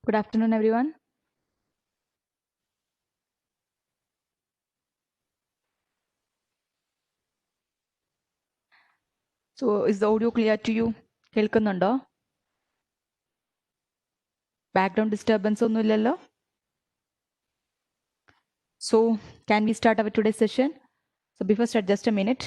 Good afternoon, everyone. So, is the audio clear to you? കേൾക്കുന്നുണ്ടോ? Background disturbance ഒന്നുമില്ലല്ലോ? So, can we start our today's session? So, before start, just a minute.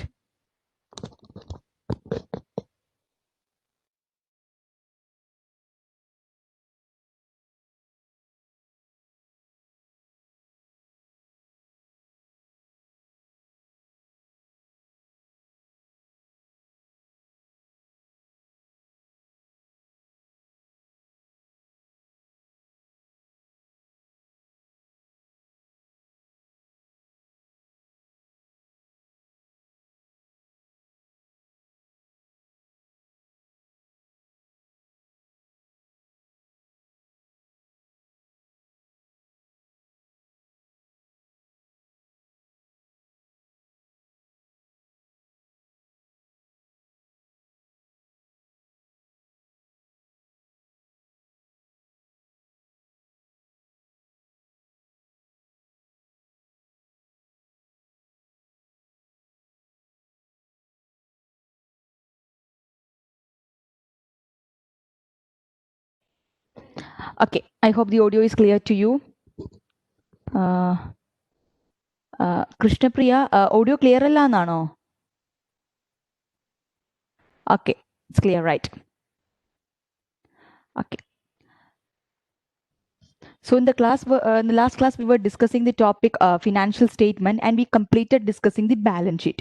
Okay, I hope the audio is clear to you. Krishnapriya, audio clear അല്ല എന്നാണോ? Okay, it's clear, right? Okay. So in the last class, we were discussing the topic financial statement, and we completed discussing the balance sheet.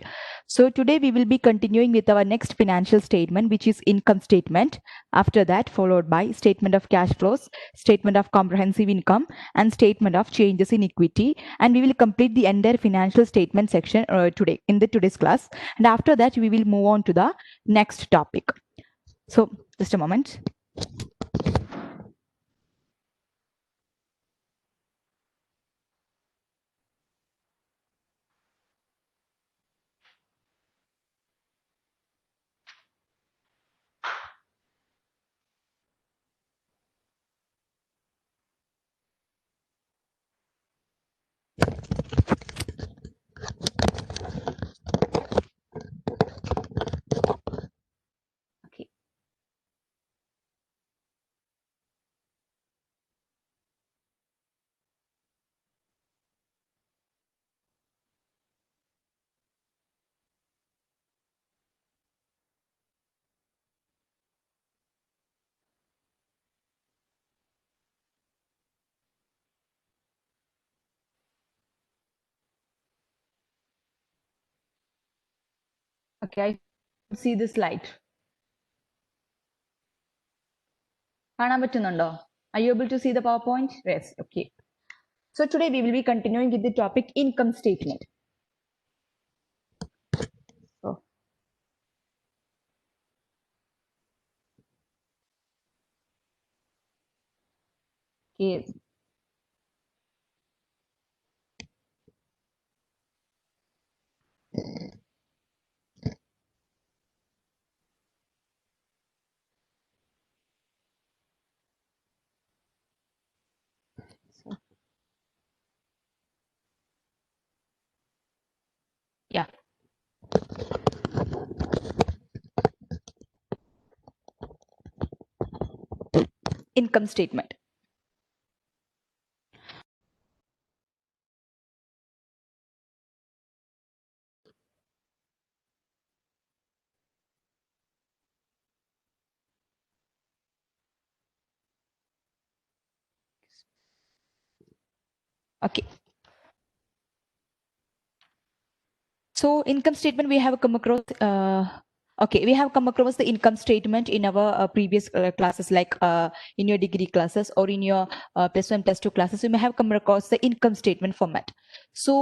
So today we will be continuing with our next financial statement, which is income statement. After that, followed by statement of cash flows, statement of comprehensive income, and statement of changes in equity. And we will complete the entire financial statement section today in the today's class. And after that, we will move on to the next topic. So just a moment. Okay. Okay, I see the slide. കാണാൻ പറ്റുന്നുണ്ടോ? Are you able to see the PowerPoint? Yes, okay. So today we will be continuing with the topic income statement. So, okay. So, yeah. Income statement. Okay. So income statement we have come across. Okay, we have come across the income statement in our previous classes, like in your degree classes or in your +1, +2 classes. You may have come across the income statement format. So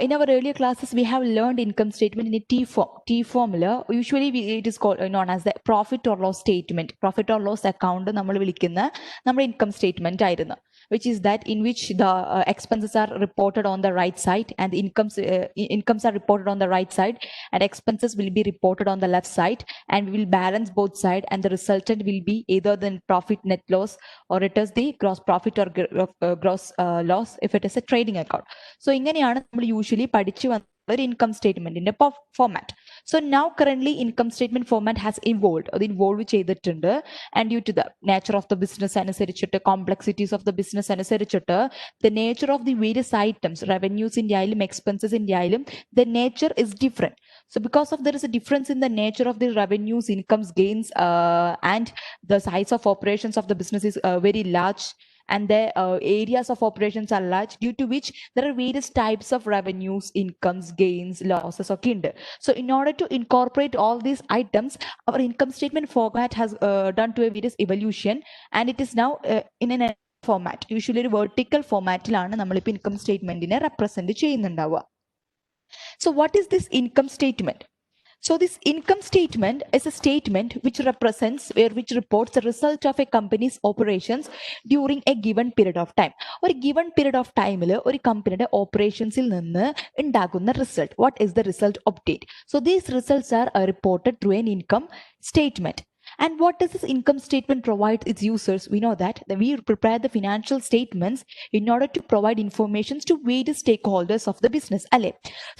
in our earlier classes, we have learned income statement in a T form. T formula. Usually, it is called known as the profit or loss statement. Profit or loss account. നമ്മൾ വിളിക്കുന്ന നമ്മുടെ income statement ആയിരുന്നു. which is that in which the expenses are reported on the right side and the incomes are reported on the right side, and expenses will be reported on the left side, and we will balance both sides, and the resultant will be either the profit net loss, or it is the gross profit or gross loss if it is a trading account. So ഇങ്ങനെയാണ് നമ്മൾ usually പഠിച്ചു വന്ന ഒരു income സ്റ്റേറ്റ്മെന്റിന്റെ format. So now currently income statement format has evolved, അത് involve ചെയ്തിട്ടുണ്ട്. And due to the nature of the business അനുസരിച്ചിട്ട്, complexities of the business അനുസരിച്ചിട്ട്, the nature of the various items, revenues in ആയാലും expenses in ആയാലും, the nature is different. So because of there is a difference in the nature of the revenues, incomes, gains, and the size of operations of the business is very large, and the areas of operations are large, due to which there are various types of revenues, incomes, gains, losses ഒക്കെ ഉണ്ട്. So in order to incorporate all these items, our income statement format has done to a various evolution, and it is now in an format. Usually ഒരു vertical formatലാണ് നമ്മളിപ്പോൾ income statementനെ represent ചെയ്യുന്നുണ്ടാവുക. So what is this income statement? So this income statement is a statement which reports the result of a company's operations during a given period of time. ഒരു given period of time ഒരു കമ്പനിയുടെ ഓപ്പറേഷൻസിൽ നിന്ന് ഉണ്ടാകുന്ന result. What is the result obtained? So these results are reported through an income statement. And what does this income statement provide its users? We know that we prepare the financial statements in order to provide information to various stakeholders of the business.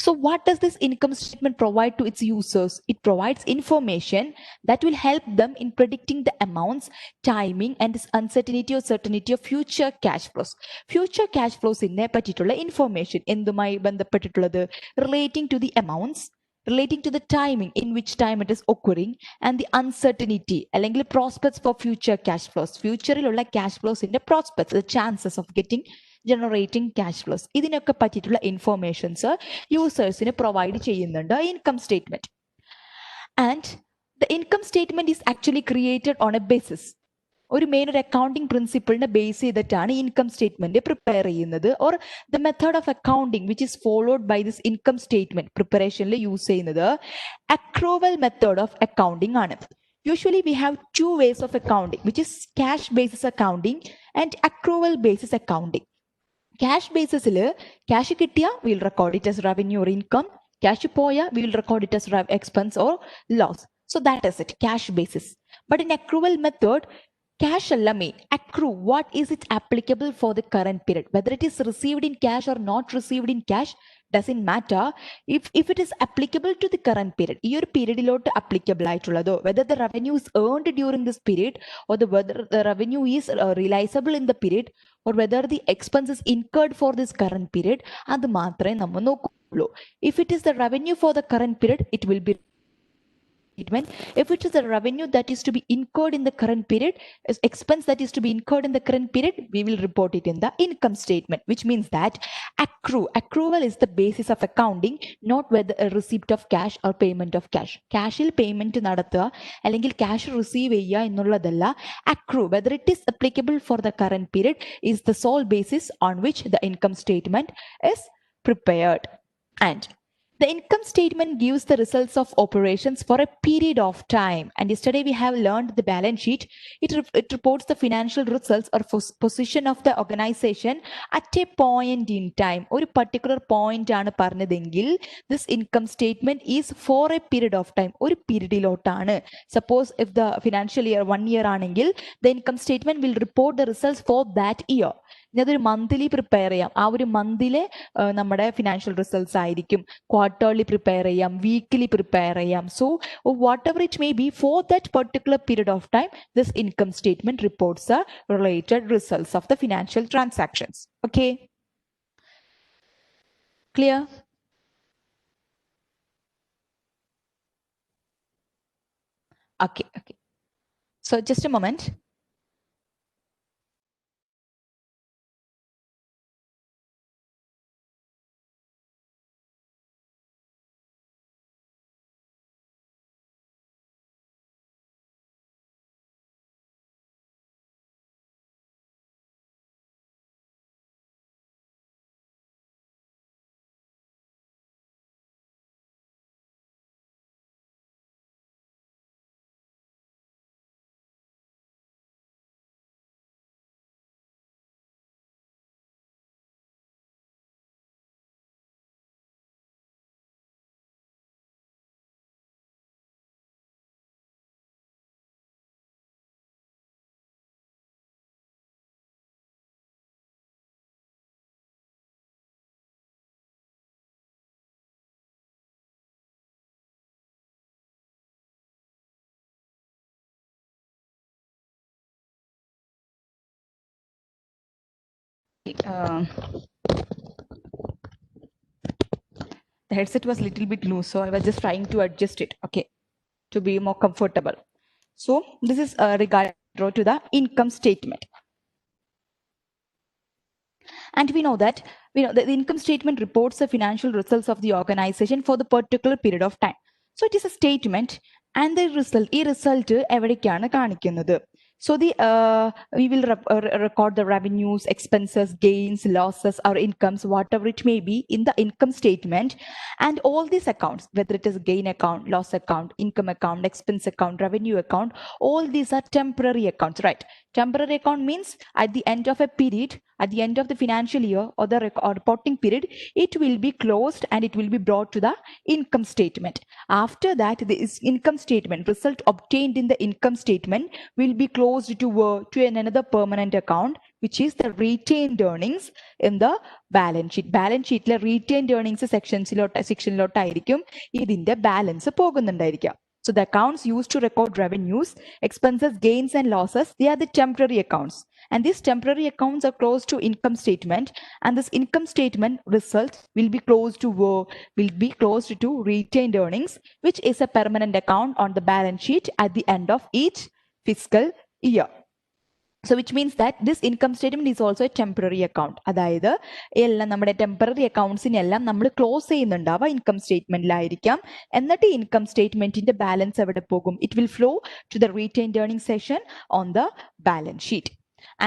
So what does this income statement provide to its users? It provides information that will help them in predicting the amounts, timing, and uncertainty or certainty of future cash flows. Future cash flows in a particular information എന്തുമായി ബന്ധപ്പെട്ടിട്ടുള്ളത്? Relating to the amounts, relating to the timing in which time it is occurring, and the uncertainty അല്ലെങ്കിൽ prospects for future cash flows. ഫ്യൂച്ചറിലുള്ള cash flows in the prospects, the chances of generating cash flows. ഇതിനൊക്കെ പറ്റിയിട്ടുള്ള informations യൂസേഴ്സിന് provide ചെയ്യുന്നുണ്ട് income statement. And the income statement is actually created on a basis. ഒരു main ഒരു accounting പ്രിൻസിപ്പിളിനെ base ചെയ്തിട്ടാണ് income statement prepare ചെയ്യുന്നത്, or the method of accounting which is followed by this income statement പ്രിപ്പറേഷനിൽ use ചെയ്യുന്നത് accrual method of accounting ആണ്. Usually we have two ways of accounting, which is cash basis accounting and accrual basis accounting. Cash basis cash കിട്ടിയ we will record it as revenue or income. Cash പോയ we will record it as expense or loss. So that is it, cash basis. But in accrual method, cash alla main. Accrue, what is it applicable for the current period? Whether it is received in cash or not received in cash doesn't matter. If it is applicable to the current period, your period applicable ആയിട്ടുള്ളതോ, whether the revenue is earned during this period, or whether the revenue is realizable in the period, or whether the expense is incurred for this current period, അത് മാത്രമേ നമ്മൾ നോക്കുള്ളൂ. If it is the revenue for the current period, it will be statement. If it is a revenue that is to be incurred in the current period, as expense that is to be incurred in the current period, we will report it in the income statement, which means that accrual is the basis of accounting, not whether a receipt of cash or payment of cash. Cashil payment നടത്തുക അല്ലെങ്കിൽ cash receive ചെയ്യുക എന്നുള്ളതല്ല. Accrue, whether it is applicable for the current period, is the sole basis on which the income statement is prepared. And the income statement gives the results of operations for a period of time. And yesterday we have learned the balance sheet. It reports the financial results or position of the organization at a point in time. ഒരു particular point ആണ് പറഞ്ഞതെങ്കിൽ this income statement is for a period of time. ഒരു പീരീഡിലോട്ടാണ്. Suppose if the financial year 1 year ആണെങ്കിൽ the income statement will report the results for that year. അതൊരു monthly prepare ചെയ്യാം, ആ ഒരു മന്തിലെ നമ്മുടെ financial results ആയിരിക്കും. Quarterly prepare ചെയ്യാം, weekly prepare ചെയ്യാം. So what ever it may B for that particular period of time, this income statement reports the related results of the financial transactions. Okay, clear? Okay. So just a moment. uh, the headset was a little bit loose, so I was just trying to adjust it, okay, to be more comfortable. So this is regarding to the income statement. And the income statement reports the financial results of the organization for the particular period of time. So it is a statement and the result. ഈ result എവിടേക്കാണ് കാണിക്കുന്നത്? So we will record the revenues, expenses, gains, losses, or incomes, whatever it may be, in the income statement. And all these accounts, whether it is gain account, loss account, income account, expense account, revenue account, all these are temporary accounts, right? Temporary account means at the end of a period, at the end of the financial year or the reporting period, it will be closed and it will be brought to the income statement. After that, the income statement result obtained in the income statement will be closed to another permanent account, which is the retained earnings in the balance sheet. Balance sheet retained earnings sectionലോട്ടായിരിക്കും ഇതിന്റെ balance പോകുന്നുണ്ടായിരിക്കുക. So the accounts used to record revenues, expenses, gains, and losses, they are the temporary accounts. And these temporary accounts are closed to income statement. And this income statement result will be closed to retained earnings, which is a permanent account on the balance sheet at the end of each fiscal year. So which means that this income statement is also a temporary account. അതായത് എല്ലാം നമ്മുടെ temporary അക്കൗണ്ട്സിനെല്ലാം നമ്മൾ close ചെയ്യുന്നുണ്ടാവുക income സ്റ്റേറ്റ്മെന്റിലായിരിക്കാം. എന്നിട്ട് income സ്റ്റേറ്റ്മെന്റിന്റെ balance എവിടെ പോകും? It will flow to the retained earning section on the balance sheet.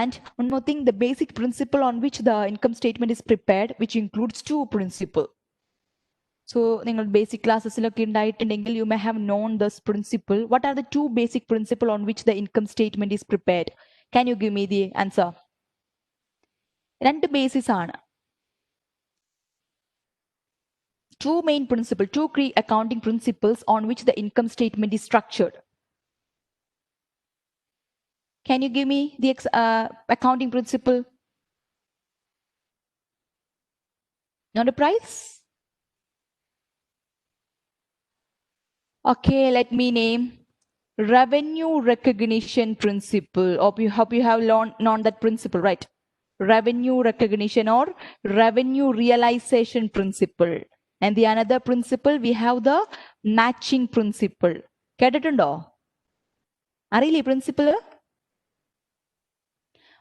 And one more thing, the basic principle on which the income statement is prepared, which includes two principles. So, നിങ്ങൾ basic classes-ലൊക്കെ ഉണ്ടായിട്ടുണ്ടെങ്കിൽ you may have known this principle. What are the two basic principles on which the income statement is prepared? Can you give me the answer? രണ്ട് basis ആണ്. Two main principles, two key accounting principles on which the income statement is structured. Can you give me the accounting principle? Not a price? Okay, let me name revenue recognition principle. Hope you have known that principle, right? Revenue recognition or revenue realization principle. And the another principle, we have the matching principle. കേട്ടിട്ടുണ്ടോ? അറിയില്ലേ principle?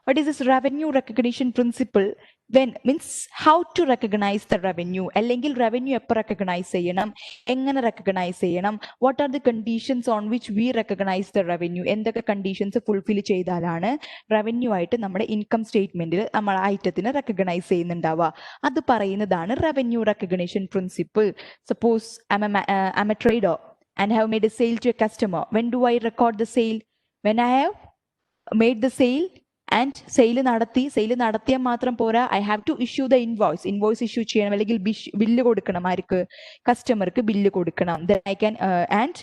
What is this revenue recognition principle? When means how to recognize the revenue. അല്ലെങ്കിൽ revenue എപ്പോൾ recognize ചെയ്യണം, എങ്ങനെ recognize ചെയ്യണം, what are the conditions on which we recognize the revenue, എന്തൊക്കെ conditions fulfill ചെയ്താലാണ് revenue ആയിട്ട് നമ്മുടെ income statementൽ നമ്മൾ ഐറ്റത്തിനെ recognize ചെയ്യുന്നുണ്ടാവുക. അത് പറയുന്നതാണ് revenue recognition principle. Suppose I'm a trader and have made a sale to a customer. When do I record the sale? When I have made the sale and sale നടത്തിയാൽ മാത്രം പോരാ, I have to issue the invoice issue ചെയ്യണം, അല്ലെങ്കിൽ bill കൊടുക്കണം. ആർക്ക്? കസ്റ്റമർക്ക് bill കൊടുക്കണം. Then I can and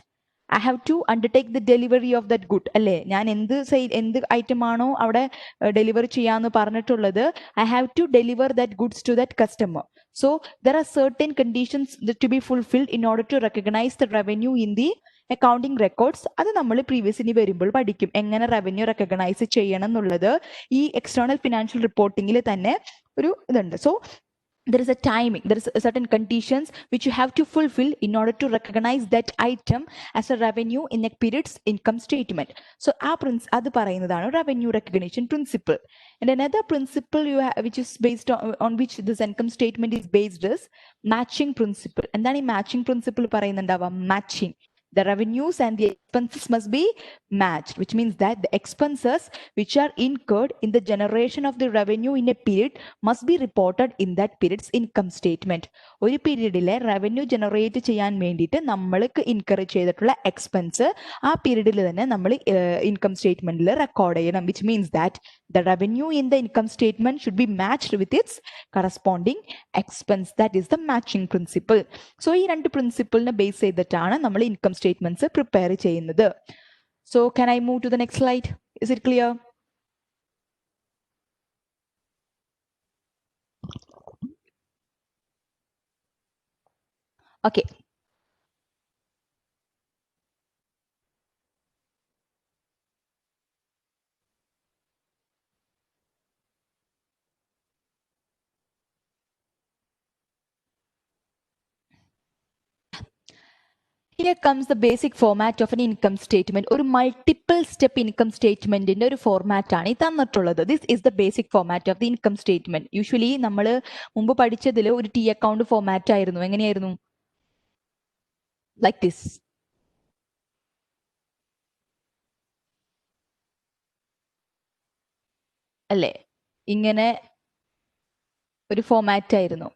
I have to undertake the delivery of that good. അല്ലേ, ഞാൻ എന്ത് ഐറ്റം ആണോ അവിടെ ഡെലിവറി ചെയ്യാന്ന് പറഞ്ഞിട്ടുള്ളത്, I have to deliver that goods to that customer. So there are certain conditions that to be fulfilled in order to recognize the revenue in the accounting records. അത് നമ്മൾ പ്രീവിയസിന് വരുമ്പോൾ പഠിക്കും എങ്ങനെ റവന്യൂ റെക്കഗ്നൈസ് ചെയ്യണം എന്നുള്ളത്. ഈ എക്സ്റ്റേണൽ ഫിനാൻഷ്യൽ റിപ്പോർട്ടിംഗിൽ തന്നെ ഒരു ഇതുണ്ട്. So there is a timing, there is a certain conditions which you have to fulfill in order to recognize that item as a revenue in a period's income statement. So അത് പറയുന്നതാണ് revenue recognition principle. And another principle which is based on which this income statement is based is matching principle. എന്താണ് ഈ matching principle പറയുന്നുണ്ടാവുക? Matching. The revenues and the expenses must be matched, which means that the expenses which are incurred in the generation of the revenue in a period must be reported in that period's income statement. ഒരു പീരീഡിലെ revenue generate ചെയ്യാൻ വേണ്ടിയിട്ട് നമ്മൾക്ക് incur ചെയ്തിട്ടുള്ള expense ആ പീരീഡിൽ തന്നെ നമ്മൾ income സ്റ്റേറ്റ്മെന്റിൽ record ചെയ്യണം. Which means that the revenue in the income statement should be matched with its corresponding expense. That is the matching principle. So ഈ രണ്ട് പ്രിൻസിപ്പിളിനെ ബേസ് ചെയ്തിട്ടാണ് നമ്മൾ ഇൻകം സ്റ്റേറ്റ്മെന്റ്സ് പ്രിപ്പയർ ചെയ്യുന്നത്. So can I move to the next slide? Is it clear? Okay. Here comes the basic format of an income statement. ഒരു multiple step income statementന്റെ ഒരു format ആണ് ഈ തന്നിട്ടുള്ളത്. This is the basic format of the income statement. Usually നമ്മൾ മുമ്പ് പഠിച്ചതിൽ ഒരു T account format ആയിരുന്നു. എങ്ങനെയായിരുന്നു? Like this. അല്ലേ? ഇങ്ങനെ ഒരു ഫോർമാറ്റ് ആയിരുന്നു.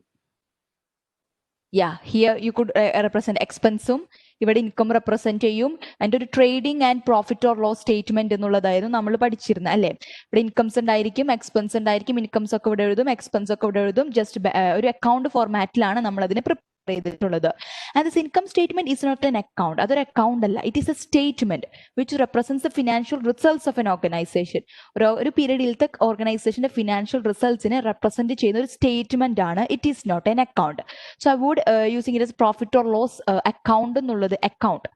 Yeah, here you could represent expense-ഉം ഇവിടെ ഇൻകം റെപ്രസെന്റ് ചെയ്യും അതിന്റെ ഒരു trading and profit or loss statement എന്നുള്ളതായിരുന്നു നമ്മൾ പഠിച്ചിരുന്നത് അല്ലേ. ഇവിടെ ഇൻകംസ് ഉണ്ടായിരിക്കും, എക്സ്പെൻസ് ഉണ്ടായിരിക്കും, ഇൻകംസ് ഒക്കെ ഇവിടെ എഴുതും, എക്സ്പെൻസ് ഒക്കെ ഇവിടെ എഴുതും. ജസ്റ്റ് ഒരു അക്കൗണ്ട് ഫോർമാറ്റിലാണ് നമ്മൾ അതിനെ പ്രിപ്പയർ ചെയ്തിട്ടുള്ളത്. And this income statement is not an account. അതൊരു അക്കൗണ്ട് അല്ല, it is a statement which represents the financial results of an organisation. ഒരു പീരീഡിലത്തെ ഓർഗനൈസേഷന്റെ ഫിനാൻഷ്യൽ റിസൾട്ട്സിനെ റെപ്രസെന്റ് ചെയ്യുന്ന ഒരു സ്റ്റേറ്റ്മെന്റ് ആണ്. It is not an account. So I would using it as profit or loss account എന്നുള്ളത് account.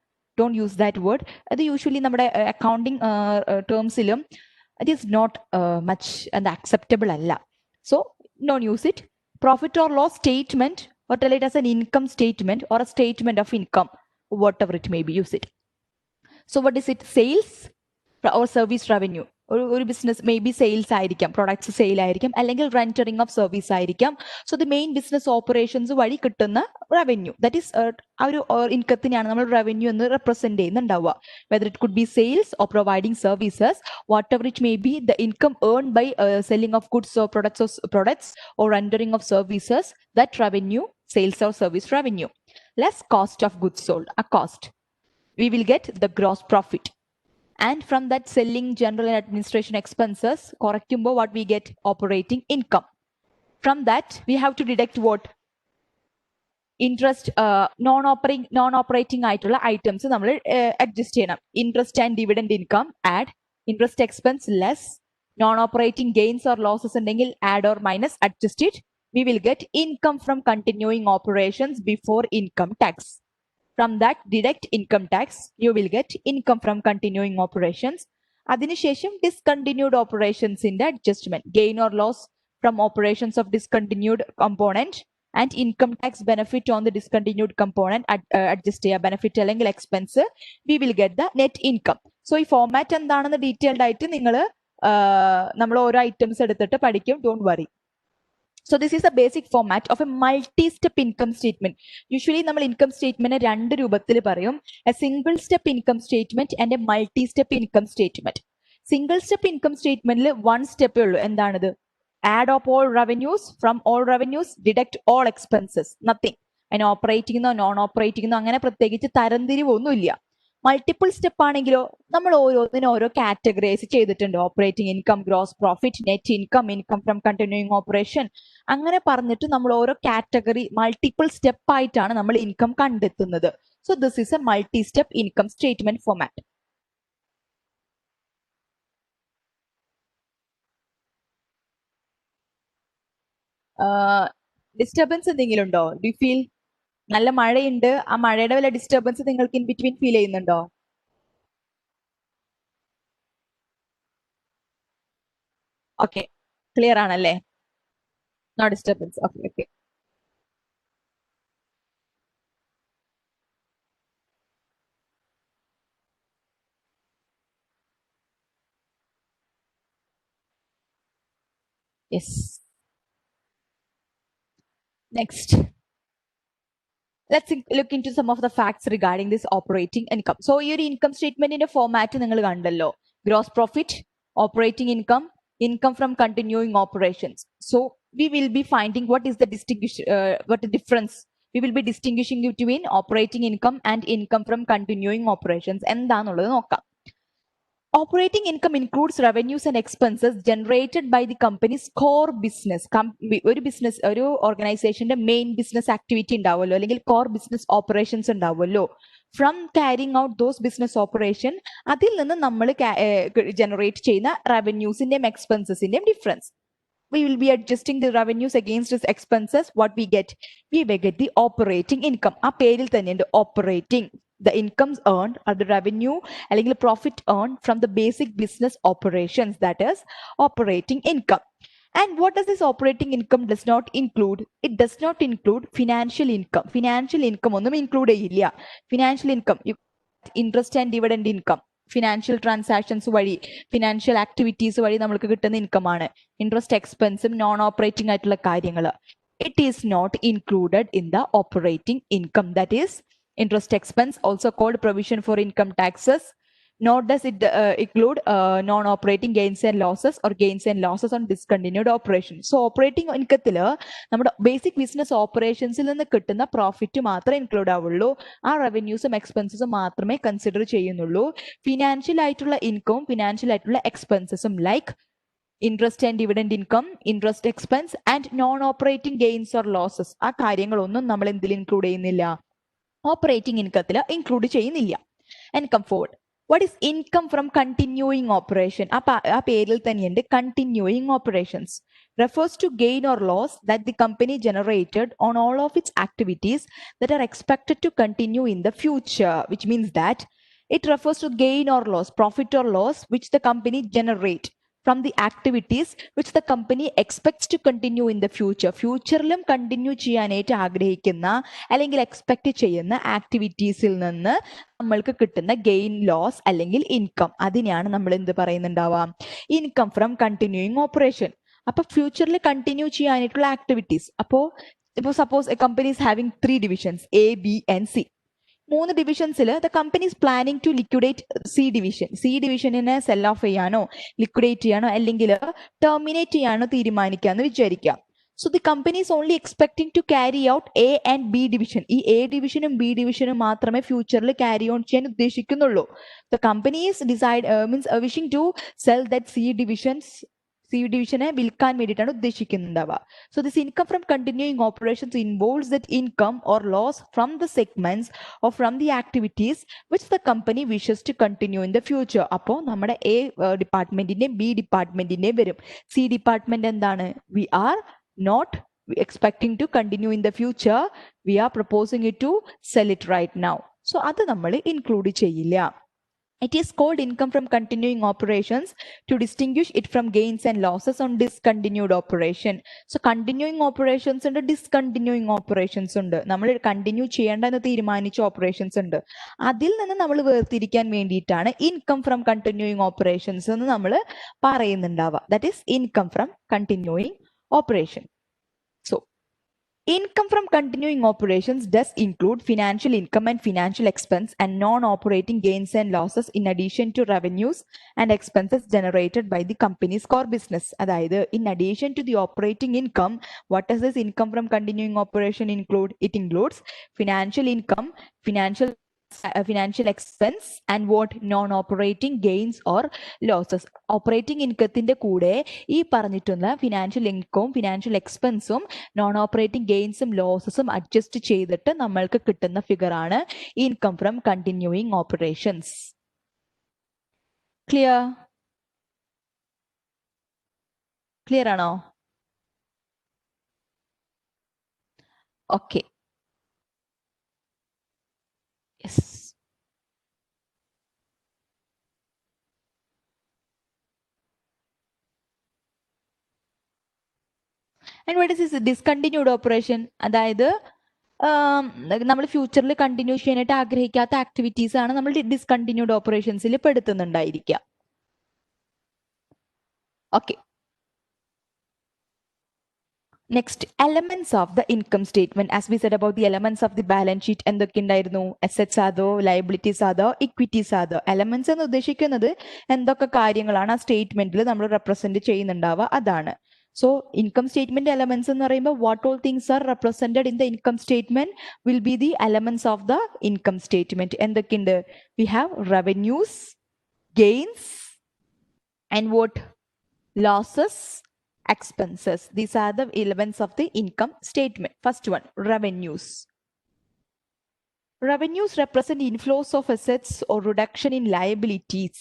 Don't use that word. അത് usually നമ്മുടെ accounting ടേംസിലും it is not much acceptable അല്ല. So don't use it. Profit or loss statement or tell it as an income statement or a statement of income, whatever it may be, use it. So what is it? Sales or service revenue. ഒരു business may be sales ആയിരിക്കാം, products sale ആയിരിക്കാം, അല്ലെങ്കിൽ റെന്ററിങ് of service ആയിരിക്കാം. So the main business operations വഴി കിട്ടുന്ന revenue, that is ആ ഒരു ഇൻകത്തിനെയാണ് നമ്മൾ റവന്യൂ എന്ന് റെപ്രസെന്റ് ചെയ്യുന്നുണ്ടാവുക. Whether it could be sales or providing services, whatever it may be, the income earn by selling of goods or products or renting of services, that revenue, sales or service revenue, less cost of goods sold, a cost, we will get the gross profit. And from that selling, general and administration expenses, correctumbo, what we get? Operating income. From that we have to deduct what? Interest, non-operating ആയിട്ടുള്ള items നമ്മൾ adjust ചെയ്യണം. Interest and dividend income, add. Interest expense, less. Non-operating gains or losses ഉണ്ടെങ്കിൽ add or minus, adjust it. We will get income from continuing operations before income tax. From that, deduct income tax. You will get income from continuing operations. Adinishesham, discontinued operations in the adjustment. Gain or loss from operations of discontinued component and income tax benefit on the discontinued component. Adjust a benefit അല്ലെങ്കിൽ expense. We will get the net income. So ഈ format എന്താണെന്ന് detailed ആയിട്ട് നിങ്ങൾ നമ്മൾ ഓരോ items എടുത്തിട്ട് പഠിക്കും. Don't worry. So this is a basic format of a multi-step income statement. Usually നമ്മൾ income statement രണ്ട് രൂപത്തിൽ പറയും. A single step income statement and a multi-step income statement. Single step income statementൽ one step ഉള്ളൂ. എന്താണിത്? Add up all revenues, from all revenues deduct all expenses. Nothing. അതിന് operating എന്നോ non operating എന്നോ അങ്ങനെ പ്രത്യേകിച്ച് തരംതിരിവൊന്നുമില്ല. മൾട്ടിപ്പിൾ സ്റ്റെപ്പ് ആണെങ്കിലോ നമ്മൾ ഓരോന്നിനും ഓരോ കാറ്റഗറൈസ് ചെയ്തിട്ടുണ്ട്. Operating income, gross profit, net income, income from continuing operation, അങ്ങനെ പറഞ്ഞിട്ട് നമ്മൾ ഓരോ കാറ്റഗറി മൾട്ടിപ്പിൾ സ്റ്റെപ്പ് ആയിട്ടാണ് നമ്മൾ ഇൻകം കണ്ടെത്തുന്നത്. So this is a multi step income statement format. Disturbance എന്തെങ്കിലും ഉണ്ടോ? Do feel? നല്ല മഴയുണ്ട്. ആ മഴയുടെ വല്ല ഡിസ്റ്റർബൻസ് നിങ്ങൾക്ക് ഇൻ ബിറ്റ്വീൻ ഫീൽ ചെയ്യുന്നുണ്ടോ? ഓക്കെ, ക്ലിയർ ആണല്ലേ? No disturbance. Okay okay. Yes. Next, let's look into some of the facts regarding this operating income. So your income statement in a format ningal kandallo. Gross profit, operating income, income from continuing operations. So we will be finding what is the what the difference. We will be distinguishing between operating income and income from continuing operations. എന്താന്നുള്ളത് നോക്കാം. Operating income includes revenues and expenses generated by the company's core business. ഒരു business, ഒരു ഓർഗനൈസേഷന്റെ main business activity ഉണ്ടാവുമല്ലോ, അല്ലെങ്കിൽ core business operations ഉണ്ടാവുമല്ലോ. From carrying out those business operation, അതിൽ നിന്ന് നമ്മൾ ജനറേറ്റ് ചെയ്യുന്ന റവന്യൂസിന്റെയും എക്സ്പെൻസസിന്റെയും difference. We will be adjusting the revenues against its expenses. What we get? We will get the operating income. ആ പേരിൽ തന്നെയുണ്ട് operating. The incomes earned or the revenue അല്ലെങ്കിൽ profit earned from the basic business operations, that is operating income. And what does this operating income does not include? It does not include financial income. Financial income ഒന്നും include ചെയ്യില്ല. Financial income, interest and dividend income, financial transactions വഴി, financial activities വഴി നമ്മൾക്ക് കിട്ടുന്ന income ആണ്. Interest എക്സ്പെൻസും non operating ആയിട്ടുള്ള കാര്യങ്ങൾ. It is not included in the operating income. That is interest expense, also called provision for income taxes. Nor does it include non-operating gains and losses or gains and losses on discontinued operations. So operating income നമ്മുടെ basic business ഓപ്പറേഷൻസിൽ നിന്ന് കിട്ടുന്ന profit മാത്രമേ include ആവുള്ളൂ. ആ റവന്യൂസും എക്സ്പെൻസസും മാത്രമേ consider ചെയ്യുന്നുള്ളൂ. Financial ആയിട്ടുള്ള ഇൻകവും financial ആയിട്ടുള്ള എക്സ്പെൻസസും like interest and dividend income, interest expense and non-operating gains or losses, ആ കാര്യങ്ങളൊന്നും നമ്മൾ എന്തിൽ ഇൻക്ലൂഡ് ചെയ്യുന്നില്ല? ഓപ്പറേറ്റിംഗ് ഇൻകത്തിൽ ഇൻക്ലൂഡ് ചെയ്യുന്നില്ല. And come forward. What is income from continuing operation? ആ പേരിൽ തന്നെയുണ്ട് continuing operations. Refers to gain or loss that the company generated on all of its activities that are expected to continue in the future, which means that it refers to gain or loss, profit or loss, which the company generate from the activities which the company expects to continue in the future. ഫ്യൂച്ചറിലും continue ചെയ്യാനായിട്ട് ആഗ്രഹിക്കുന്ന അല്ലെങ്കിൽ expect ചെയ്യുന്ന ആക്ടിവിറ്റീസിൽ നിന്ന് നമ്മൾക്ക് കിട്ടുന്ന gain, loss അല്ലെങ്കിൽ income, അതിനെയാണ് നമ്മൾ എന്ത് പറയുന്നുണ്ടാവാം? Income from continuing operation. അപ്പൊ ഫ്യൂച്ചറിൽ കണ്ടിന്യൂ ചെയ്യാനായിട്ടുള്ള ആക്ടിവിറ്റീസ്. ഇപ്പോൾ suppose a company is having 3 divisions A, B and C. 3 ഡിവിഷൻസിൽ the company is planning to liquidate C ഡിവിഷനെ സെൽ ഓഫ് ചെയ്യാനോ ലിക്വിഡേറ്റ് ചെയ്യാനോ അല്ലെങ്കിൽ ടെർമിനേറ്റ് ചെയ്യാനോ തീരുമാനിക്കാന്ന് വിചാരിക്കാം. So the company is only expecting to carry out A and B division. ഈ A ഡിവിഷനും ബി ഡിവിഷനും മാത്രമേ ഫ്യൂച്ചറിൽ ക്യാരി ഓൺ ചെയ്യാൻ ഉദ്ദേശിക്കുന്നുള്ളൂ. The company is wishing to sell that C ഡിവിഷനെ വിൽക്കാൻ വേണ്ടിയിട്ടാണ് ഉദ്ദേശിക്കുന്നുണ്ടാവുക. So this income from continuing operations involves that income or loss from the segments or from the activities which the company wishes to continue in the future. അപ്പോൾ നമ്മുടെ A ഡിപ്പാർട്ട്മെന്റിന്റെയും B ഡിപ്പാർട്ട്മെന്റിന്റെയും വരും. C department എന്താണ്? We are not expecting to continue in the future, we are proposing it to sell it right now. So അത് നമ്മൾ include ചെയ്യില്ല. It is called income from continuing operations to distinguish it from gains and losses on discontinued operation. So continuing operations ഉണ്ട്, discontinuing operations ഉണ്ട്. നമ്മൾ continue ചെയ്യേണ്ടെന്ന് തീരുമാനിച്ച operations ഉണ്ട്. അതിൽ നിന്ന് നമ്മൾ വേർതിരിക്കാൻ വേണ്ടിയിട്ടാണ് ഇൻകം ഫ്രം കണ്ടിന്യൂയിങ് ഓപ്പറേഷൻസ് എന്ന് നമ്മൾ പറയുന്നുണ്ടാവുക. That is income from continuing operation. So, income from continuing operations does include financial income and financial expense and non-operating gains and losses in addition to revenues and expenses generated by the company's core business. അതായത് in addition to the operating income, what does this income from continuing operation include? It includes financial income, financial expense and what? Non-operating gains or losses. Operating ഇൻകത്തിന്റെ കൂടെ ഈ പറഞ്ഞിട്ടുള്ള financial ഇൻകവും financial എക്സ്പെൻസും non operating ഗെയിൻസും ലോസസും adjust ചെയ്തിട്ട് നമ്മൾക്ക് കിട്ടുന്ന ഫിഗർ ആണ് income from continuing operations. Clear ആണോ? Okay. Yes. And what is this discontinued operation? അതായത് നമ്മൾ ഫ്യൂച്ചറിൽ കണ്ടിന്യൂ ചെയ്യാനായിട്ട് ആഗ്രഹിക്കാത്ത ആക്ടിവിറ്റീസ് ആണ് നമ്മൾ ഡിസ്കണ്ടിന്യൂഡ് ഓപ്പറേഷൻസിൽ പെടുത്തുന്നുണ്ടായിരിക്കുക. Okay. Next, elements of the income statement. As we said about the elements of the balance sheet, എന്തൊക്കെ ഉണ്ടായിരുന്നു? അസറ്റ്സ് ആതോ, ലയബിലിറ്റീസ് ആതോ, ഇക്വിറ്റീസ് ആതോ? എലമെന്റ്സ് എന്ന് ഉദ്ദേശിക്കുന്നത് എന്തൊക്കെ കാര്യങ്ങളാണ് ആ സ്റ്റേറ്റ്മെന്റിൽ നമ്മൾ റെപ്രസെന്റ് ചെയ്യുന്നുണ്ടാവുക, അതാണ്. So, income statement elements എന്ന് പറയുമ്പോൾ what all things are represented in the income statement will be the elements of the income statement. എന്തൊക്കെയുണ്ട്? We have revenues, gains, and what? Losses, expenses. These are the elements of the income statement. First one, revenues. Revenues represent inflows of assets or reduction in liabilities.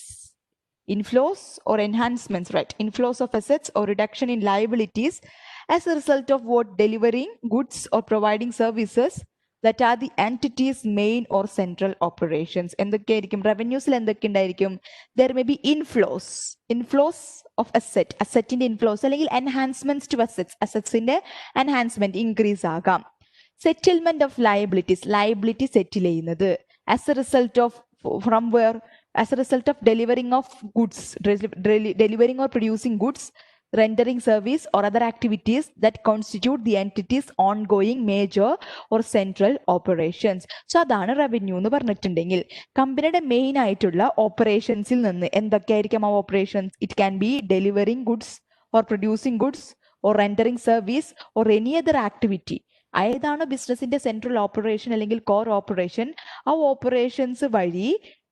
Inflows or enhancements, right? Inflows of assets or reduction in liabilities as a result of what? Delivering goods or providing services that are the entity's main or central operations. എന്തൊക്കെയായിരിക്കും റവന്യൂസിൽ എന്തൊക്കെ ഉണ്ടായിരിക്കും? There may be inflows of assetന്റെ inflows അല്ലെങ്കിൽ enhancements to assetsന്റെ enhancement increase ആകാം. Settlement of liability settle ചെയ്യുന്നത് as a result of from where as a result of delivering of goods, delivering or producing goods, rendering service or other activities that constitute the entity's ongoing major or central operations. So അതാണ് revenue എന്ന് പറഞ്ഞിട്ടുണ്ടെങ്കിൽ കമ്പനിയുടെ main ആയിട്ടുള്ള ഓപ്പറേഷൻസിൽ നിന്ന് എന്തൊക്കെയായിരിക്കും ആ operations? It can be delivering goods or producing goods or rendering service or any other activity. ഏതാണ് ബിസിനസിന്റെ സെൻട്രൽ ഓപ്പറേഷൻ അല്ലെങ്കിൽ കോർ ഓപ്പറേഷൻ, ആ ഓപ്പറേഷൻസ് വഴി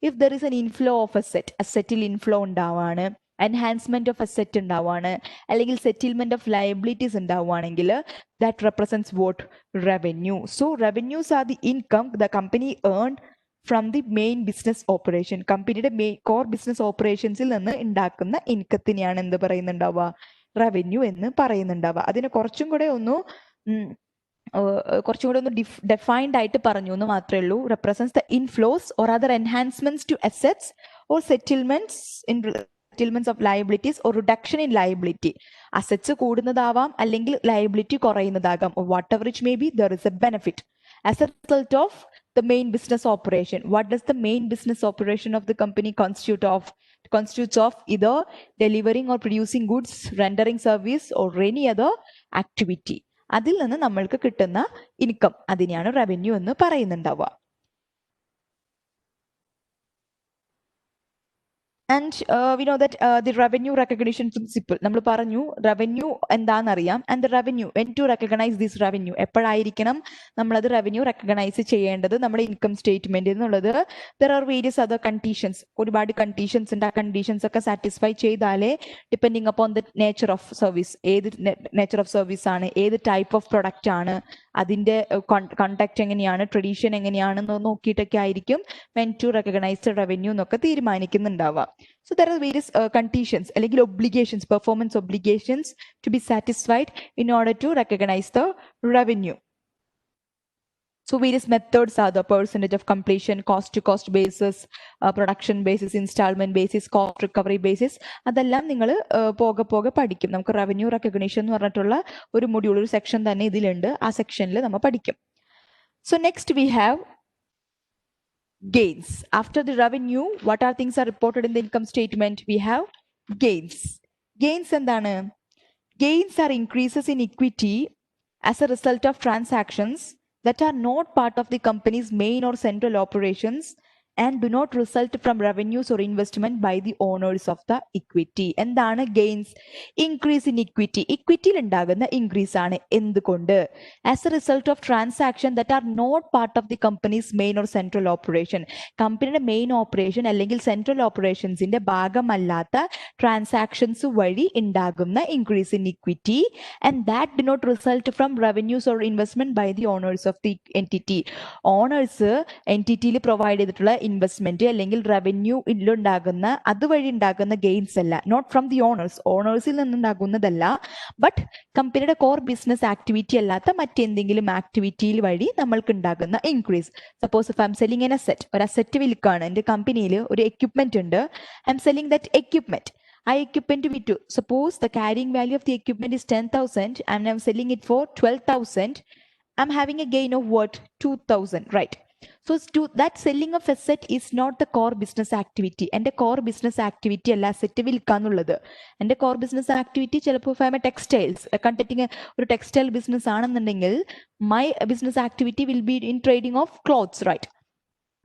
if there is an inflow of അസെറ്റിൽ ഇൻഫ്ലോ ഉണ്ടാവാണ്, എൻഹാൻസ്മെന്റ് ഓഫ് അസെറ്റ് ഉണ്ടാവാണ്, അല്ലെങ്കിൽ settlement of liabilities ഉണ്ടാവുകയാണെങ്കിൽ that represents what revenue. So revenues are the income the company earn from the main business operation. കമ്പനിയുടെ core business ഓപ്പറേഷൻസിൽ നിന്ന് ഉണ്ടാക്കുന്ന ഇൻകത്തിനെയാണ് എന്ത് പറയുന്നുണ്ടാവുക? Revenue എന്ന് പറയുന്നുണ്ടാവുക. അതിനെ കുറച്ചും കൂടെ ഒന്ന് ഡിഫൈൻഡ് ആയിട്ട് പറഞ്ഞു എന്ന് മാത്രമേ ഉള്ളൂ. Represents the inflows or other enhancements to assets or settlements of liabilities or reduction in liability. Assets കൂടുന്നതാവാം അല്ലെങ്കിൽ ലയബിലിറ്റി കുറയുന്നതാകാം. Whatever it may be, there is a benefit as a result of the main business operation. What does the main business operation of the company constitutes of either delivering or producing goods, rendering service or any other activity. അതിൽ നിന്ന് നമ്മൾക്ക് കിട്ടുന്ന income, അതിനെയാണ് revenue എന്ന് പറയുന്നുണ്ടാവുക. And we know that the revenue recognition principle, നമ്മൾ പറഞ്ഞു revenue എന്താണെന്നറിയാം. And the revenue, when to recognize this revenue, എപ്പോഴായിരിക്കണം നമ്മളത് റവന്യൂ റെക്കഗ്നൈസ് ചെയ്യേണ്ടത് നമ്മുടെ ഇൻകം സ്റ്റേറ്റ്മെന്റ് എന്നുള്ളത്? There are various other conditions, ഒരുപാട് കണ്ടീഷൻസ് ഉണ്ട്. ആ കണ്ടീഷൻസ് ഒക്കെ സാറ്റിസ്ഫൈ ചെയ്താലേ, depending upon the nature of service, ഏത് നേച്ചർ ഓഫ് സർവീസ് ആണ്, ഏത് ടൈപ്പ് ഓഫ് പ്രൊഡക്റ്റ് ആണ്, അതിന്റെ കോണ്ടാക്ട് എങ്ങനെയാണ്, ട്രഡീഷൻ എങ്ങനെയാണെന്ന് നോക്കിയിട്ടൊക്കെ ആയിരിക്കും when to recognize the revenue എന്നൊക്കെ തീരുമാനിക്കുന്നുണ്ടാവുക. So there are various conditions അല്ലെങ്കിൽ obligations, performance obligations to be satisfied in order to recognize the revenue. So various methods are the percentage of completion, cost to cost basis, production basis, installment basis, cost recovery basis. അതെല്ലാം നിങ്ങൾ പോകെ പഠിക്കും. നമുക്ക് revenue recognition എന്ന് പറഞ്ഞിട്ടുള്ള ഒരു module, ഒരു section തന്നെ ഇതിലുണ്ട്. ആ സെക്ഷനിൽ നമ്മൾ പഠിക്കും. So next we have gains. After the revenue, what are things are reported in the income statement? We have gains. Gains എന്താണ്? Gains are increases in equity as a result of transactions that are not part of the company's main or central operations and do not result from revenues or investment by the owners of the equity. എന്താണ് gains? Increase in equity. ഇക്വിറ്റിയിൽ ഉണ്ടാകുന്ന increase ആണ്. എന്തുകൊണ്ട്? As a result of transaction that are not part of the company's main or central operation. കമ്പനിയുടെ main operation അല്ലെങ്കിൽ central ഓപ്പറേഷൻസിന്റെ ഭാഗമല്ലാത്ത transactions വഴി ഉണ്ടാകുന്ന increase in equity, and that do not result from revenues or investment by the owners of the entity. Owners എൻറ്റിറ്റിയിൽ provide ചെയ്തിട്ടുള്ള investment അല്ലെങ്കിൽ revenue ഉണ്ടാകുന്ന അതുവഴി ഉണ്ടാകുന്ന ഗെയിൻസ് അല്ല, നോട്ട് ഫ്രം ദി ഓണേഴ്സിൽ നിന്നുണ്ടാകുന്നതല്ല, ബട്ട് കമ്പനിയുടെ കോർ ബിസിനസ് ആക്ടിവിറ്റി അല്ലാത്ത മറ്റെന്തെങ്കിലും ആക്ടിവിറ്റിയിൽ വഴി നമ്മൾക്ക് ഉണ്ടാകുന്ന increase. Suppose if I'm selling an asset, ഒരു അസെറ്റ് വിൽക്കാണ്. എൻ്റെ കമ്പനിയിൽ ഒരു എക്യുപ്മെന്റ് ഉണ്ട്. I'm selling that equipment. ആ എക്യുപ്മെന്റ് വിറ്റു. Suppose the carrying value of the equipment is 10,000 and I'm selling it for 12,000. I'm having a gain of what? 2,000, right? So that selling of asset is not the core business activity. എൻ്റെ core business activity അല്ല asset വിൽക്കാന്നുള്ളത്. എൻ്റെ core business activity ചിലപ്പോൾ ഫൈമ textiles, conducting ഒരു textile business ആണെന്നുണ്ടെങ്കിൽ my business activity will be in trading of clothes, right?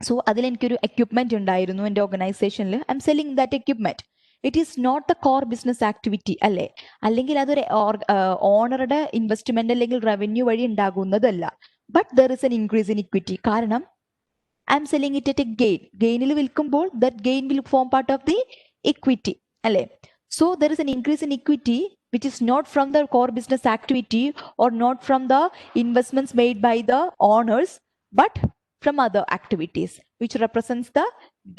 So അതിൽ എനിക്കൊരു എക്യുപ്മെന്റ് ഉണ്ടായിരുന്നു എൻ്റെ ഓർഗനൈസേഷനിൽ. I'm selling that equipment. It is not the core business activity അല്ലേ? അല്ലെങ്കിൽ അതൊരു ഓണറുടെ ഇൻവെസ്റ്റ്മെന്റ് അല്ലെങ്കിൽ റവന്യൂ വഴി ഉണ്ടാകുന്നതല്ല. But there is an increase in equity. കാരണം I'm selling it at a gain. ഗെയിനിൽ വിൽക്കുമ്പോൾ that gain will form part of the equity അല്ലേ? So there is an increase in equity which is not from the core business activity or not from the investments made by the owners, but from other activities which represents the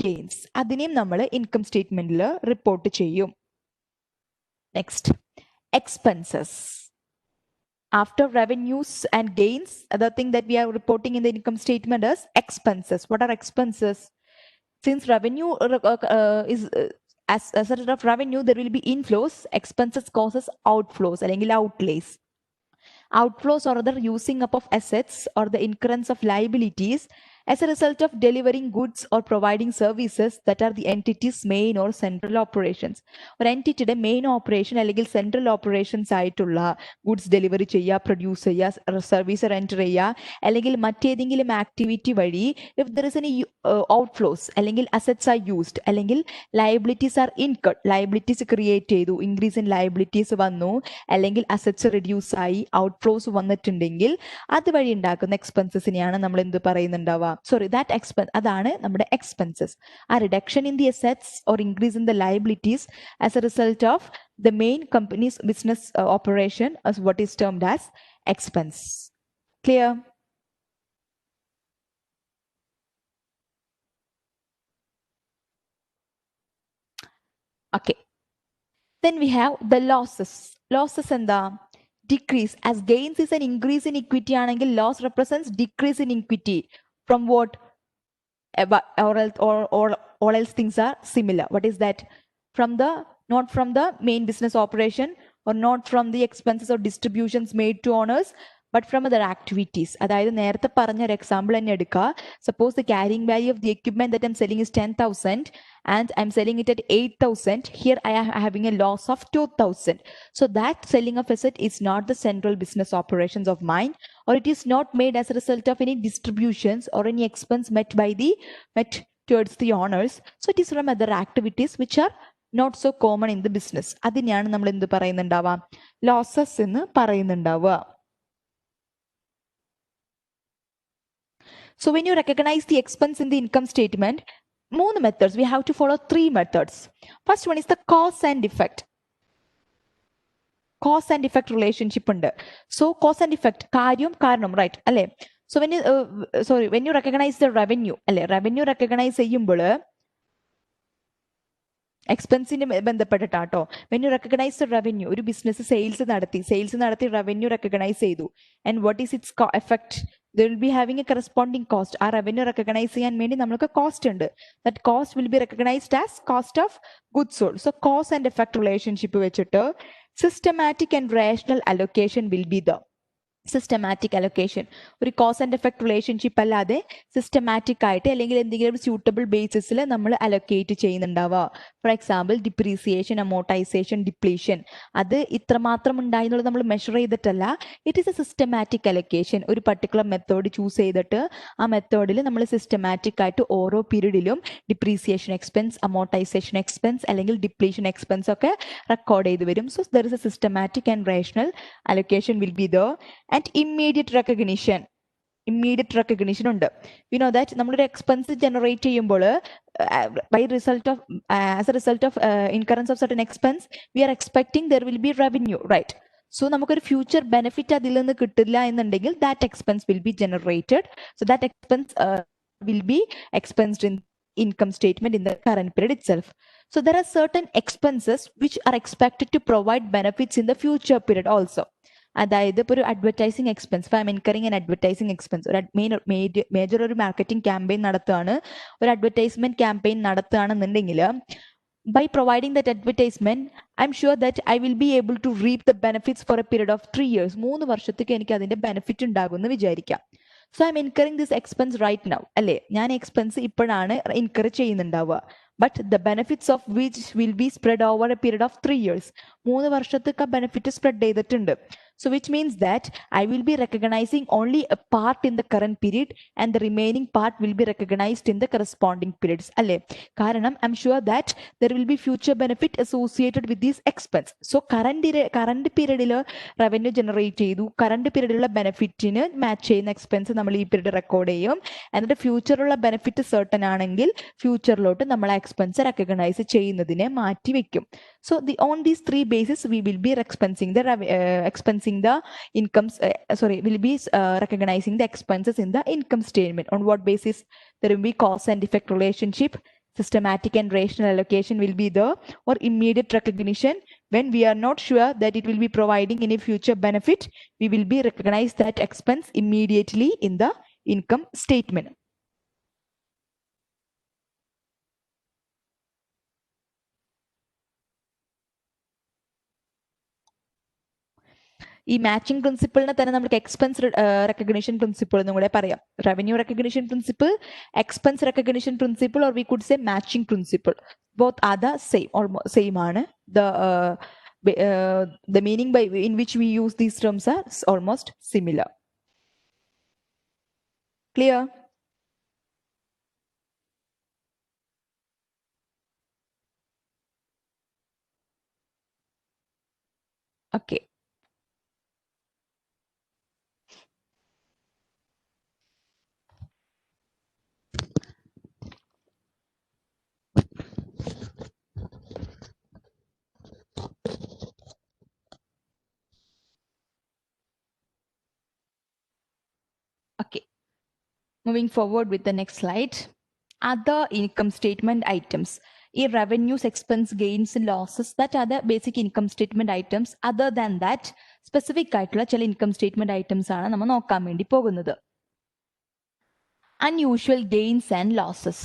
gains. അതിനെയും നമ്മൾ income സ്റ്റേറ്റ്മെന്റിൽ report ചെയ്യും. Next, expenses. After revenues and gains, the thing that we are reporting in the income statement is expenses. What are expenses? Since revenue is as a result of revenue, there will be inflows. Expenses causes outflows, അല്ലെങ്കിൽ outlays. Outflows or the using up of assets or the incurrence of liabilities as a result of delivering goods or providing services that are the entity's main or central operations. Or entity main operation അല്ലെങ്കിൽ central operations ആയിട്ടുള്ള goods delivery ചെയ്യുക, produce ചെയ്യുക, service render ചെയ്യുക, അല്ലെങ്കിൽ മറ്റേതെങ്കിലും activity വഴി if there is any outflows അല്ലെങ്കിൽ assets are used അല്ലെങ്കിൽ liabilities are incurred, liabilities create ചെയ്തു, increase in liabilities വന്നു, അല്ലെങ്കിൽ assets reduce ആയി, outflows വന്നിട്ടുണ്ടെങ്കിൽ അതുവഴി ഉണ്ടാക്കുന്ന എക്സ്പെൻസസിനെയാണ് നമ്മൾ എന്ത് പറയുന്നുണ്ടാവുക? സോറി, ദാറ്റ് എക്സ്പെൻസ്, അതാണ് നമ്മുടെ എക്സ്പെൻസസ്. ആ reduction in the assets or increase in the liabilities as A result of the main companies business operation as what is termed as expense. Clear? Okay. Then we have the losses. Losses എന്താ? Decrease. As gains is an increase in equity ആണെങ്കിൽ loss represents decrease in equity. From what? All else things are similar. What is that? Not from the main business operation or not from the expenses or distributions made to owners, but from other activities. അതായത് നേരത്തെ പറഞ്ഞ ഒരു example തന്നെ എടുക്കുക. Suppose the carrying value of the equipment that I'm selling is 10,000 and I'm selling it at 8,000. Here I am having a loss of 2,000. So that selling of asset is not the central business operations of mine, or it is not made as a result of any distributions or any expense met towards the owners. So it is from other activities which are not so common in the business. അതിനെയാണ് നമ്മൾ എന്ത് പറയുന്നുണ്ടാവുക? Losses എന്ന് പറയുന്നുണ്ടാവുക. So when you recognize the expense in the income statement, മൂന്ന് methods, we have to follow 3 methods. First one is the cause and effect. Cause and effect relationship ഉണ്ട്. So cause and effect, കാര്യം കാരണം, right അല്ലേ? So when you recognize the revenue, അല്ലേ, revenue recognize ചെയ്യുമ്പോൾ എക്സ്പെൻസിന് ബന്ധപ്പെട്ടിട്ടാട്ടോ. When you recognise the revenue, ഒരു business sales നടത്തി റവന്യൂ റെക്കഗ്നൈസ് ചെയ്തു, and what is its effect? There will be having a corresponding cost. ആ റവന്യൂ റെക്കഗ്നൈസ് ചെയ്യാൻ വേണ്ടി നമ്മൾക്ക് കോസ്റ്റ് ഉണ്ട്. That cost will be recognised as cost of goods sold. So cause and effect relationship വെച്ചിട്ട് systematic and rational allocation will be the systematic allocation. ഒരു cause and effect relationship അല്ലാതെ systematic ആയിട്ട് അല്ലെങ്കിൽ എന്തെങ്കിലും സ്യൂട്ടബിൾ ബേസിസിൽ നമ്മൾ allocate ചെയ്യുന്നുണ്ടാവുക. For example depreciation, amortisation, depletion, അത് ഇത്രമാത്രം ഉണ്ടായി എന്നുള്ളത് നമ്മൾ മെഷർ ചെയ്തിട്ടല്ല. It is a systematic allocation. ഒരു പർട്ടിക്കുലർ മെത്തേഡ് ചൂസ് ചെയ്തിട്ട് ആ മെത്തേഡിൽ നമ്മൾ സിസ്റ്റമാറ്റിക് ആയിട്ട് ഓരോ പീരീഡിലും ഡിപ്രീസിയേഷൻ എക്സ്പെൻസ്, അമോർട്ടൈസേഷൻ എക്സ്പെൻസ് അല്ലെങ്കിൽ ഡിപ്ലീഷൻ എക്സ്പെൻസ് ഒക്കെ റെക്കോർഡ് ചെയ്ത് വരും. So there is a systematic and rational allocation will be the. And immediate recognition ഉണ്ട്. We know that നമ്മളൊരു എക്സ്പെൻസ് ജനറേറ്റ് ചെയ്യുമ്പോൾ as a result of incurrence of certain expense, we are expecting there will be revenue, right? So നമുക്കൊരു future benefit അതിൽ നിന്ന് കിട്ടില്ല എന്നുണ്ടെങ്കിൽ that expense will be generated. So that expense will be expensed in income statement in the current period itself. So there are certain expenses which are expected to provide benefits in the future period also. അതായത് ഇപ്പോൾ ഒരു advertising expense, I'm incurring an advertising expense, ഒരു major ഒരു marketing campaign നടത്തുകയാണ്, ഒരു advertisement campaign നടത്തുകയാണെന്നുണ്ടെങ്കിൽ, by providing that advertisement, I'm sure that I will be able to reap the benefits for a period of 3 years. 3 വർഷത്തേക്ക് എനിക്ക് അതിന്റെ benefit ഉണ്ടാകുമെന്ന് വിചാരിക്കാം. So I'm incurring this expense right now, അല്ലേ? ഞാൻ expense ഇപ്പോഴാണ് incur ചെയ്യുന്നുണ്ടാവുക. but the benefits of which will be spread over a period of 3 years. 3 വർഷത്തേക്ക് benefit spread ചെയ്തിട്ടുണ്ട്. So which means that I will be recognizing only a part in the current period and the remaining part will be recognized in the corresponding periods. അല്ലേ? കാരണം I'm sure that there will be future benefit associated with this expense. So current period revenue generate ചെയ്തു, current period benefitന് match ചെയ്യുന്ന expense നമ്മൾ ഈ period record ചെയ്യും. എന്നിട്ട് ഫ്യൂച്ചറുള്ള benefit certain ആണെങ്കിൽ ഫ്യൂച്ചറിലോട്ട് നമ്മൾ ആ എക്സ്പെൻസ് റെക്കഗ്നൈസ് ചെയ്യുന്നതിനെ മാറ്റി വെക്കും. So on these 3 bases we will be recognizing the expenses in the income statement. On what basis? There will be cause and effect relationship, systematic and rational allocation will be there, or immediate recognition when we are not sure that it will be providing any future benefit, we will be recognize that expense immediately in the income statement. ഈ matching പ്രിൻസിപ്പിളിനെ തന്നെ നമുക്ക് expense recognition principle എന്നും കൂടെ പറയാം. Revenue recognition principle, expense recognition principle, or we could say matching principle. Both are the same ആണ്. The meaning by in which we use these terms are almost similar. Clear? Okay. Okay. Moving forward with the next slide. Other income statement items. Revenues, expense, gains and losses, that are the basic income statement items. Other than that, specific ആയിട്ടുള്ള ചില income statement items ആണ് നമ്മൾ നോക്കാൻ വേണ്ടി പോകുന്നത്. Unusual gains and losses.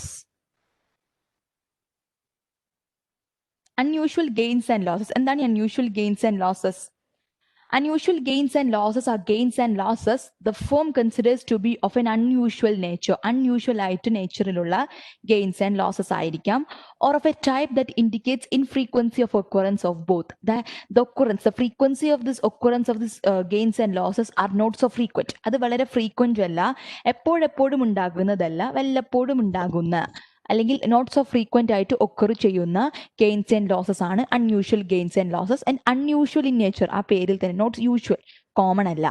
Unusual gains and losses. എന്താണ് unusual gains and losses? Unusual gains and losses are gains and losses the firm considers to be of an unusual nature. Unusual ആയിട്ട് നേച്ചറിലുള്ള gains and losses ആയിരിക്കാം, or of a type that indicates infrequency of occurrence of both. The frequency of this occurrence of this gains and losses are not so frequent. അത് വളരെ frequent അല്ല, എപ്പോഴെപ്പോഴും ഉണ്ടാകുന്നതല്ല, വല്ലപ്പോഴും ഉണ്ടാകുന്ന അല്ലെങ്കിൽ not so frequent ആയിട്ട് occur ചെയ്യുന്ന gains and losses ആണ് unusual gains and losses. And unusual in nature, ആ പേരിൽ തന്നെ, നോട്ട് യൂഷ്വൽ, കോമൺ അല്ല.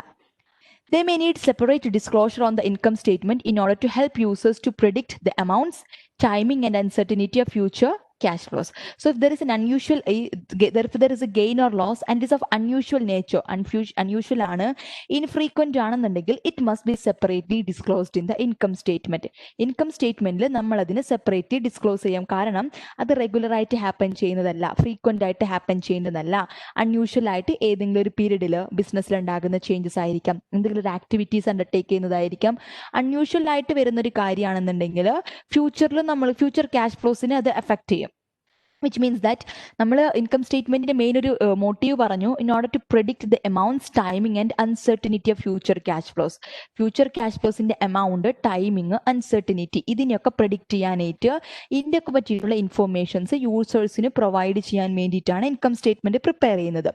They may need separate disclosure on the income statement in order to help users to predict the amounts, timing and uncertainty of future cash flows. So if there is an unusual, if there is a gain or loss and it is of unusual nature, unusual ആണ്, infrequent ആണെന്നുണ്ടെങ്കിൽ it must be separately disclosed in the income statement. Income സ്റ്റേറ്റ്മെന്റിൽ നമ്മൾ അതിനെ separately disclose ചെയ്യാം. കാരണം അത് regular ആയിട്ട് happen ചെയ്യുന്നതല്ല, ഫ്രീക്വന്റ് ആയിട്ട് ഹാപ്പൻ ചെയ്യുന്നതല്ല. അൺയൂഷ്വൽ ആയിട്ട് ഏതെങ്കിലും ഒരു പീരീഡിൽ ബിസിനസ്സിൽ ഉണ്ടാകുന്ന ചേഞ്ചസ് ആയിരിക്കാം, എന്തെങ്കിലും ഒരു ആക്ടിവിറ്റീസ് അണ്ടർടേക്ക് ചെയ്യുന്നതായിരിക്കാം. അൺയൂഷ്വൽ ആയിട്ട് വരുന്ന ഒരു കാര്യമാണെന്നുണ്ടെങ്കിൽ ഫ്യൂച്ചറിൽ നമ്മൾ ഫ്യൂച്ചർ ക്യാഷ് ഫ്ലോസിനെ അത് എഫക്ട് ചെയ്യും. which means that നമ്മൾ ഇൻകം സ്റ്റേറ്റ്മെന്റിന്റെ മെയിൻ ഒരു മോട്ടീവ് പറഞ്ഞു, in order to predict the amounts, timing and uncertainty of future cash flows. Future cash ഫ്ലോസിന്റെ എമൗണ്ട്, ടൈമിംഗ്, അൺസർട്ടനിറ്റി, ഇതിനെയൊക്കെ പ്രെഡിക്റ്റ് ചെയ്യാനായിട്ട് ഇതിൻ്റെയൊക്കെ പറ്റിയിട്ടുള്ള ഇൻഫോർമേഷൻസ് യൂസേഴ്സിന് പ്രൊവൈഡ് ചെയ്യാൻ വേണ്ടിയിട്ടാണ് ഇൻകം സ്റ്റേറ്റ്മെന്റ് പ്രിപ്പയർ ചെയ്യുന്നത്.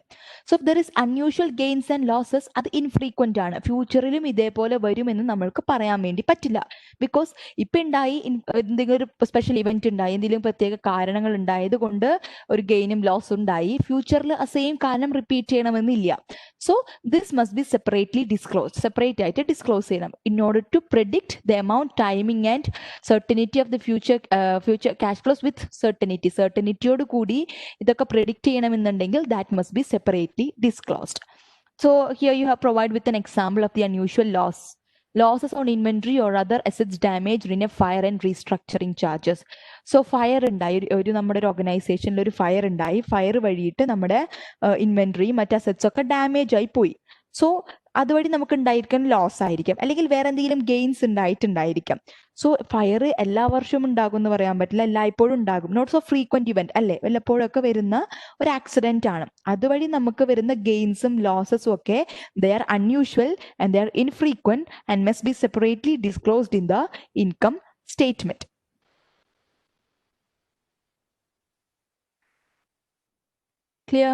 So there is unusual gains and losses, അത് ഇൻഫ്രീക്വന്റ് ആണ്, ഫ്യൂച്ചറിലും ഇതേപോലെ വരുമെന്ന് നമ്മൾക്ക് പറയാൻ വേണ്ടി പറ്റില്ല. ബിക്കോസ് ഇപ്പം ഉണ്ടായി എന്തെങ്കിലും ഒരു സ്പെഷ്യൽ ഇവന്റ് ഉണ്ടായി, എന്തെങ്കിലും പ്രത്യേക കാരണങ്ങൾ ഉണ്ടായത് കൊണ്ട് ഒരു ഗെയിനും ലോസ് ഉണ്ടായി, ഫ്യൂച്ചറിൽ ആ സെയിം കാരണം റിപ്പീറ്റ് ചെയ്യണമെന്നില്ല. So this must be separately disclose, separate ആയിട്ട് ഡിസ്ക്ലോസ് ചെയ്യണം in order to predict the amount, timing and certainty of the future cash flows with certainty. സെർട്ടനിറ്റിയോട് കൂടി ഇതൊക്കെ പ്രെഡിക്റ്റ് ചെയ്യണമെന്നുണ്ടെങ്കിൽ that must be separately disclosed. So here you have provided with an example of the unusual loss. Losses on inventory or other assets damaged in a fire and restructuring charges. So fire ഉണ്ടായി, ഒരു നമ്മുടെ ഒരു ഓർഗനൈസേഷനിൽ ഒരു fire ഉണ്ടായി, fire വഴിയിട്ട് നമ്മുടെ inventory മറ്റ് assets ഒക്കെ ഡാമേജ് ആയി പോയി. സോ അതുവഴി നമുക്ക് ഉണ്ടായിരിക്കാൻ ലോസ് ആയിരിക്കാം, അല്ലെങ്കിൽ വേറെ എന്തെങ്കിലും ഗെയിൻസ് ഉണ്ടായിട്ടുണ്ടായിരിക്കാം. സോ ഫയർ എല്ലാ വർഷവും ഉണ്ടാകും എന്ന് പറയാൻ പറ്റില്ല, എല്ലായ്പ്പോഴും ഉണ്ടാകും, നോട്ട് സോ ഫ്രീക്വന്റ് ഇവന്റ് അല്ലേ, വല്ലപ്പോഴൊക്കെ വരുന്ന ഒരു ആക്സിഡന്റ് ആണ്. അതുവഴി നമുക്ക് വരുന്ന ഗെയിൻസും ലോസസും ഒക്കെ they are unusual and they are infrequent and must be separately disclosed in the income statement. Clear?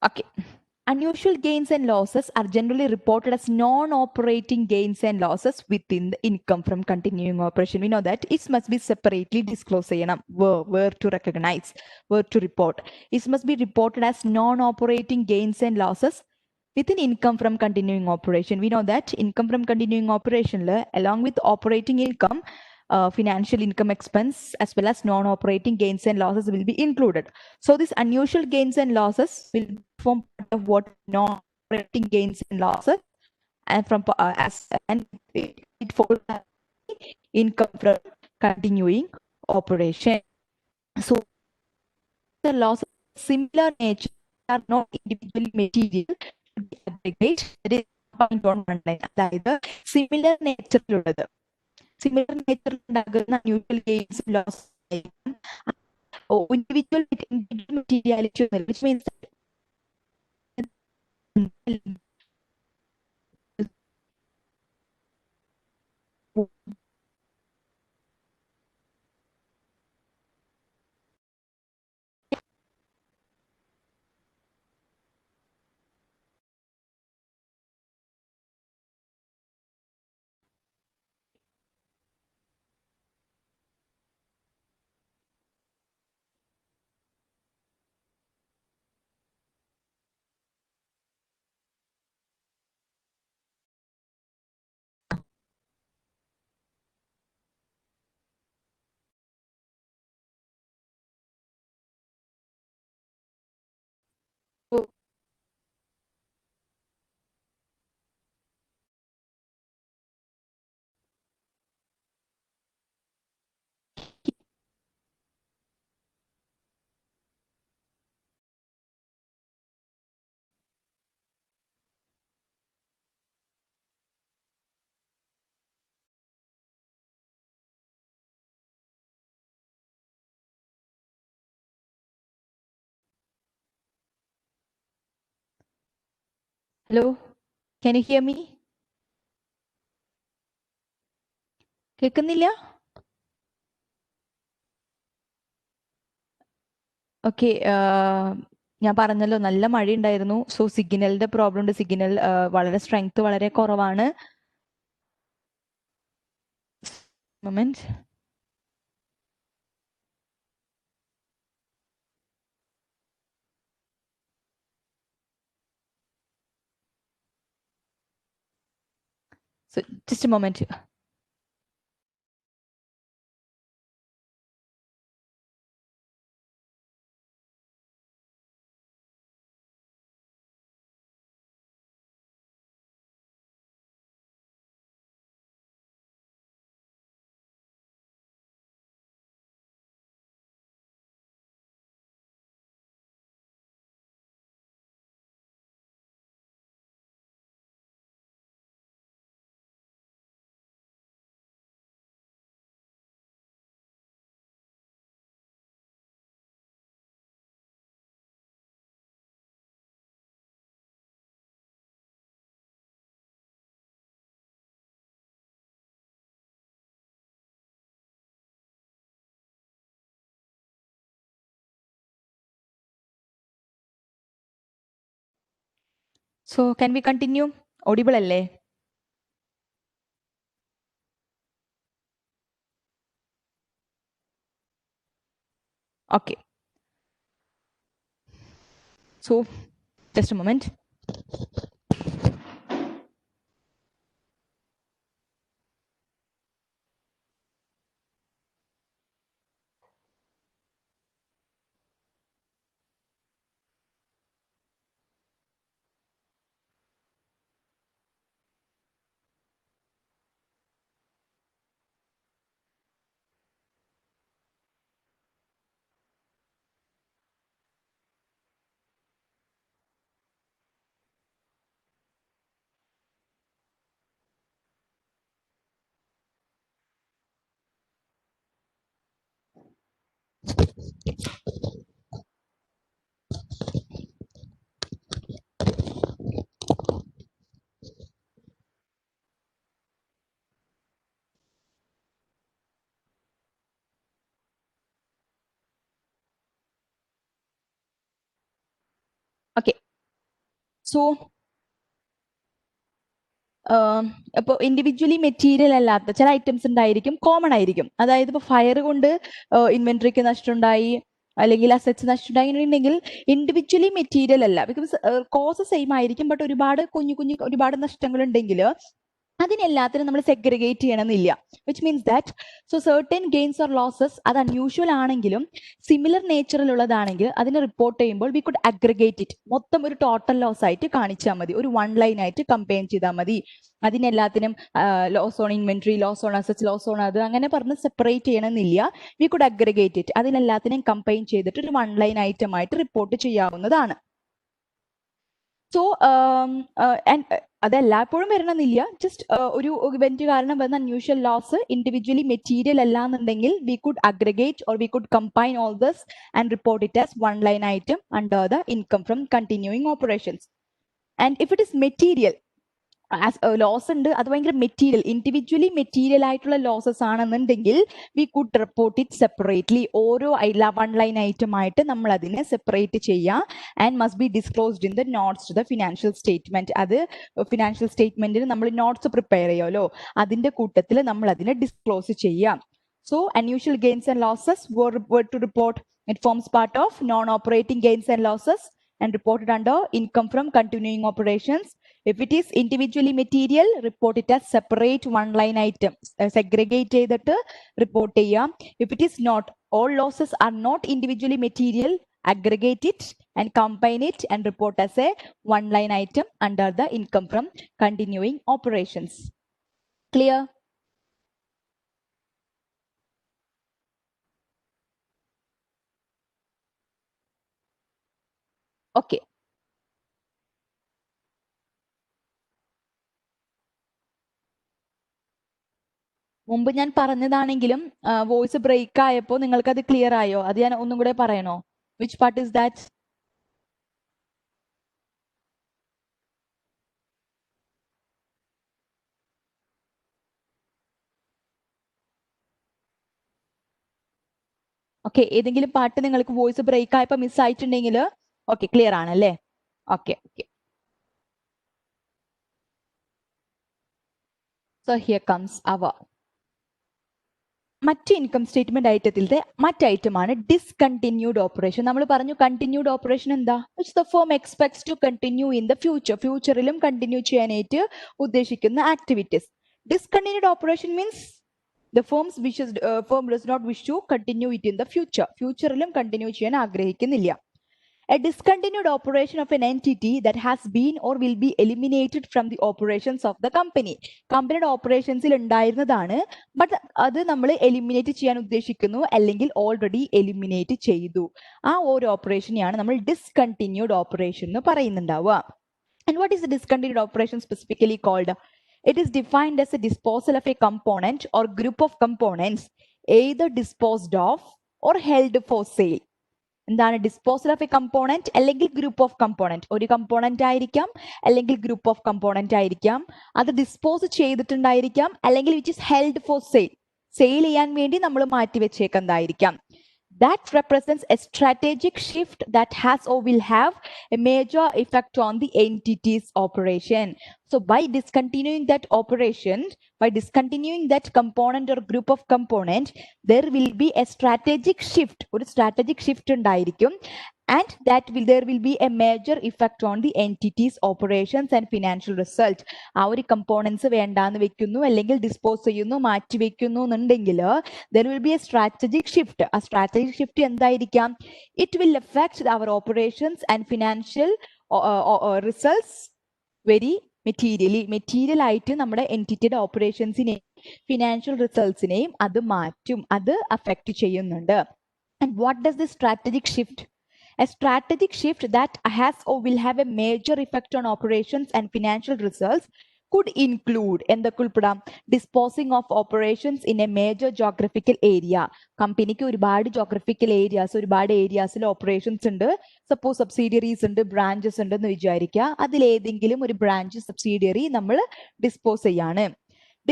Okay. Unusual gains and losses are generally reported as non-operating gains and losses within the income from continuing operation. We know that it must be separately disclosed. Where to recognize, where to report. It must be reported as non-operating gains and losses within income from continuing operation. We know that income from continuing operation, along with operating income, financial income expense as well as non-operating gains and losses will be included. So these unusual gains and losses will form part of what non-operating gains and losses, and from as and it falls income from continuing operation. So the loss of similar nature are not individually material to be aggregate. That is point on one line. അതായത് similar നേച്ചറിലുള്ളത് similar നേച്ചറിൽ ഉണ്ടാകുന്ന neutral gains loss individual materiality, which means hello, can you hear me? കേൾക്കുന്നില്ല? Okay, ഞാൻ പറഞ്ഞല്ലോ നല്ല മഴ ഉണ്ടായിരുന്നു. സോ സിഗ്നലിന്റെ പ്രോബ്ലം ഉണ്ട്. സിഗ്നൽ വളരെ സ്ട്രെങ്ത് വളരെ കുറവാണ്. Moment. So just a moment. So can we continue? Audible അല്ലേ? Okay. So just a moment. Okay. So അപ്പോൾ ഇൻഡിവിജ്വലി മെറ്റീരിയൽ അല്ലാത്ത ചില ഐറ്റംസ് ഉണ്ടായിരിക്കും, കോമൺ ആയിരിക്കും. അതായത് ഇപ്പോൾ ഫയർ കൊണ്ട് ഇൻവെന്ററിക്ക് നഷ്ടമുണ്ടായി, അല്ലെങ്കിൽ അസറ്റ്സ് നഷ്ടമുണ്ടായി ഉണ്ടെങ്കിൽ ഇൻഡിവിജ്വലി മെറ്റീരിയൽ അല്ല. ബിക്കോസ് കോസ് സെയിം ആയിരിക്കും, ബട്ട് ഒരുപാട് കുഞ്ഞു കുഞ്ഞു ഒരുപാട് നഷ്ടങ്ങൾ ഉണ്ടെങ്കിൽ അതിനെല്ലാത്തിനും നമ്മൾ സെഗ്രിഗേറ്റ് ചെയ്യണമെന്നില്ല. Which means that certain gains or losses അത് അൺയൂഷ്വൽ ആണെങ്കിലും സിമിലർ നേച്ചറിലുള്ളതാണെങ്കിൽ അതിനെ റിപ്പോർട്ട് ചെയ്യുമ്പോൾ വി കുഡ് അഗ്രിഗേറ്റ് ഇറ്റ്, മൊത്തം ഒരു ടോട്ടൽ ലോസ് ആയിട്ട് കാണിച്ചാൽ മതി, ഒരു വൺ ലൈൻ ആയിട്ട് കമ്പയർ ചെയ്താൽ മതി. അതിനെല്ലാത്തിനും loss on inventory, loss on assets, loss on അത് അങ്ങനെ പറഞ്ഞ് സെപ്പറേറ്റ് ചെയ്യണമെന്നില്ല. വി കുഡ് അഗ്രിഗേറ്റ് ഇറ്റ്, അതിനെല്ലാത്തിനെയും കമ്പൈൻ ചെയ്തിട്ട് ഒരു വൺ ലൈൻ ഐറ്റം ആയിട്ട് റിപ്പോർട്ട് ചെയ്യാവുന്നതാണ്. സോ അതെല്ലായ്പ്പോഴും വരണമെന്നില്ല. ജസ്റ്റ് ഒരു ഇവന്റ് കാരണം വന്ന അൺയൂഷ്വൽ ലോസ് ഇൻഡിവിജ്വലി മെറ്റീരിയൽ അല്ലാന്നുണ്ടെങ്കിൽ we could aggregate or we could combine all this and report it as one line item under the income from continuing operations. And if it is material loss ഉണ്ട്, അത് ഭയങ്കര material, individually material ആയിട്ടുള്ള losses ആണെന്നുണ്ടെങ്കിൽ we could report it separately. ഓരോ one line item ആയിട്ട് നമ്മൾ അതിനെ separate ചെയ്യാം. And must be disclosed in the notes to the financial statement. അത് ഫിനാൻഷ്യൽ സ്റ്റേറ്റ്മെന്റിന് നമ്മൾ നോട്ട്സ് പ്രിപ്പയർ ചെയ്യുമല്ലോ, അതിന്റെ കൂട്ടത്തിൽ നമ്മൾ അതിനെ ഡിസ്ക്ലോസ് ചെയ്യാം. So unusual gains and losses were to report. It forms part of non-operating gains and losses and reported under income from continuing operations. If it is individually material, report it as separate one line item. Segregate ചെയ്തിട്ട് report ചെയ്യാം. If it is not, all losses are not individually material, aggregate it and combine it and report as a one line item under the income from continuing operations. Clear? Okay. മുമ്പ് ഞാൻ പറഞ്ഞതാണെങ്കിലും voice break ആയപ്പോൾ നിങ്ങൾക്ക് അത് clear ആയോ? അത് ഞാൻ ഒന്നും കൂടെ പറയണോ? Which part is that? Okay, ഏതെങ്കിലും പാർട്ട് നിങ്ങൾക്ക് വോയിസ് ബ്രേക്ക് ആയപ്പോൾ മിസ് ആയിട്ടുണ്ടെങ്കിൽ ഓക്കെ ക്ലിയർ ആണല്ലേ? Okay okay. So here comes our മറ്റ് ഇൻകം സ്റ്റേറ്റ്മെന്റ് ഐറ്റത്തിലത്തെ മറ്റ് ഐറ്റമാണ് ഡിസ്കണ്ടിന്യൂഡ് ഓപ്പറേഷൻ. നമ്മൾ പറഞ്ഞു കണ്ടിന്യൂഡ് ഓപ്പറേഷൻ എന്താ? Which the firm expects to continue in the future, ഫ്യൂച്ചറിലും കണ്ടിന്യൂ ചെയ്യാനായിട്ട് ഉദ്ദേശിക്കുന്ന activities. Discontinued operation means the firm does not wish to continue it in the future. ഫ്യൂച്ചറിലും continue ചെയ്യാൻ ആഗ്രഹിക്കുന്നില്ല. A discontinued operation of an entity that has been or will be eliminated from the operations of the company. കമ്പനിയുടെ ഓപ്പറേഷൻസിൽ ഉണ്ടായിരുന്നതാണ്, but അത് നമ്മൾ eliminate ചെയ്യാൻ ഉദ്ദേശിക്കുന്നു അല്ലെങ്കിൽ ഓൾറെഡി എലിമിനേറ്റ് ചെയ്തു. ആ ഒരു ഓപ്പറേഷനെയാണ് നമ്മൾ ഡിസ്കണ്ടിന്യൂഡ് ഓപ്പറേഷൻ എന്ന് പറയുന്നുണ്ടാവുക. And what is the discontinued operation specifically called? It is defined as a disposal of a component or group of components either disposed of or held for sale. എന്താണ് disposal of A component അല്ലെങ്കിൽ group of component? ഒരു component ആയിരിക്കാം അല്ലെങ്കിൽ group of component ആയിരിക്കാം. അത് dispose ചെയ്തിട്ടുണ്ടായിരിക്കാം അല്ലെങ്കിൽ which is held for sale, sale ചെയ്യാൻ വേണ്ടി നമ്മൾ മാറ്റി വെച്ചേക്കുന്നതായിരിക്കാം. That represents a strategic shift that has or will have a major effect on the entity's operation. So by discontinuing that operation, by discontinuing that component or group of component, there will be a strategic shift, or strategic shift ഉണ്ടായിരിക്കും. And there will be a major effect on the entity's operations and financial result. ആ ഒരു components വേണ്ടാന്ന് വെക്കുന്നു അല്ലെങ്കിൽ dispose ചെയ്യുന്നു, മാറ്റി വെക്കുന്നു എന്നുണ്ടെങ്കിൽ there will be a strategic shift. ആ strategic shift എന്തായിരിക്കാം? It will affect our operations and financial results very materially. Material ആയിട്ട് നമ്മുടെ എൻറ്റിറ്റിയുടെ ഓപ്പറേഷൻസിനെയും ഫിനാൻഷ്യൽ റിസൾട്ട്സിനെയും അത് മാറ്റും, അത് അഫക്റ്റ് ചെയ്യുന്നുണ്ട്. And what does this strategic shift? A strategic shift that has or will have a major effect on operations and financial results could include എന്തൊക്കെ disposing of operations in a major geographical area. കമ്പനിക്ക് ഒരുപാട് geographical areas, ഒരുപാട് ഏരിയാസിൽ operations ഉണ്ട്. Suppose subsidiaries ഉണ്ട്, branches ഉണ്ട് എന്ന് വിചാരിക്കുക. അതിലേതെങ്കിലും ഒരു ബ്രാഞ്ച് സബ്സിഡിയറി നമ്മൾ ഡിസ്പോസ് ചെയ്യാണ്.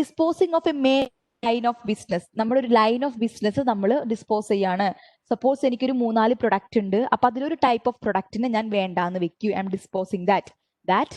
Disposing of A line of business, നമ്മളൊരു ലൈൻ ഓഫ് ബിസിനസ് നമ്മൾ ഡിസ്പോസ് ചെയ്യാണ്. സപ്പോസ് എനിക്കൊരു 3-4 പ്രൊഡക്റ്റ് ഉണ്ട്, അപ്പൊ അതിലൊരു ടൈപ്പ് ഓഫ് പ്രൊഡക്റ്റിനെ ഞാൻ വേണ്ടാന്ന് വെക്കൂ. I M disposing that.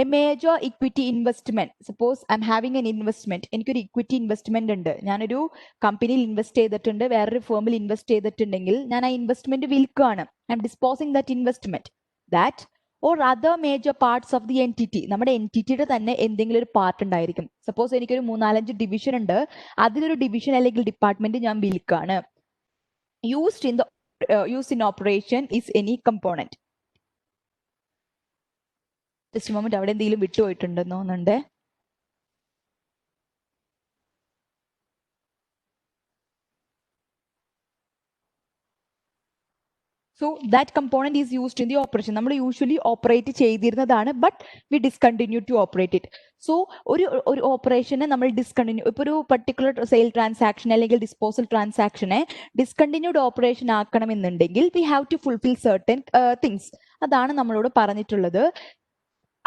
A major equity investment, suppose I M having N investment, എനിക്കൊരു ഇക്വിറ്റി ഇൻവെസ്റ്റ്മെന്റ് ഉണ്ട്, ഞാനൊരു കമ്പനിയിൽ ഇൻവെസ്റ്റ് ചെയ്തിട്ടുണ്ട്, വേറൊരു ഫേമിൽ ഇൻവെസ്റ്റ് ചെയ്തിട്ടുണ്ടെങ്കിൽ ഞാൻ ആ ഇൻവെസ്റ്റ്മെന്റ് വിൽക്കുകയാണ്. I'm disposing that investment. That or other major parts of the entity. നമ്മുടെ എൻറ്റിറ്റിയുടെ തന്നെ എന്തെങ്കിലും ഒരു പാർട്ട് ഉണ്ടായിരിക്കും. സപ്പോസ് എനിക്കൊരു 3-4 ഡിവിഷൻ ഉണ്ട്, അതിലൊരു ഡിവിഷൻ അല്ലെങ്കിൽ ഡിപ്പാർട്ട്മെന്റ് ഞാൻ വിൽക്കാണ്. used in operation is any component. Just a moment, അവിടെ എന്തെങ്കിലും വിട്ടുപോയിട്ടുണ്ടെന്ന് തോന്നുന്നുണ്ട്. So that component is used in the operation. നമ്മൾ യൂഷ്വലി ഓപ്പറേറ്റ് ചെയ്തിരുന്നതാണ്, but we discontinue to operate it. So ഒരു ഓപ്പറേഷനെ നമ്മൾ ഡിസ്കണ്ടിന്യൂ, ഇപ്പോൾ ഒരു പർട്ടിക്കുലർ സെയിൽ ട്രാൻസാക്ഷൻ അല്ലെങ്കിൽ ഡിസ്പോസൽ ട്രാൻസാക്ഷനെ ഡിസ്കണ്ടിന്യൂഡ് ഓപ്പറേഷൻ ആക്കണമെന്നുണ്ടെങ്കിൽ we have to fulfil certain things. അതാണ് നമ്മളോട് പറഞ്ഞിട്ടുള്ളത്.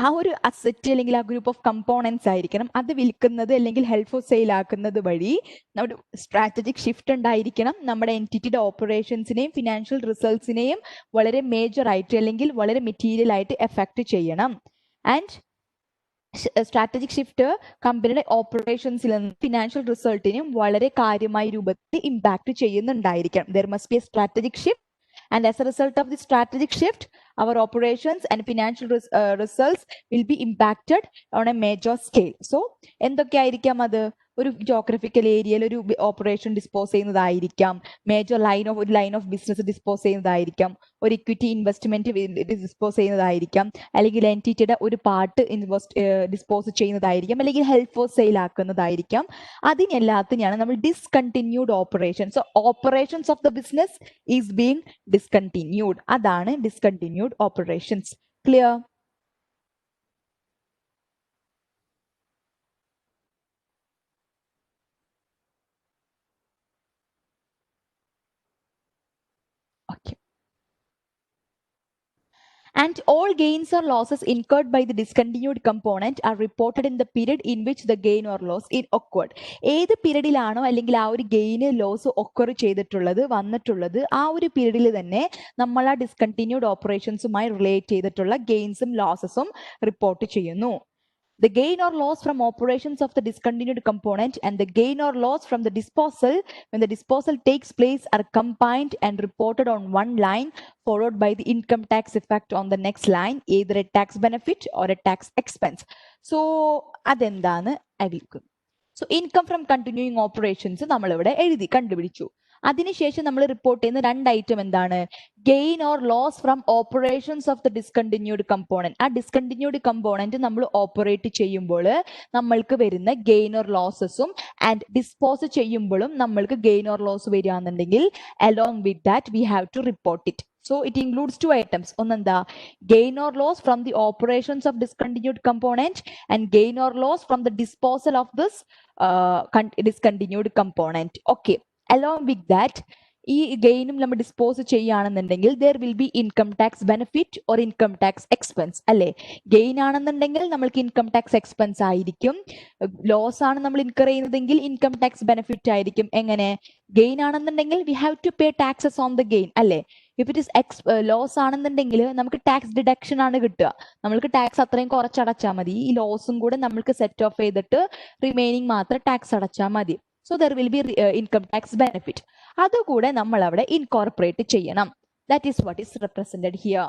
ആ ഒരു അസറ്റ് അല്ലെങ്കിൽ ആ ഗ്രൂപ്പ് ഓഫ് കമ്പോണൻസ് ആയിരിക്കണം അത് വിൽക്കുന്നത് അല്ലെങ്കിൽ ഹെൽപ്പ് ഫോർ സെയിൽ ആക്കുന്നത് വഴി നമ്മുടെ സ്ട്രാറ്റജിക് ഷിഫ്റ്റ് ഉണ്ടായിരിക്കണം. നമ്മുടെ എൻറ്റിറ്റിയുടെ ഓപ്പറേഷൻസിനെയും ഫിനാൻഷ്യൽ റിസൾട്ട്സിനെയും വളരെ മേജർ ആയിട്ട് അല്ലെങ്കിൽ വളരെ മെറ്റീരിയൽ ആയിട്ട് എഫക്ട് ചെയ്യണം. ആൻഡ് സ്ട്രാറ്റജിക് ഷിഫ്റ്റ് കമ്പനിയുടെ ഓപ്പറേഷൻസിൽ നിന്ന് ഫിനാൻഷ്യൽ റിസൾട്ടിനെയും വളരെ കാര്യമായ രൂപത്തിൽ ഇമ്പാക്ട് ചെയ്യുന്നുണ്ടായിരിക്കണം. There must be a strategic shift, and as a result of the strategic shift, our operations and financial results will be impacted on a major scale. So എന്തൊക്കെ ആയിരിക്കാം അത്? ഒരു ജോഗ്രഫിക്കൽ ഏരിയയിൽ ഒരു ഓപ്പറേഷൻ ഡിസ്പോസ് ചെയ്യുന്നതായിരിക്കാം, മേജർ ഒരു line of business dispose ചെയ്യുന്നതായിരിക്കാം, ഒരു equity investment dispose ചെയ്യുന്നതായിരിക്കാം, അല്ലെങ്കിൽ എൻറ്റിറ്റിയുടെ ഒരു പാർട്ട് ഡിസ്പോസ് ചെയ്യുന്നതായിരിക്കാം, അല്ലെങ്കിൽ ഹെൽപ്പ് ഫോർ സെയിൽ ആക്കുന്നതായിരിക്കാം. അതിനെല്ലാത്തിനെയാണ് നമ്മൾ discontinued operation. So operations of the business is being discontinued. അതാണ് discontinued operations. Clear? Okay. And all gains or losses incurred by the discontinued component are reported in the period in which the gain or loss occurred. ഏത് പീരീഡിലാണോ അല്ലെങ്കിൽ ആ ഒരു gain loss occur ചെയ്തിട്ടുള്ളത് വന്നിട്ടുള്ളത്, ആ ഒരു പീരീഡിൽ തന്നെ നമ്മൾ ആ ഡിസ്കണ്ടിന്യൂഡ് ഓപ്പറേഷൻസുമായി റിലേറ്റ് ചെയ്തിട്ടുള്ള ഗെയിൻസും ലോസസും റിപ്പോർട്ട് ചെയ്യുന്നു. The gain or loss from operations of the discontinued component and the gain or loss from the disposal when the disposal takes place are combined and reported on one line, followed by the income tax effect on the next line, either a tax benefit or a tax expense. So adendanu I will. So income from continuing operations നമ്മൾ ഇവിടെ എഴുതി കണ്ടുപിടിച്ചു. അതിനുശേഷം നമ്മൾ report ചെയ്യുന്ന 2 item എന്താണ്? Gain or loss from operations of the discontinued component. ആ discontinued component നമ്മൾ ഓപ്പറേറ്റ് ചെയ്യുമ്പോൾ നമ്മൾക്ക് വരുന്ന ഗെയിൻ ഓർ ലോസസും ആൻഡ് ഡിസ്പോസ് ചെയ്യുമ്പോഴും നമ്മൾക്ക് ഗെയിൻ ഓർ ലോസ് വരികയാണെന്നുണ്ടെങ്കിൽ along with that we have to report it. So it includes 2 items. ഒന്നെന്താ? Gain or loss from the operations of discontinued component and gain or loss from the disposal of this discontinued component. Okay. Along with that, ഈ ഗെയിനും നമ്മൾ dispose ചെയ്യുകയാണെന്നുണ്ടെങ്കിൽ there will be income tax benefit or income tax expense. അല്ലെ? Gain ആണെന്നുണ്ടെങ്കിൽ നമ്മൾക്ക് income tax expense ആയിരിക്കും. Loss ആണ് നമ്മൾ incur ചെയ്യുന്നതെങ്കിൽ ഇൻകം ടാക്സ് ബെനിഫിറ്റ് ആയിരിക്കും. എങ്ങനെ? ഗെയിൻ ആണെന്നുണ്ടെങ്കിൽ we have to pay taxes on the gain. അല്ലെ? ഇഫ് ഇറ്റ് ഇസ് ലോസ് ആണെന്നുണ്ടെങ്കിൽ നമുക്ക് ടാക്സ് ഡിഡക്ഷൻ ആണ് കിട്ടുക. നമ്മൾക്ക് ടാക്സ് അത്രയും കുറച്ചടച്ചാൽ മതി. ഈ ലോസും കൂടെ നമ്മൾക്ക് സെറ്റ് ഓഫ് ചെയ്തിട്ട് റിമൈനിങ് മാത്രം ടാക്സ് അടച്ചാൽ മതി. So there will be income tax benefit. അതുകൂടെ നമ്മൾ അവിടെ ഇൻകോർപ്പറേറ്റ് ചെയ്യണം. That is what is represented here.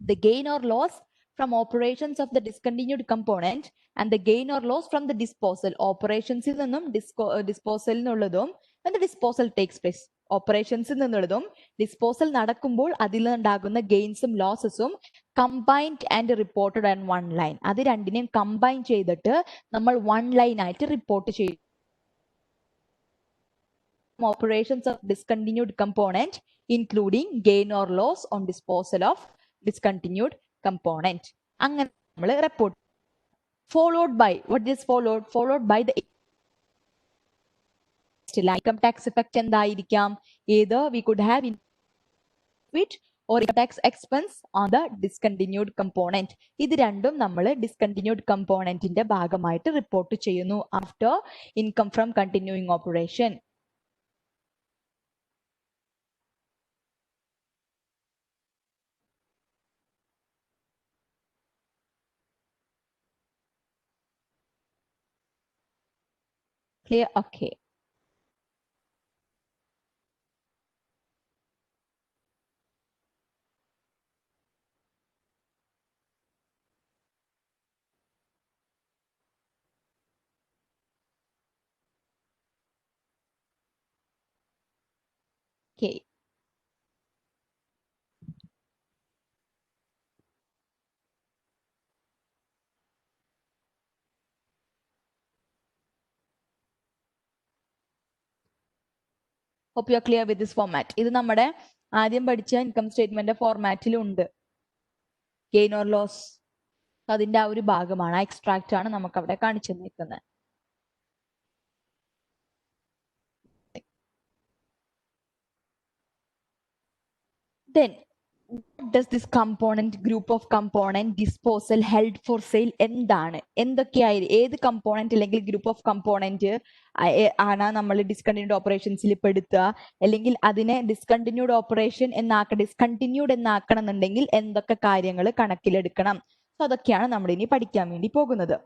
The gain or loss from operations of the discontinued component and the gain or loss from the disposal. Operations നിന്നും disposal എന്നുള്ളതും when the disposal takes place. Operations നിന്നുള്ളതും disposal നടക്കുമ്പോൾ അതിൽ നിന്നുണ്ടാകുന്ന ഗെയിൻസും ലോസസും combined and reported on one line. അത് രണ്ടിനെയും കമ്പൈൻ ചെയ്തിട്ട് നമ്മൾ വൺ ലൈൻ ആയിട്ട് റിപ്പോർട്ട് ചെയ്യും. Operations of discontinued component including gain or loss on disposal of discontinued component. അങ്ങനെ നമ്മൾ report. Followed by what is followed by the income tax effect എന്തായിരിക്കാം? Either we could have it or income tax expense on the discontinued component. ഇത് രണ്ടും നമ്മൾ discontinued componentന്റെ ഭാഗമായിട്ട് report ചെയ്യുന്നു after income from continuing operation. Clear? Okay. Okay. Hope you are clear with this format. ഇത് നമ്മുടെ ആദ്യം പഠിച്ച ഇൻകം സ്റ്റേറ്റ്മെന്റ് ഫോർമാറ്റിലുണ്ട്. ഗെയിൻ ഓർ ലോസ് അതിന്റെ ആ ഒരു ഭാഗമാണ്, ആ എക്സ്ട്രാക്ട് ആണ് നമുക്ക് അവിടെ കാണിച്ചു തന്നിരിക്കുന്നത്. Then what does this component group of component disposal held for sale എന്താണ്, എന്തൊക്കെയായി, ഏത് കമ്പോണന്റ് അല്ലെങ്കിൽ ഗ്രൂപ്പ് ഓഫ് കമ്പോണന്റ് ആണ് നമ്മൾ ഡിസ്കണ്ടിന്യൂഡ് ഓപ്പറേഷൻസിൽ പെടുത്തുക, അല്ലെങ്കിൽ അതിനെ ഡിസ്കണ്ടിന്യൂഡ് ഓപ്പറേഷൻ ഡിസ്കണ്ടിന്യൂഡ് എന്നാക്കണം എന്നുണ്ടെങ്കിൽ എന്തൊക്കെ കാര്യങ്ങൾ കണക്കിലെടുക്കണം. സോ അതൊക്കെയാണ് നമ്മൾ ഇനി പഠിക്കാൻ വേണ്ടി പോകുന്നത്.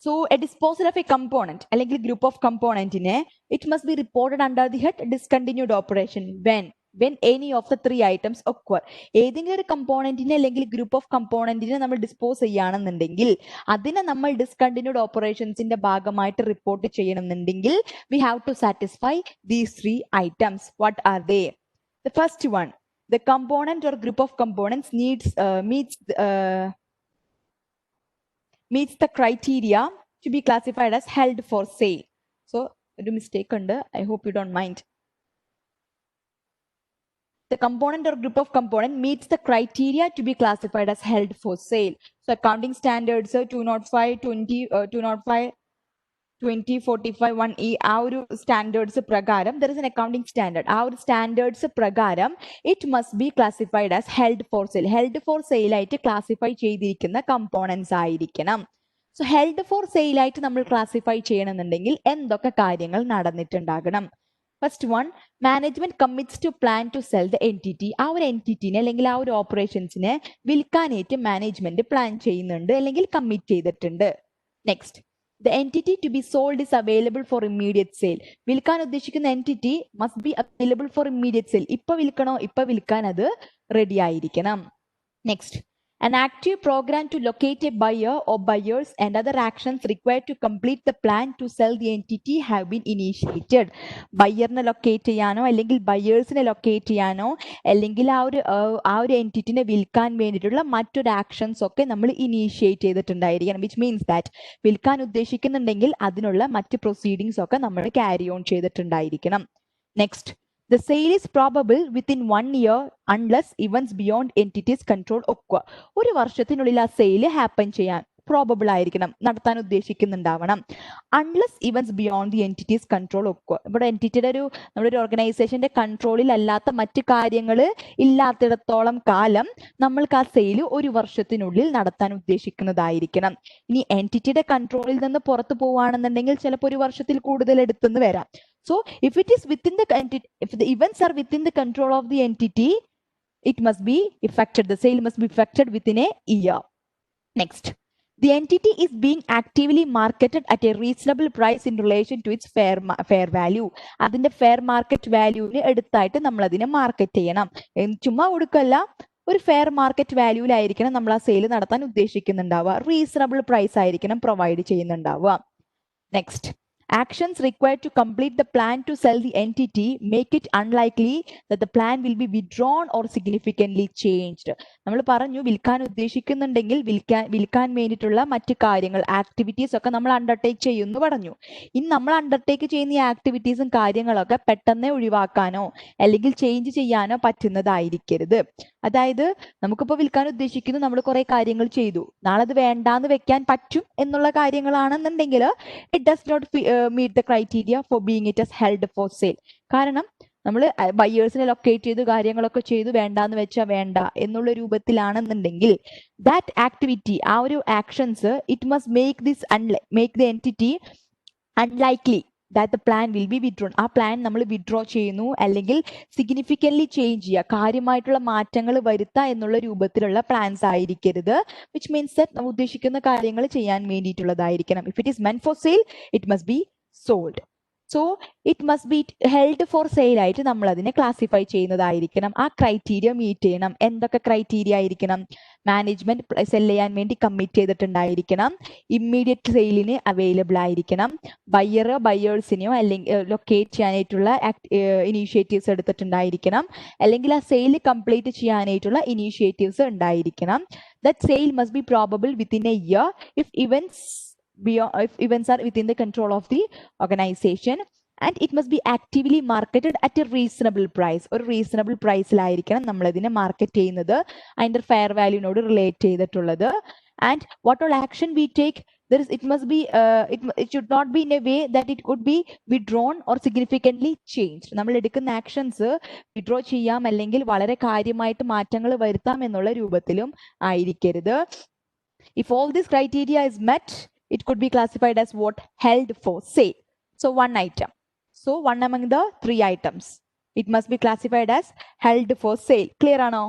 So a disposal of a component അല്ലെങ്കിൽ group of component it must be reported under the head discontinued operation when any of the three items occur. ഏതെങ്കിലും ഒരു കമ്പോണന്റിനെ അല്ലെങ്കിൽ ഗ്രൂപ്പ് ഓഫ് കമ്പോണന്റിനെ നമ്മൾ ഡിസ്പോസ് ചെയ്യുകയാണെന്നുണ്ടെങ്കിൽ അതിനെ നമ്മൾ ഡിസ്കണ്ടിന്യൂഡ് ഓപ്പറേഷൻസിന്റെ ഭാഗമായിട്ട് റിപ്പോർട്ട് ചെയ്യണമെന്നുണ്ടെങ്കിൽ we have to satisfy these three items. What are they? The first one, the component or group of components meets the criteria to be classified as held for sale. So, a mistake under, I hope you don't mind. The component or group of component meets the criteria to be classified as held for sale. So, accounting standards 205, 20, 205, 2045 1E ആ ഒരു standards പ്രകാരം there is an accounting standard. ആ ഒരു standards പ്രകാരം it must be classified as held for sale. held for sale ആയിട്ട് classify ചെയ്തിരിക്കുന്ന components ആയിരിക്കണം. So held for sale ആയിട്ട് നമ്മൾ ക്ലാസിഫൈ ചെയ്യണമെന്നുണ്ടെങ്കിൽ എന്തൊക്കെ കാര്യങ്ങൾ നടന്നിട്ടുണ്ടാകണം? First one, management commits to plan to sell the entity. ആ ഒരു എൻറ്റിറ്റിനെ അല്ലെങ്കിൽ ആ ഒരു ഓപ്പറേഷൻസിനെ വിൽക്കാനായിട്ട് മാനേജ്മെന്റ് പ്ലാൻ ചെയ്യുന്നുണ്ട് അല്ലെങ്കിൽ കമ്മിറ്റ് ചെയ്തിട്ടുണ്ട്. Next, the entity to be sold is available for immediate sale. വിൽക്കാൻ ഉദ്ദേശിക്കുന്ന entity must be available for immediate sale. ഇപ്പൊ വിൽക്കണോ, ഇപ്പൊ വിൽക്കാൻ അത് റെഡി ആയിരിക്കണം. Next, an active program to locate a buyer or buyers and other actions required to complete the plan to sell the entity have been initiated. ബയ്യറിനെ locate ചെയ്യാനോ അല്ലെങ്കിൽ ബയേഴ്സിനെ locate ചെയ്യാനോ അല്ലെങ്കിൽ ആ ഒരു എൻറ്റിറ്റിനെ വിൽക്കാൻ വേണ്ടിയിട്ടുള്ള മറ്റൊരു ആക്ഷൻസ് ഒക്കെ നമ്മൾ ഇനീഷ്യേറ്റ് ചെയ്തിട്ടുണ്ടായിരിക്കണം. വിച്ച് മീൻസ് ദാറ്റ് വിൽക്കാൻ ഉദ്ദേശിക്കുന്നുണ്ടെങ്കിൽ അതിനുള്ള മറ്റ് പ്രൊസീഡിങ്സ് ഒക്കെ നമ്മൾ ക്യാരി ഓൺ ചെയ്തിട്ടുണ്ടായിരിക്കണം. Next, the sale is probable within 1 year unless events beyond entity's control occur. ഒരു വർഷത്തിനുള്ളിൽ ആ സെയിൽ ഹാപ്പൻ ചെയ്യാൻ പ്രോബബിൾ ആയിരിക്കണം, നടത്താൻ ഉദ്ദേശിക്കുന്നുണ്ടാവണം. Unless events beyond the entity's control ഒക്കെ, ഇവിടെ എൻറ്റിറ്റിയുടെ നമ്മുടെ ഒരു ഓർഗനൈസേഷന്റെ കൺട്രോളിൽ അല്ലാത്ത മറ്റ് കാര്യങ്ങൾ ഇല്ലാത്തിടത്തോളം കാലം നമ്മൾക്ക് ആ സെയിൽ ഒരു വർഷത്തിനുള്ളിൽ നടത്താൻ ഉദ്ദേശിക്കുന്നതായിരിക്കണം. ഇനി എൻറ്റിറ്റിയുടെ കൺട്രോളിൽ നിന്ന് പുറത്തു പോവുകയാണെന്നുണ്ടെങ്കിൽ ചിലപ്പോൾ ഒരു വർഷത്തിൽ കൂടുതൽ എടുത്തെന്ന് വരാം. So, if it is within the entity, if the events are within the control of the entity, it must be effected. The sale must be effected within a year. Next, the entity is being actively marketed at a reasonable price in relation to its fair value. അതിന്റെ fair market വാല്യൂവിന് എടുത്തായിട്ട് നമ്മൾ അതിനെ market ചെയ്യണം. ചുമ്മാ കൊടുക്കല്ല, ഒരു fair market വാല്യൂവിലായിരിക്കണം നമ്മൾ ആ sale നടത്താൻ ഉദ്ദേശിക്കുന്നുണ്ടാവുക. റീസണബിൾ പ്രൈസ് ആയിരിക്കണം പ്രൊവൈഡ് ചെയ്യുന്നുണ്ടാവുക. Next, actions required to complete the plan to sell the entity make it unlikely that the plan will be withdrawn or significantly changed. നമ്മൾ പറഞ്ഞു വിൽക്കാൻ ഉദ്ദേശിക്കുന്നുണ്ടെങ്കിൽ വിൽക്കാൻ വേണ്ടിയിട്ടുള്ള മറ്റു കാര്യങ്ങൾ ആക്ടിവിറ്റീസ് ഒക്കെ നമ്മൾ അണ്ടർടേക്ക് ചെയ്യുമെന്ന് പറഞ്ഞു. ഇനി നമ്മൾ അണ്ടർടേക്ക് ചെയ്യുന്ന ഈ ആക്ടിവിറ്റീസും കാര്യങ്ങളൊക്കെ പെട്ടെന്ന് ഒഴിവാക്കാനോ അല്ലെങ്കിൽ ചേഞ്ച് ചെയ്യാനോ പറ്റുന്നതായിരിക്കരുത്. അതായത് നമുക്കിപ്പോൾ വിൽക്കാൻ ഉദ്ദേശിക്കുന്നു, നമ്മൾ കുറെ കാര്യങ്ങൾ ചെയ്തു, നാളെ അത് വേണ്ടാന്ന് വെക്കാൻ പറ്റും എന്നുള്ള കാര്യങ്ങളാണെന്നുണ്ടെങ്കിൽ it does not meet the criteria for being it as held for sale. കാരണം നമ്മൾ ബയേഴ്സിനെ ലൊക്കേറ്റ് ചെയ്തു കാര്യങ്ങളൊക്കെ ചെയ്തു, വേണ്ടാന്ന് വെച്ചാൽ വേണ്ട എന്നുള്ള രൂപത്തിലാണെന്നുണ്ടെങ്കിൽ ദാറ്റ് ആക്ടിവിറ്റി, ആ ഒരു actions it must make the entity unlikely that the plan will be withdrawn. ആ പ്ലാൻ നമ്മൾ വിഡ്രോ ചെയ്യുന്നു അല്ലെങ്കിൽ സിഗ്നിഫിക്കൻ്റ്ലി ചേഞ്ച് ചെയ്യുക, കാര്യമായിട്ടുള്ള മാറ്റങ്ങൾ വരുത്തുക എന്നുള്ള രൂപത്തിലുള്ള പ്ലാൻസ് ആയിരിക്കരുത്. വിച്ച് മീൻസ് ദാറ്റ് നമ്മൾ ഉദ്ദേശിക്കുന്ന കാര്യങ്ങൾ ചെയ്യാൻ വേണ്ടിയിട്ടുള്ളതായിരിക്കണം. If it is meant for sale it must be sold. So it must be held for sale ആയിട്ട് നമ്മൾ അതിനെ ക്ലാസിഫൈ ചെയ്യുന്നതായിരിക്കണം. ആ ക്രൈറ്റീരിയ മീറ്റ് ചെയ്യണം. എന്തൊക്കെ ക്രൈറ്റീരിയ ആയിരിക്കണം? മാനേജ്മെന്റ് സെൽ ചെയ്യാൻ വേണ്ടി കമ്മിറ്റ് ചെയ്തിട്ടുണ്ടായിരിക്കണം, ഇമ്മീഡിയറ്റ് സെയിലിന് അവൈലബിൾ ആയിരിക്കണം, ബയേഴ്സിനെയോ അല്ലെങ്കിൽ ലൊക്കേറ്റ് ചെയ്യാനായിട്ടുള്ള ഇനീഷ്യേറ്റീവ്സ് എടുത്തിട്ടുണ്ടായിരിക്കണം, അല്ലെങ്കിൽ ആ സെയിൽ കംപ്ലീറ്റ് ചെയ്യാനായിട്ടുള്ള ഇനീഷ്യേറ്റീവ്സ് ഉണ്ടായിരിക്കണം. That sale must be probable within A year if events are within the control of the organization, and it must be actively marketed at a reasonable price. ഒരു reasonable പ്രൈസിലായിരിക്കണം നമ്മൾ ഇതിനെ market ചെയ്യുന്നത്, അതിന്റെ fair വാല്യൂനോട് relate ചെയ്തിട്ടുള്ളത്. And what all action we take, it must be it should not be in a way that it could be withdrawn or significantly changed. നമ്മൾ എടുക്കുന്ന actions withdraw ചെയ്യാം അല്ലെങ്കിൽ വളരെ കാര്യമായിട്ട് മാറ്റങ്ങൾ വരുത്താം എന്നുള്ള രൂപത്തിലും ആയിരിക്കരുത്. If all these criteria is met, it could be classified as what? Held for sale. So one item. So one among the 3 items. It must be classified as held for sale. Clear or no?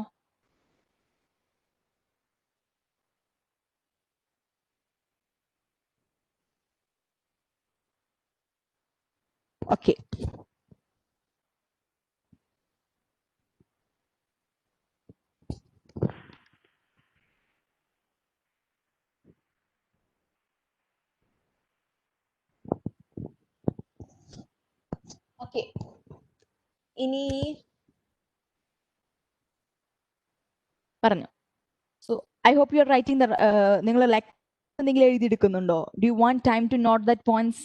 Okay. Okay. ഇനി പറഞ്ഞു. So I hope you are writing the നിങ്ങൾ like എന്തെങ്കിലും എഴുതിയെടുക്കുന്നുണ്ടോ? Do you want time to note that points?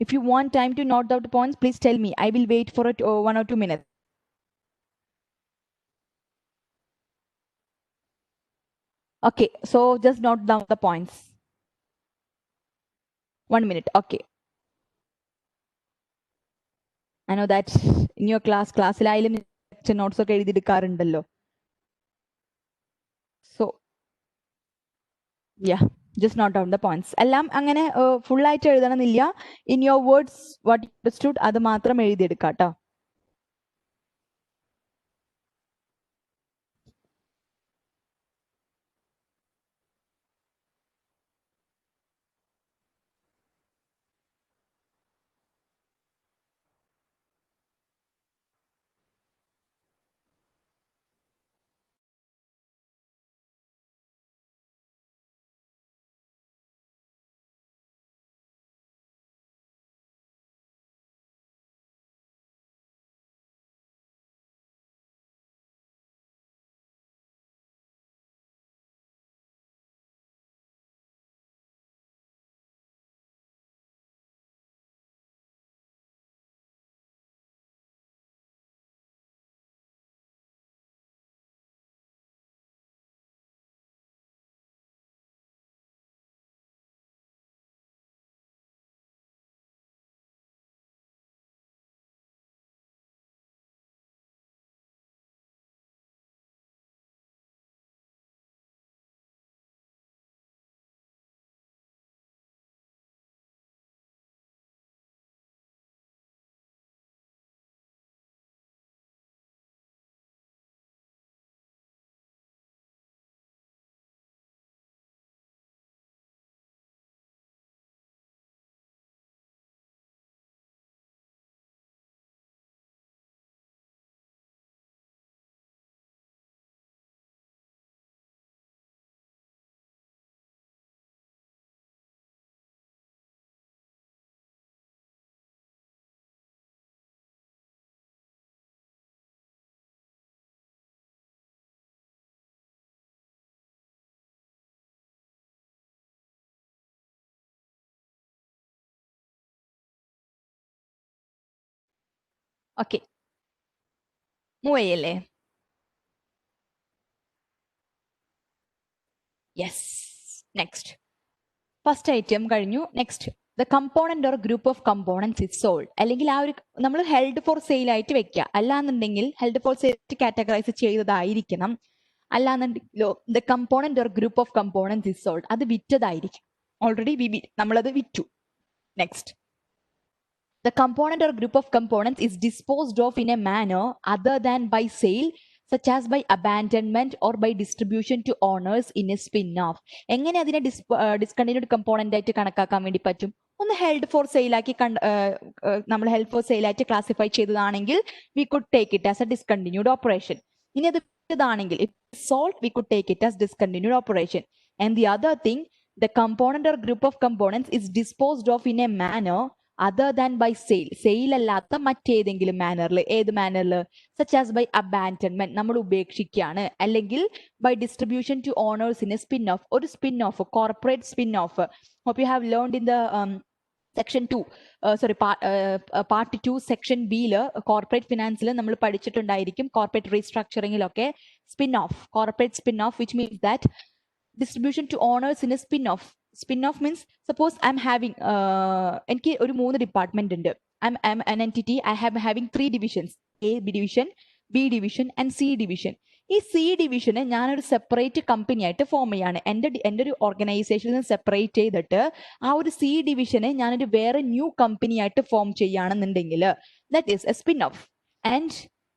If you want time to note out the points, please tell me. I will wait for 1 or 2 minutes. Okay, so just note down the points. 1 minute. Okay. I know that in your claസ്സിലായാലും notes ഒക്കെ എഴുതിയെടുക്കാറുണ്ടല്ലോ. So yeah, just note down the points. എല്ലാം അങ്ങനെ full ആയിട്ട് എഴുതണമെന്നില്ല. In your words what you understood അത് മാത്രം എഴുതിയെടുക്കാം കേട്ടോ. Okay. Move ചെയ്യല്ലേ? Yes. Next. First item കഴിഞ്ഞു. Next. The component or group of components is sold. അല്ലെങ്കിൽ ആ ഒരു നമ്മൾ ഹെൽഡ് ഫോർ സെയിൽ ആയിട്ട് വെക്കുക. അല്ലാന്നുണ്ടെങ്കിൽ ഹെൽഡ് ഫോർ സെയിൽ കാറ്റഗറൈസ് ചെയ്തതായിരിക്കണം. അല്ലാന്നുണ്ടെങ്കിലോ the component or group of components is sold. അത് വിറ്റതായിരിക്കും. ഓൾറെഡി നമ്മളത് വിറ്റു. Next. The component or group of components is disposed of in a manner other than by sale, such as by abandonment or by distribution to owners in a spin-off. എങ്ങനെ അതിനെ discontinued component ആയിട്ട് കണക്കാക്കാൻ വേണ്ടി പറ്റും? ഒന്ന് held for sale ആക്കി നമ്മൾ held for sale ആയിട്ട് ക്ലാസിഫൈ ചെയ്തതാണെങ്കിൽ we could take it as a discontinued operation. ഇനി അത് ഇതാണെങ്കിൽ sold we could take it as discontinued operation. And the other thing, the component or group of components is disposed of in a manner other than by sale. Sale അല്ലാത്ത മറ്റേതെങ്കിലും മാനറിൽ, ഏത് മാനറിൽ? Such as by abandonment, നമ്മൾ ഉപേക്ഷിക്കുകയാണ്, അല്ലെങ്കിൽ by distribution to owners in a spin off, ഒരു spin off, corporate spin off. Hope you have learned in the section 2, part 2 section ബിയില് കോർപ്പറേറ്റ് ഫിനാൻസിൽ നമ്മൾ പഠിച്ചിട്ടുണ്ടായിരിക്കും. കോർപ്പറേറ്റ് റീസ്ട്രക്ചറിങ്ങിലൊക്കെ spin off, corporate spin off, which means that distribution to owners in a spin-off. Spin-off means, suppose I'm having എനിക്ക് ഒരു 3 department ഉണ്ട്. I'm an entity, I am having 3 divisions, A division, B division and C division. ഈ C ഡിവിഷനെ ഞാനൊരു separate company ആയിട്ട് form ചെയ്യാണ്. എൻ്റെ ഒരു ഓർഗനൈസേഷനിൽ നിന്ന് സെപ്പറേറ്റ് ചെയ്തിട്ട് ആ ഒരു സി ഡിവിഷനെ ഞാനൊരു വേറെ ന്യൂ കമ്പനി ആയിട്ട് ഫോം ചെയ്യുകയാണെന്നുണ്ടെങ്കിൽ that is A spin of. And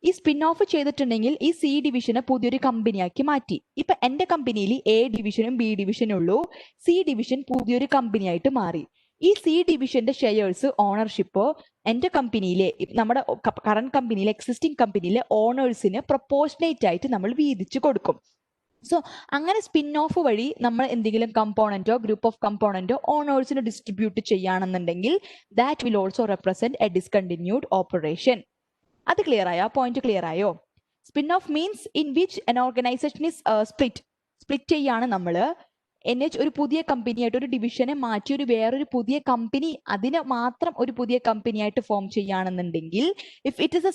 ഈ സ്പിൻ ഓഫ് ചെയ്തിട്ടുണ്ടെങ്കിൽ ഈ സി ഡിവിഷനെ പുതിയൊരു കമ്പനിയാക്കി മാറ്റി. ഇപ്പൊ എന്റെ കമ്പനിയിൽ എ ഡിവിഷനും ബി ഡിവിഷനും ഉള്ളൂ, സി ഡിവിഷൻ പുതിയൊരു കമ്പനിയായിട്ട് മാറി. ഈ സി ഡിവിഷന്റെ ഷെയർസ്, ഓണർഷിപ്പ് എന്റെ കമ്പനിയിലെ, നമ്മുടെ കറന്റ് കമ്പനിയിലെ, എക്സിസ്റ്റിംഗ് കമ്പനിയിലെ ഓണേഴ്സിന് പ്രൊപ്പോർഷനേറ്റ് ആയിട്ട് നമ്മൾ വീതിച്ചു കൊടുക്കും. സോ അങ്ങനെ സ്പിൻ ഓഫ് വഴി നമ്മൾ എന്തെങ്കിലും കമ്പോണന്റോ ഗ്രൂപ്പ് ഓഫ് കമ്പോണന്റോ ഓണേഴ്സിന് ഡിസ്ട്രിബ്യൂട്ട് ചെയ്യുകയാണെന്നുണ്ടെങ്കിൽ that will also represent A discontinued operation. അത് ക്ലിയർ ആയോ? പോയിന്റ് ക്ലിയർ ആയോ? Spin of means in which N organisation is split ചെയ്യാണ് നമ്മൾ. ഒരു പുതിയ കമ്പനിയായിട്ട്, ഒരു ഡിവിഷനെ മാറ്റി ഒരു വേറൊരു പുതിയ കമ്പനി, അതിനെ മാത്രം ഒരു പുതിയ കമ്പനിയായിട്ട് ഫോം ചെയ്യുകയാണെന്നുണ്ടെങ്കിൽ, if it is a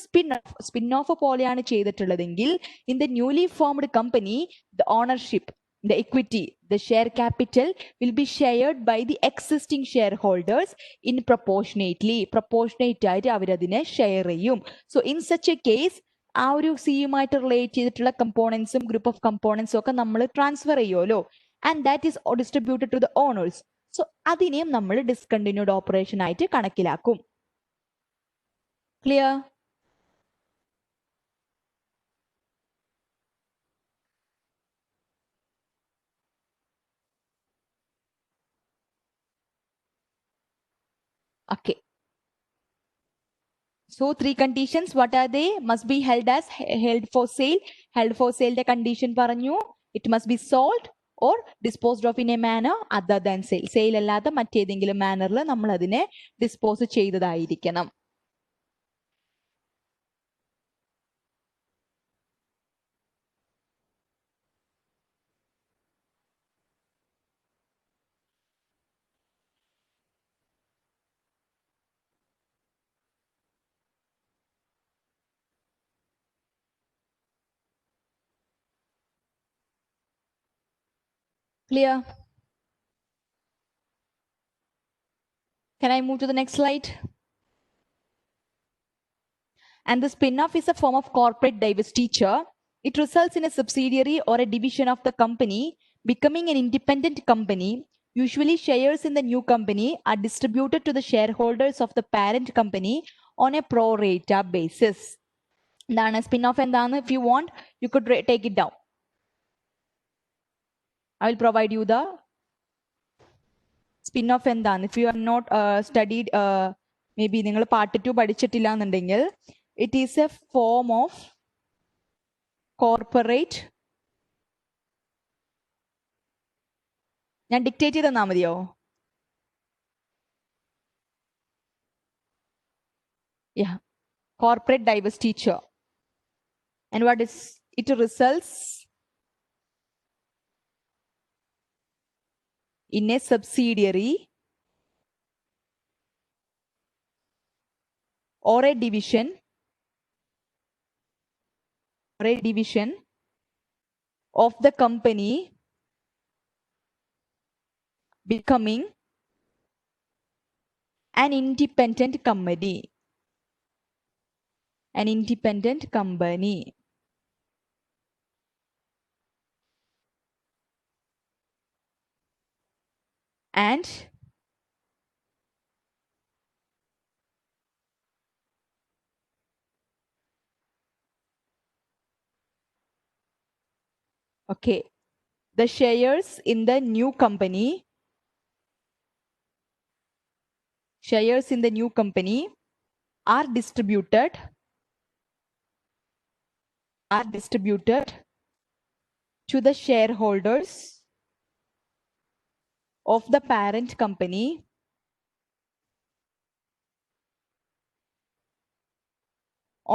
spin off പോലെയാണ് ചെയ്തിട്ടുള്ളതെങ്കിൽ, in the newly formed company the ownership, the equity, the share capital will be shared by the existing shareholders in proportionate ആയിട്ട് അവരതിനെ ഷെയർ ചെയ്യും. So in such A case ആ ഒരു സിയുമായിട്ട് relate ചെയ്തിട്ടുള്ള കമ്പോണൻസും group of കമ്പോണൻസും ഒക്കെ നമ്മൾ ട്രാൻസ്ഫർ ചെയ്യുമല്ലോ, and that is distributed to the owners. So അതിനെയും നമ്മൾ ഡിസ്കണ്ടിന്യൂഡ് ഓപ്പറേഷൻ ആയിട്ട് കണക്കിലാക്കും. Clear? Okay. So 3 conditions, what are they? Must be held for sale. Held for sale the condition paranju. It must be sold or disposed of in a manner other than sale. Sale അല്ലാത്ത മറ്റേതെങ്കിലും മാനറിൽ നമ്മൾ അതിനെ dispose ചെയ്തതായിരിക്കണം. Clear? Can I move to the next slide? And the spin-off is a form of corporate divestiture. It results in a subsidiary or a division of the company becoming an independent company. Usually shares in the new company are distributed to the shareholders of the parent company on a pro rata basis. എന്താണ് spin-off എന്താണ്? If you want, you could take it down. I will provide you the spin-off എന്താണ്. If you are not studied, maybe നിങ്ങൾ part 2 പഠിച്ചിട്ടില്ല എന്നുണ്ടെങ്കിൽ, it is a form of corporate. ഞാൻ dictate ചെയ്ത് തന്നാ മതിയോ? Yeah, corporate divestiture. And what is it? Results in a subsidiary or a division of the company becoming an independent company. An independent company. And okay, the shares in the new company shares in the new company are distributed to the shareholders of the parent company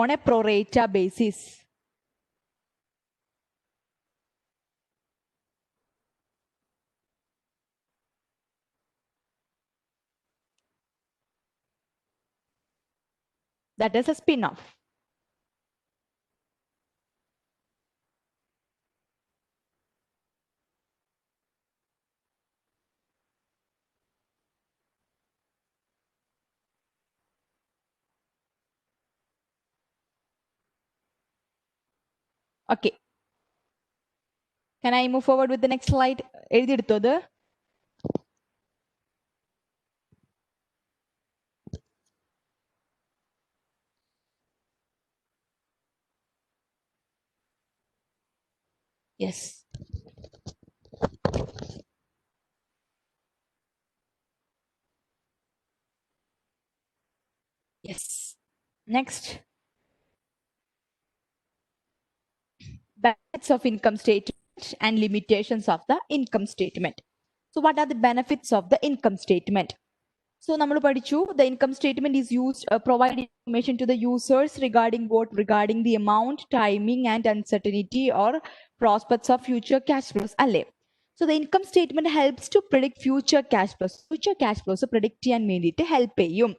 on a pro rata basis. That is a spin-off. Okay. Can I move forward with the next slide? എഴുതിയെടുത്തത്? Yes. Yes. Next. Benefits of income statement and limitations of the income statement. So what are the benefits of the income statement? So നമ്മൾ പഠിച്ചു, the income statement is used provide information to the users regarding the amount, timing and uncertainty or prospects of future cash flows അല്ലേ? So the income statement helps to predict future cash flows. Future cash flows predict ചെയ്യാൻ വേണ്ടിയിട്ട് help ചെയ്യും.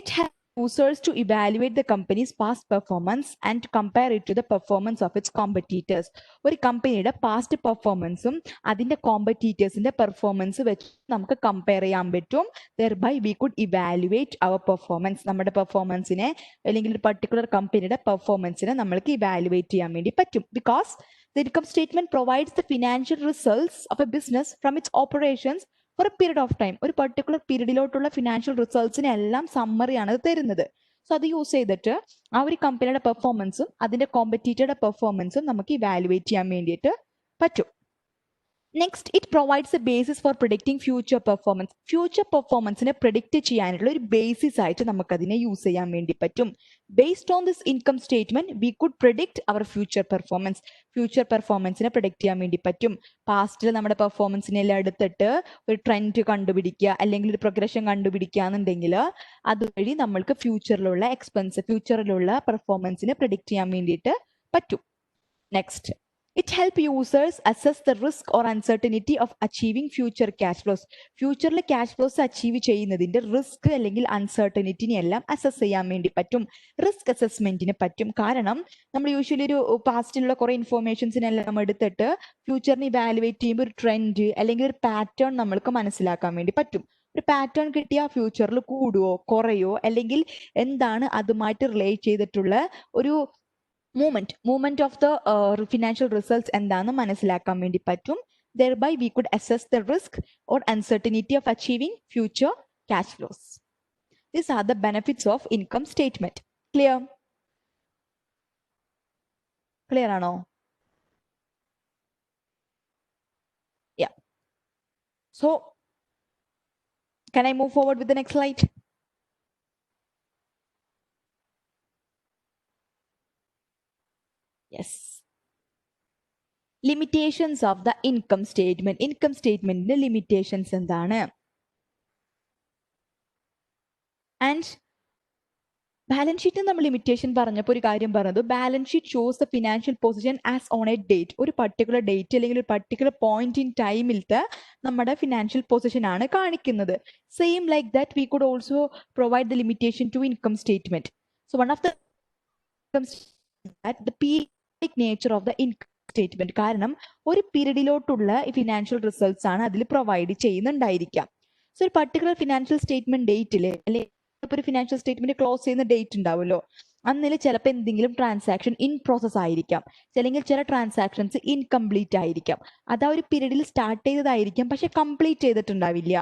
It helps users to evaluate the company's past performance and compare it to the performance of its competitors. ഒരു കമ്പനിയുടെ past പെർഫോമൻസും അതിന്റെ കോമ്പറ്റീറ്റേഴ്സിന്റെ performance വെച്ച് നമുക്ക് compare ചെയ്യാൻ പറ്റും. Thereby we could evaluate our performance. നമ്മുടെ പെർഫോമൻസിനെ അല്ലെങ്കിൽ ഒരു പർട്ടിക്കുലർ കമ്പനിയുടെ പെർഫോമൻസിനെ നമ്മൾക്ക് ഇവാലുവേറ്റ് ചെയ്യാൻ വേണ്ടി പറ്റും. Because the income statement provides the financial results of a business from its operations for a period of time. ഒരു പർട്ടിക്കുലർ പീരീഡിലോട്ടുള്ള ഫിനാൻഷ്യൽ റിസൾട്ട്സിനെ എല്ലാം സമ്മറിയാണ് അത് തരുന്നത്. സോ അത് യൂസ് ചെയ്തിട്ട് ആ ഒരു കമ്പനിയുടെ പെർഫോമൻസും അതിന്റെ കോമ്പറ്റീറ്ററുടെ പെർഫോമൻസും നമുക്ക് ഇവാലുവേറ്റ് ചെയ്യാൻ വേണ്ടിയിട്ട് പറ്റും. Next, it provides a basis for predicting future performance. Future performance ne predict cheyanalla oru basis aayittu namakku adine use cheyan vendi pattum. Based on this income statement, we could predict our future performance. Future performance ne predict cheyan vendi pattum. Past il nammade performance ne ella eduthittu oru trend kandupidikka allengil oru progression kandupidikka ennundengil adu vadi nammalku future ilulla expense, future ilulla performance ne predict cheyan vendittu pattum. Next, it helps users assess the risk or uncertainty of achieving future cash flows. Future cash flows achieve ചെയ്യുന്നതിന്റെ risk അല്ലെങ്കിൽ അൺസർട്ടനിറ്റിനെ എല്ലാം assess ചെയ്യാൻ വേണ്ടി പറ്റും. Risk അസസ്മെന്റിന് പറ്റും. കാരണം നമ്മൾ usually ഒരു പാസ്റ്റിലുള്ള കുറെ ഇൻഫോർമേഷൻസിനെല്ലാം എടുത്തിട്ട് ഫ്യൂച്ചറിനെ ഇവാലുവേറ്റ് ചെയ്യുമ്പോൾ ഒരു ട്രെൻഡ് അല്ലെങ്കിൽ ഒരു പാറ്റേൺ നമ്മൾക്ക് മനസ്സിലാക്കാൻ വേണ്ടി പറ്റും. ഒരു പാറ്റേൺ കിട്ടിയാൽ ഫ്യൂച്ചറിൽ കൂടുവോ കുറയോ അല്ലെങ്കിൽ എന്താണ് അതുമായിട്ട് റിലേറ്റ് ചെയ്തിട്ടുള്ള ഒരു movement of the financial results എന്താണ് മനസ്സിലാക്കാൻ വേണ്ടി പറ്റും. Thereby we could assess the risk or uncertainty of achieving future cash flows. These are the benefits of income statement. Clear? Clear ആണോ? Yeah. So can I move forward with the next slide? Yes. Limitations of the income statement. Income statement limitations എന്താണ്? And balance sheet നമ്മൾ limitation പറഞ്ഞപ്പോൾ ഒരു കാര്യം പറഞ്ഞത് balance sheet shows the financial position as on A date. ഒരു particular date അല്ലെങ്കിൽ ഒരു particular point in ടൈമിലത്തെ നമ്മുടെ ഫിനാൻഷ്യൽ പൊസിഷൻ ആണ് കാണിക്കുന്നത്. Same like that we could also provide the limitation to income statement. So one of the periodic nature of the income statement. കാരണം ഒരു പീരീഡിലോട്ടുള്ള financial results ആണ് അതിൽ പ്രൊവൈഡ് ചെയ്യുന്നുണ്ടായിരിക്കാം. സോ ഒരു പർട്ടിക്കുലർ ഫിനാൻഷ്യൽ സ്റ്റേറ്റ്മെന്റ് ഡേറ്റിൽ അല്ലെങ്കിൽ ഒരു ഫിനാൻഷ്യൽ സ്റ്റേറ്റ്മെന്റ് ക്ലോസ് ചെയ്യുന്ന ഡേറ്റ് ഉണ്ടാവുമല്ലോ, അന്നിൽ ചിലപ്പോൾ എന്തെങ്കിലും ട്രാൻസാക്ഷൻ ഇൻ പ്രോസസ് ആയിരിക്കാം, അല്ലെങ്കിൽ ചില ട്രാൻസാക്ഷൻസ് ഇൻകംപ്ലീറ്റ് ആയിരിക്കാം. അത് ആ ഒരു പീരീഡിൽ സ്റ്റാർട്ട് ചെയ്തതായിരിക്കാം പക്ഷെ കംപ്ലീറ്റ് ചെയ്തിട്ടുണ്ടാവില്ല,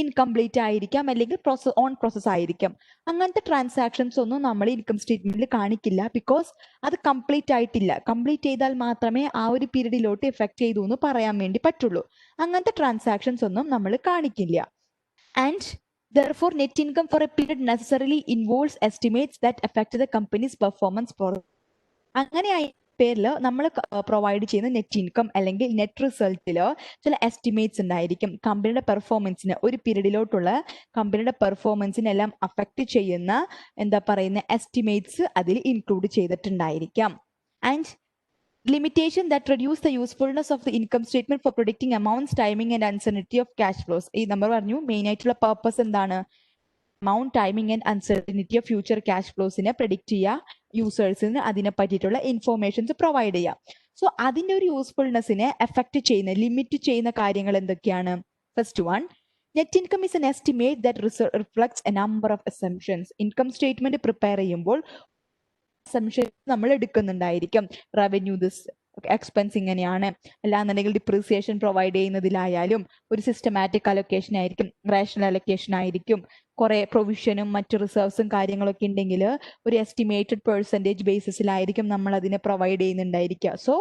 ഇൻകംപ്ലീറ്റ് ആയിരിക്കാം അല്ലെങ്കിൽ ഓൺ പ്രോസസ് ആയിരിക്കാം. അങ്ങനത്തെ ട്രാൻസാക്ഷൻസ് ഒന്നും നമ്മൾ ഇൻകം സ്റ്റേറ്റ്മെന്റിൽ കാണിക്കില്ല. ബിക്കോസ് അത് കംപ്ലീറ്റ് ആയിട്ടില്ല. കംപ്ലീറ്റ് ചെയ്താൽ മാത്രമേ ആ ഒരു പീരീഡിലോട്ട് എഫക്ട് ചെയ്തു എന്ന് പറയാൻ വേണ്ടി പറ്റുള്ളൂ. അങ്ങനത്തെ ട്രാൻസാക്ഷൻസ് ഒന്നും നമ്മൾ കാണിക്കില്ല. And Therefore, net income for a period necessarily involves estimates that affect the company's performance for അങ്ങനെ പേരിൽ നമ്മൾ പ്രൊവൈഡ് ചെയ്യുന്ന നെറ്റ് ഇൻകം അല്ലെങ്കിൽ നെറ്റ് റിസൾട്ടിൽ ചില എസ്റ്റിമേറ്റ്സ് ഉണ്ടായിരിക്കും. കമ്പനിയുടെ പെർഫോമൻസിന് ഒരു പീരീഡിലോട്ടുള്ള കമ്പനിയുടെ പെർഫോമൻസിനെല്ലാം അഫക്റ്റ് ചെയ്യുന്ന എന്താ പറയുന്ന എസ്റ്റിമേറ്റ്സ് അതിൽ ഇൻക്ലൂഡ് ചെയ്തിട്ടുണ്ടായിരിക്കാം. And limitation that reduce the usefulness of the income statement for predicting amounts, timing and uncertainty of cash flows. ഈ നമ്മൾ പറഞ്ഞു മെയിൻ ആയിട്ടുള്ള പർപ്പസ് എന്താണ്? amount, timing and uncertainty of future cash flows നെ predict ചെയ്യുക, യൂസേഴ്സിന് അതിനെ പറ്റിയിട്ടുള്ള ഇൻഫോർമേഷൻസ് പ്രൊവൈഡ് ചെയ്യുക. സോ അതിന്റെ ഒരു യൂസ്ഫുൾനെസ്സിനെ എഫക്ട് ചെയ്യുന്ന ലിമിറ്റ് ചെയ്യുന്ന കാര്യങ്ങൾ എന്തൊക്കെയാണ്? First one, net income is an estimate that reflects A number of assumptions. Income statement prepare ചെയ്യുമ്പോൾ അസംഷൻ നമ്മൾ എടുക്കുന്നുണ്ടായിരിക്കും. റവന്യൂ ദിസ്, എക്സ്പെൻസ് ഇങ്ങനെയാണ്, അല്ലാന്നുണ്ടെങ്കിൽ ഡിപ്രീസിയേഷൻ പ്രൊവൈഡ് ചെയ്യുന്നതിലായാലും ഒരു സിസ്റ്റമാറ്റിക് അലൊക്കേഷൻ ആയിരിക്കും, റേഷണൽ അലൊക്കേഷൻ ആയിരിക്കും, കുറെ പ്രൊവിഷനും മറ്റു റിസർവ്സും കാര്യങ്ങളൊക്കെ ഉണ്ടെങ്കിൽ ഒരു എസ്റ്റിമേറ്റഡ് പെർസെൻറ്റേജ് ബേസിസിലായിരിക്കും നമ്മൾ അതിനെ പ്രൊവൈഡ് ചെയ്യുന്നുണ്ടായിരിക്കുക. സോ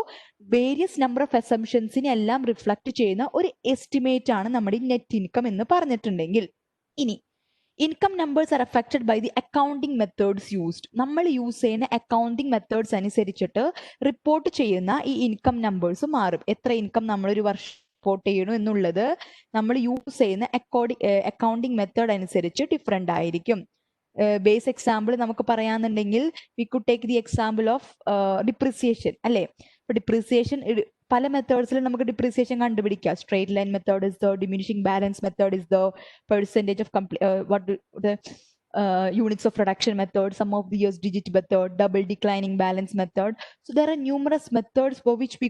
വേരിയസ് നമ്പർ ഓഫ് അസംഷൻസിനെ എല്ലാം റിഫ്ലക്ട് ചെയ്യുന്ന ഒരു എസ്റ്റിമേറ്റ് ആണ് നമ്മുടെ നെറ്റ് ഇൻകം എന്ന് പറഞ്ഞിട്ടുണ്ടെങ്കിൽ, ഇനി income numbers are affected by the accounting methods used. നമ്മൾ യൂസ് ചെയ്യുന്ന അക്കൗണ്ടിങ് മെത്തേഡ്സ് അനുസരിച്ചിട്ട് റിപ്പോർട്ട് ചെയ്യുന്ന ഈ ഇൻകം നമ്പേഴ്സ് മാറും. എത്ര ഇൻകം നമ്മളൊരു വർഷം റിപ്പോർട്ട് ചെയ്യണം എന്നുള്ളത് നമ്മൾ യൂസ് ചെയ്യുന്ന അക്കൗണ്ടിങ് മെത്തേഡ് അനുസരിച്ച് ഡിഫറെൻ്റ് ആയിരിക്കും. ബേസ് എക്സാമ്പിൾ നമുക്ക് പറയാന്നുണ്ടെങ്കിൽ we could take the example of depreciation അല്ലേ. ഇപ്പൊ ഡിപ്രിസിയേഷൻ പല മെത്തേഡ്സിലും നമുക്ക് ഡിപ്രിസിയേഷൻ കണ്ടുപിടിക്കാം. Straight line method is the, diminishing balance method is the, percentage of units of reduction method, sum of the years digit method, double declining balance method. So there are numerous methods for which we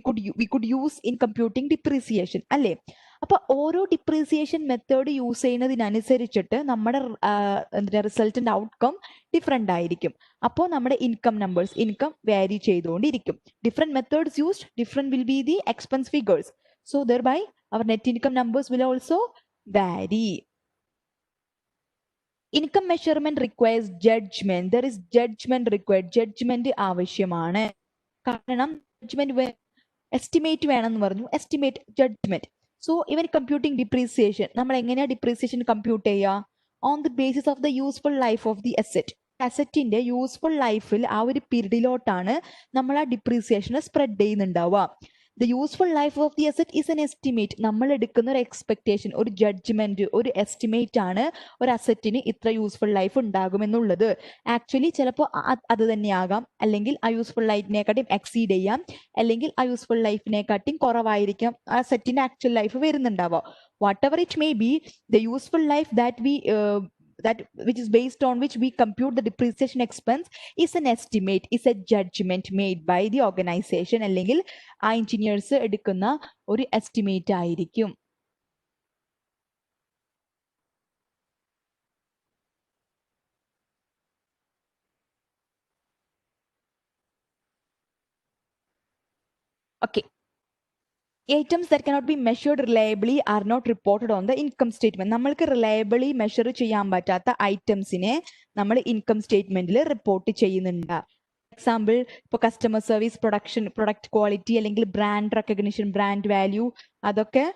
could use in computing depreciation അല്ലേ. അപ്പൊ ഓരോ depreciation method use ചെയ്യുന്നതിനനുസരിച്ചിട്ട് നമ്മുടെ റിസൾട്ടിന്റെ outcome different ആയിരിക്കും. അപ്പോൾ നമ്മുടെ income numbers, income vary ചെയ്തുകൊണ്ടിരിക്കും. Different methods used, different will be the expense figures. So thereby our net income numbers will also vary. Income measurement requires judgement. There is judgement required. Judgement ആവശ്യമാണ്. കാരണം judgement estimate വേണമെന്ന് പറഞ്ഞു, estimate judgement. So even computing depreciation, നമ്മൾ എങ്ങനെയാണ് depreciation compute ചെയ്യുക? On the basis of the useful life of the asset. അസെറ്റിന്റെ useful ലൈഫിൽ ആ ഒരു പീരീഡിലോട്ടാണ് നമ്മൾ ആ ഡിപ്രീസിയേഷനെ സ്പ്രെഡ് ചെയ്യുന്നുണ്ടാവുക. The useful life of the asset is N estimate. നമ്മൾ എടുക്കുന്ന ഒരു എക്സ്പെക്ടേഷൻ, ഒരു ജഡ്ജ്മെന്റ്, ഒരു എസ്റ്റിമേറ്റ് ആണ് ഒരു അസെറ്റിന് ഇത്ര യൂസ്ഫുൾ ലൈഫ് ഉണ്ടാകുമെന്നുള്ളത്. ആക്ച്വലി ചിലപ്പോൾ അത് തന്നെയാകാം, അല്ലെങ്കിൽ ആ യൂസ്ഫുൾ ലൈഫിനെക്കാട്ടും എക്സീഡ് ചെയ്യാം, അല്ലെങ്കിൽ ആ യൂസ്ഫുൾ ലൈഫിനെക്കാട്ടും കുറവായിരിക്കാം ആ സെറ്റിന്റെ ആക്ച്വൽ ലൈഫ് വരുന്നുണ്ടാവുക. Whatever it may be, the useful life that which is based on which we compute the depreciation expense is an estimate, is a judgment made by the organization, അല്ലെങ്കിൽ ആ engineers എടുക്കുന്ന ഒരു estimate ആയിരിക്കും. Okay. Items that cannot be measured reliably are not reported on the income statement. നമ്മൾക്ക് റിലയബിളി measure ചെയ്യാൻ പറ്റാത്ത ഐറ്റംസിനെ നമ്മൾ income സ്റ്റേറ്റ്മെന്റിൽ report ചെയ്യുന്നുണ്ട്. എക്സാമ്പിൾ, ഇപ്പൊ കസ്റ്റമർ സർവീസ്, പ്രൊഡക്റ്റ് ക്വാളിറ്റി, അല്ലെങ്കിൽ ബ്രാൻഡ് റെക്കഗ്നിഷൻ, ബ്രാൻഡ് വാല്യൂ, അതൊക്കെ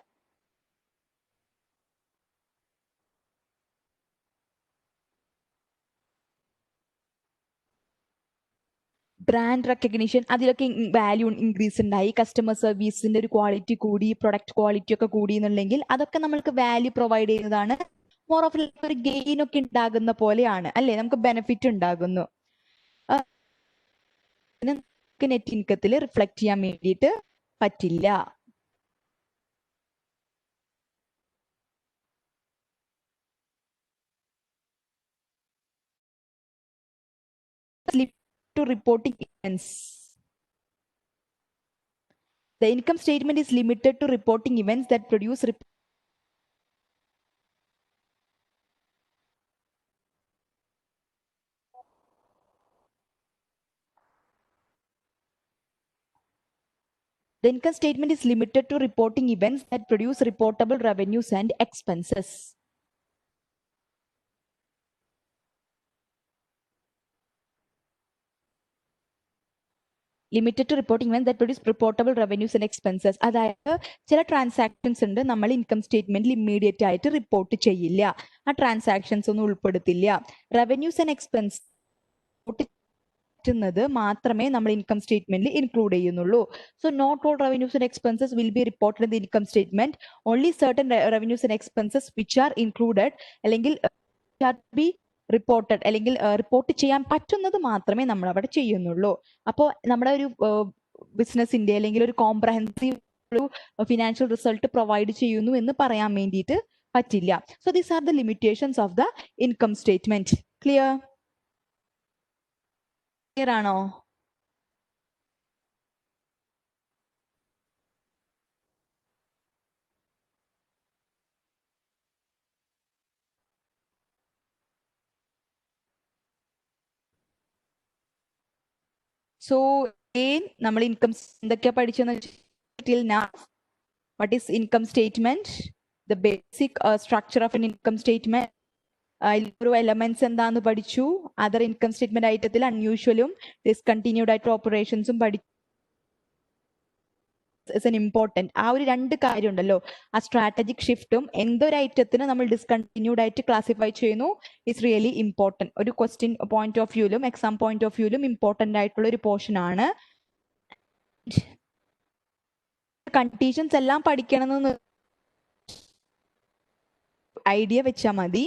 ബ്രാൻഡ് റെക്കഗ്നിഷൻ, അതിലൊക്കെ വാല്യൂ ഇൻക്രീസ് ഉണ്ടായി, കസ്റ്റമർ സർവീസിന്റെ ഒരു ക്വാളിറ്റി കൂടി, പ്രൊഡക്റ്റ് ക്വാളിറ്റി ഒക്കെ കൂടി എന്നുണ്ടെങ്കിൽ അതൊക്കെ നമ്മൾക്ക് വാല്യൂ പ്രൊവൈഡ് ചെയ്യുന്നതാണ്. മോർ ഓഫ് ഒരു ഗെയിൻ ഒക്കെ ഉണ്ടാകുന്ന പോലെയാണ് അല്ലെ, നമുക്ക് ബെനിഫിറ്റ് ഉണ്ടാകുന്നു. നെറ്റ് ഇൻകത്തിൽ റിഫ്ലക്ട് ചെയ്യാൻ വേണ്ടിയിട്ട് പറ്റില്ല. To reporting events. The income statement is limited to reporting events that produce The income statement is limited to reporting events that produce reportable revenues and expenses. Limited to reporting event that produce reportable revenues and expenses. അതായത് ചില transactions ഉണ്ട് നമ്മൾ income സ്റ്റേറ്റ്മെന്റിൽ immediate ആയിട്ട് report ചെയ്യില്ല, ആ transactions ഒന്നും ഉൾപ്പെടുത്തില്ല. Revenues and expense മാത്രമേ നമ്മൾ ഇൻകം സ്റ്റേറ്റ്മെന്റിൽ ഇൻക്ലൂഡ് ചെയ്യുന്നുള്ളൂ. So not all revenues and expenses will be reported in the income statement. Only certain revenues and expenses which are included അല്ലെങ്കിൽ ബി റിപ്പോർട്ടഡ് അല്ലെങ്കിൽ റിപ്പോർട്ട് ചെയ്യാൻ പറ്റുന്നത് മാത്രമേ നമ്മൾ അവിടെ ചെയ്യുന്നുള്ളൂ. അപ്പോൾ നമ്മുടെ ഒരു ബിസിനസിന്റെ അല്ലെങ്കിൽ ഒരു കോംപ്രഹെൻസീവ് ഒരു ഫിനാൻഷ്യൽ റിസൾട്ട് പ്രൊവൈഡ് ചെയ്യുന്നു എന്ന് പറയാൻ വേണ്ടിയിട്ട് പറ്റില്ല. So these are the limitations of the income statement. Clear ആണോ? സോ നമ്മൾ ഇൻകം എന്തൊക്കെയാ പഠിച്ചെന്ന് till now. What is income statement? The basic structure of an income statement. ഒരു എലമെന്റ്സ് എന്താന്ന് പഠിച്ചു. അതർ ഇൻകം സ്റ്റേറ്റ്മെന്റ് ഐറ്റത്തിൽ അൺയൂഷ്വലും ഡിസ്കണ്ടിന്യൂഡ് ആയിട്ടുള്ള ഓപ്പറേഷൻസും പഠിച്ചു. ഇമ്പോർട്ടന്റ് ആ ഒരു രണ്ട് കാര്യം ഉണ്ടല്ലോ, ആ സ്ട്രാറ്റജിക് ഷിഫ്റ്റും എന്തൊരു ഐറ്റത്തിന് നമ്മൾ ഡിസ്കണ്ടിന്യൂഡ് ആയിട്ട് ക്ലാസിഫൈ ചെയ്യുന്നു ഇസ് റിയലി ഇമ്പോർട്ടന്റ്. ഒരു ക്വസ്റ്റ്യൻ പോയിന്റ് ഓഫ് വ്യൂലും എക്സാം പോയിന്റ് ഓഫ് വ്യൂലും ഇമ്പോർട്ടന്റ് ആയിട്ടുള്ള ഒരു പോർഷൻ ആണ്. കണ്ടീഷൻസ് എല്ലാം പഠിക്കണമെന്ന് ഐഡിയ വെച്ചാൽ മതി.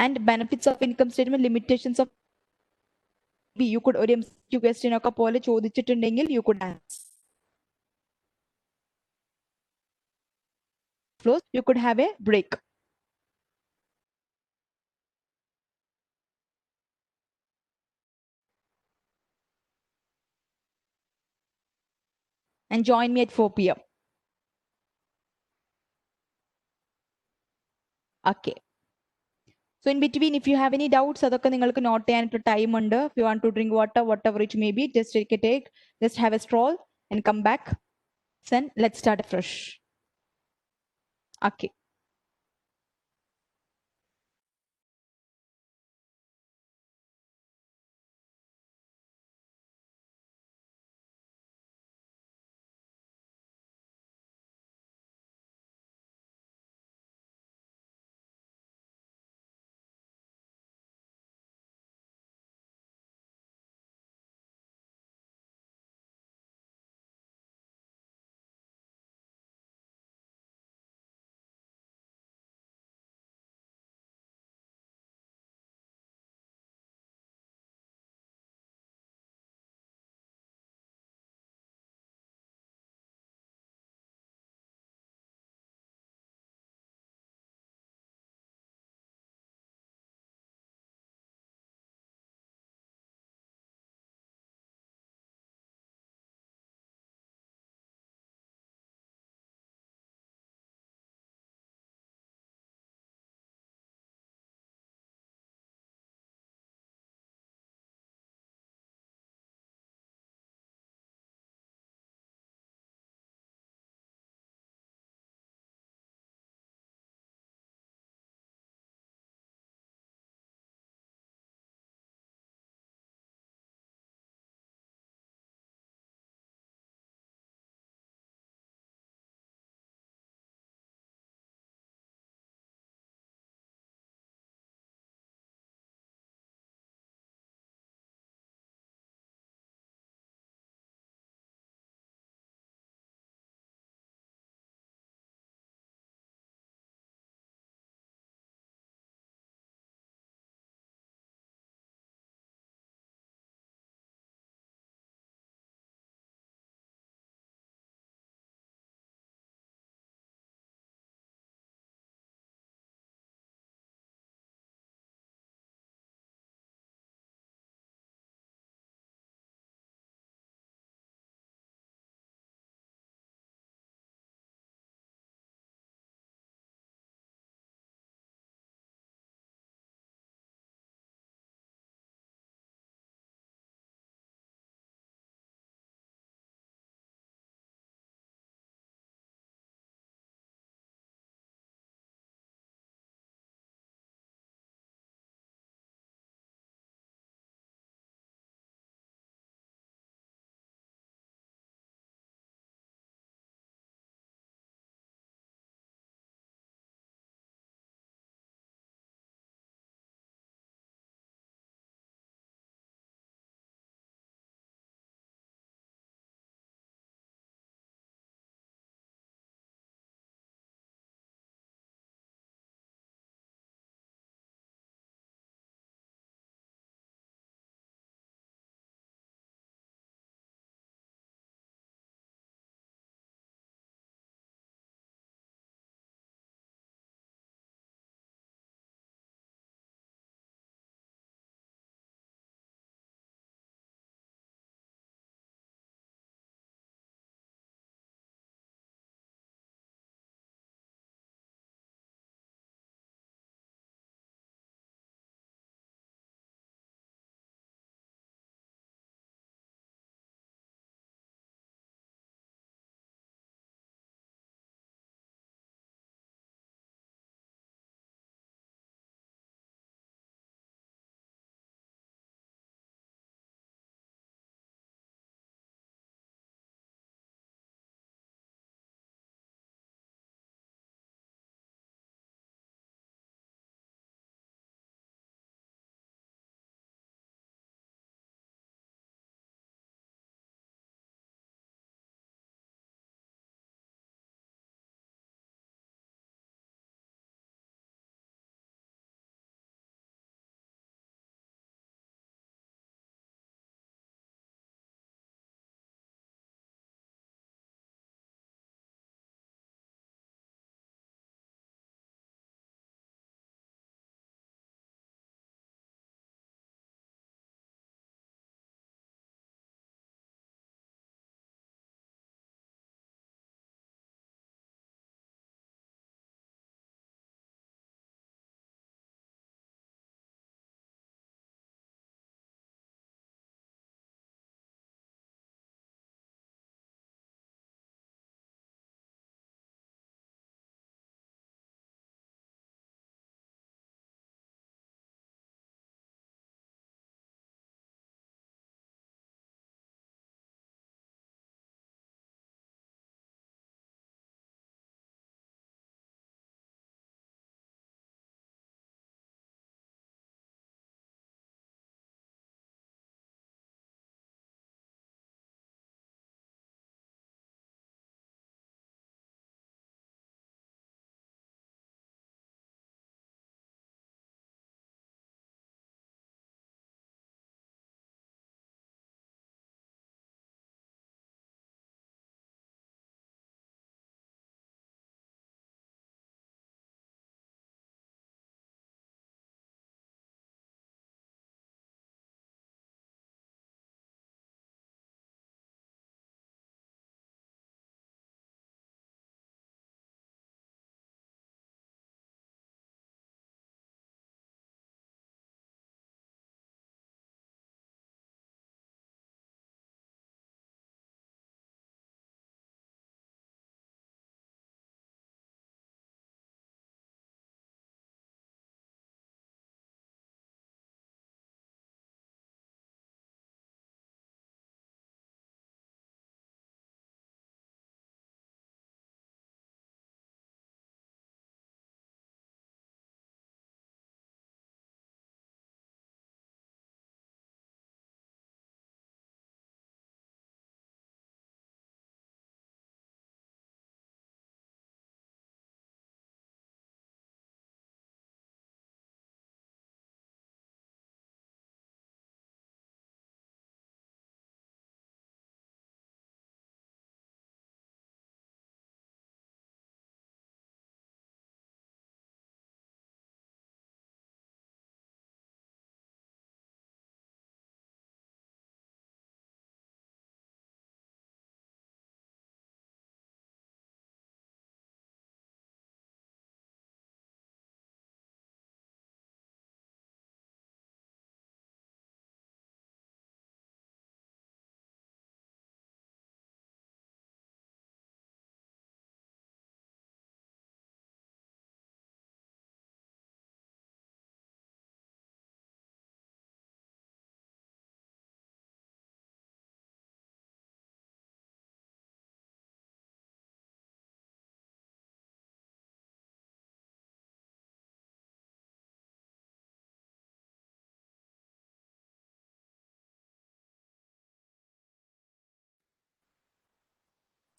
And benefits of income statement, limitations of you could ഒരു MCQ ക്വസ്റ്റ്യൻ ഒക്കെ പോലെ ചോദിച്ചിട്ടുണ്ടെങ്കിൽ you could answer. You could have a break. And join me at 4 p.m. Okay. So in between, if you have any doubts, അതൊക്കെ നിങ്ങൾക്ക് not ചെയ്യാനായിട്ട് time ഉണ്ട്. If you want to drink water, whatever it may be, just take, just have a stroll and come back. Then let's start afresh. Okay.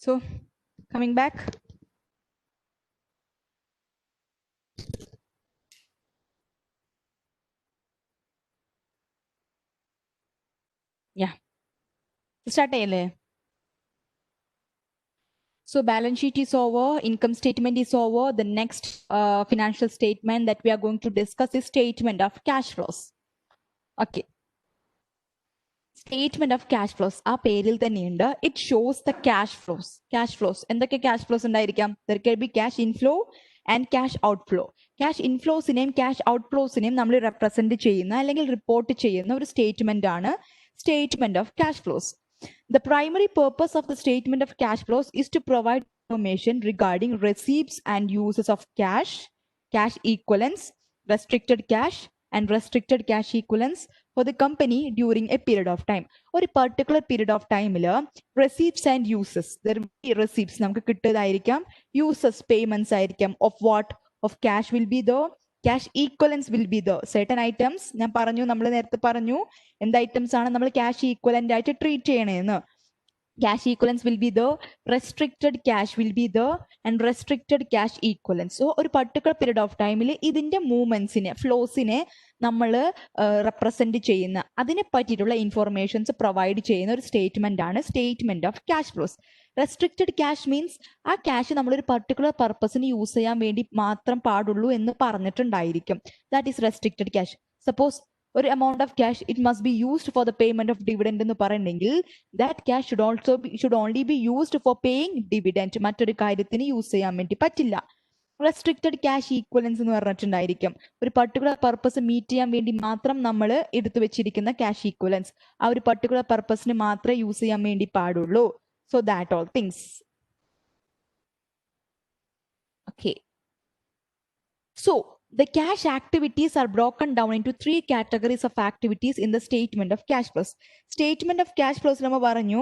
So coming back, yeah, start ചെയ്യല്ലേ? So balance sheet is over, income statement is over. The next financial statement that we are going to discuss is statement of cash flows. Okay. Statement of cash flows. ആ പേരിൽ തന്നെയുണ്ട്. It shows the cash flows. Cash flows. എന്തൊക്കെ cash flows ഉണ്ടായിരിക്കാം? There can be cash inflow and cash outflow. Cash inflowസിനെയും cash outflowസിനെയും നമ്മൾ represent ചെയ്യുന്ന അല്ലെങ്കിൽ report ചെയ്യുന്ന ഒരു സ്റ്റേറ്റ്മെന്റ് ആണ് statement of cash flows. The primary purpose of the statement of cash flows is to provide information regarding receipts and uses of cash, cash equivalents, restricted cash, and restricted cash equivalents for the company during a period of time. Or a particular period of time, receipts and uses. There will be receipts. Uses, payments of what? Of cash will be the cash equivalents will be the certain items. ഞാൻ പറഞ്ഞു, നമ്മൾ നേരത്തെ പറഞ്ഞു എന്ത് items ആണ് നമ്മൾ cash equivalent ആയിട്ട് treat ചെയ്യണേന്ന്. Cash equivalents will be the restricted cash will be the and restricted cash equivalents. So ഒരു particular period of timeൽ ഇതിന്റെ മൂവ്മെന്റ്സിനെ ഫ്ലോസിനെ നമ്മൾ റെപ്രസെന്റ് ചെയ്യുന്ന അതിനെ പറ്റിയിട്ടുള്ള ഇൻഫോർമേഷൻസ് പ്രൊവൈഡ് ചെയ്യുന്ന ഒരു സ്റ്റേറ്റ്മെന്റ് ആണ് statement of cash flows. Restricted cash means ആ ക്യാഷ് നമ്മളൊരു പർട്ടിക്കുലർ പർപ്പസിന് യൂസ് ചെയ്യാൻ വേണ്ടി മാത്രം പാടുള്ളൂ എന്ന് പറഞ്ഞിട്ടുണ്ടായിരിക്കും. That is restricted cash. Suppose ഒരു amount of cash it must be used for the payment of dividend എന്ന് പറയണമെങ്കിൽ that cash should only be used for paying dividend. മറ്റൊരു കാര്യത്തിന് യൂസ് ചെയ്യാൻ വേണ്ടി പറ്റില്ല. റെസ്ട്രിക്റ്റഡ് ക്യാഷ് ഈക്വലൻസ് എന്ന് പറഞ്ഞിട്ടുണ്ടായിരിക്കും. ഒരു പർട്ടിക്കുലർ പർപ്പസ് മീറ്റ് ചെയ്യാൻ വേണ്ടി മാത്രം നമ്മൾ എടുത്തു വെച്ചിരിക്കുന്ന ക്യാഷ് ഈക്വലൻസ് ആ ഒരു പർട്ടിക്കുലർ പർപ്പസിന് മാത്രമേ യൂസ് ചെയ്യാൻ വേണ്ടി പാടുള്ളൂ. So that all things. Okay. So the cash activities are broken down into three categories of activities in the statement of cash flows. Statement of cash flows നമ്മൾ പറഞ്ഞു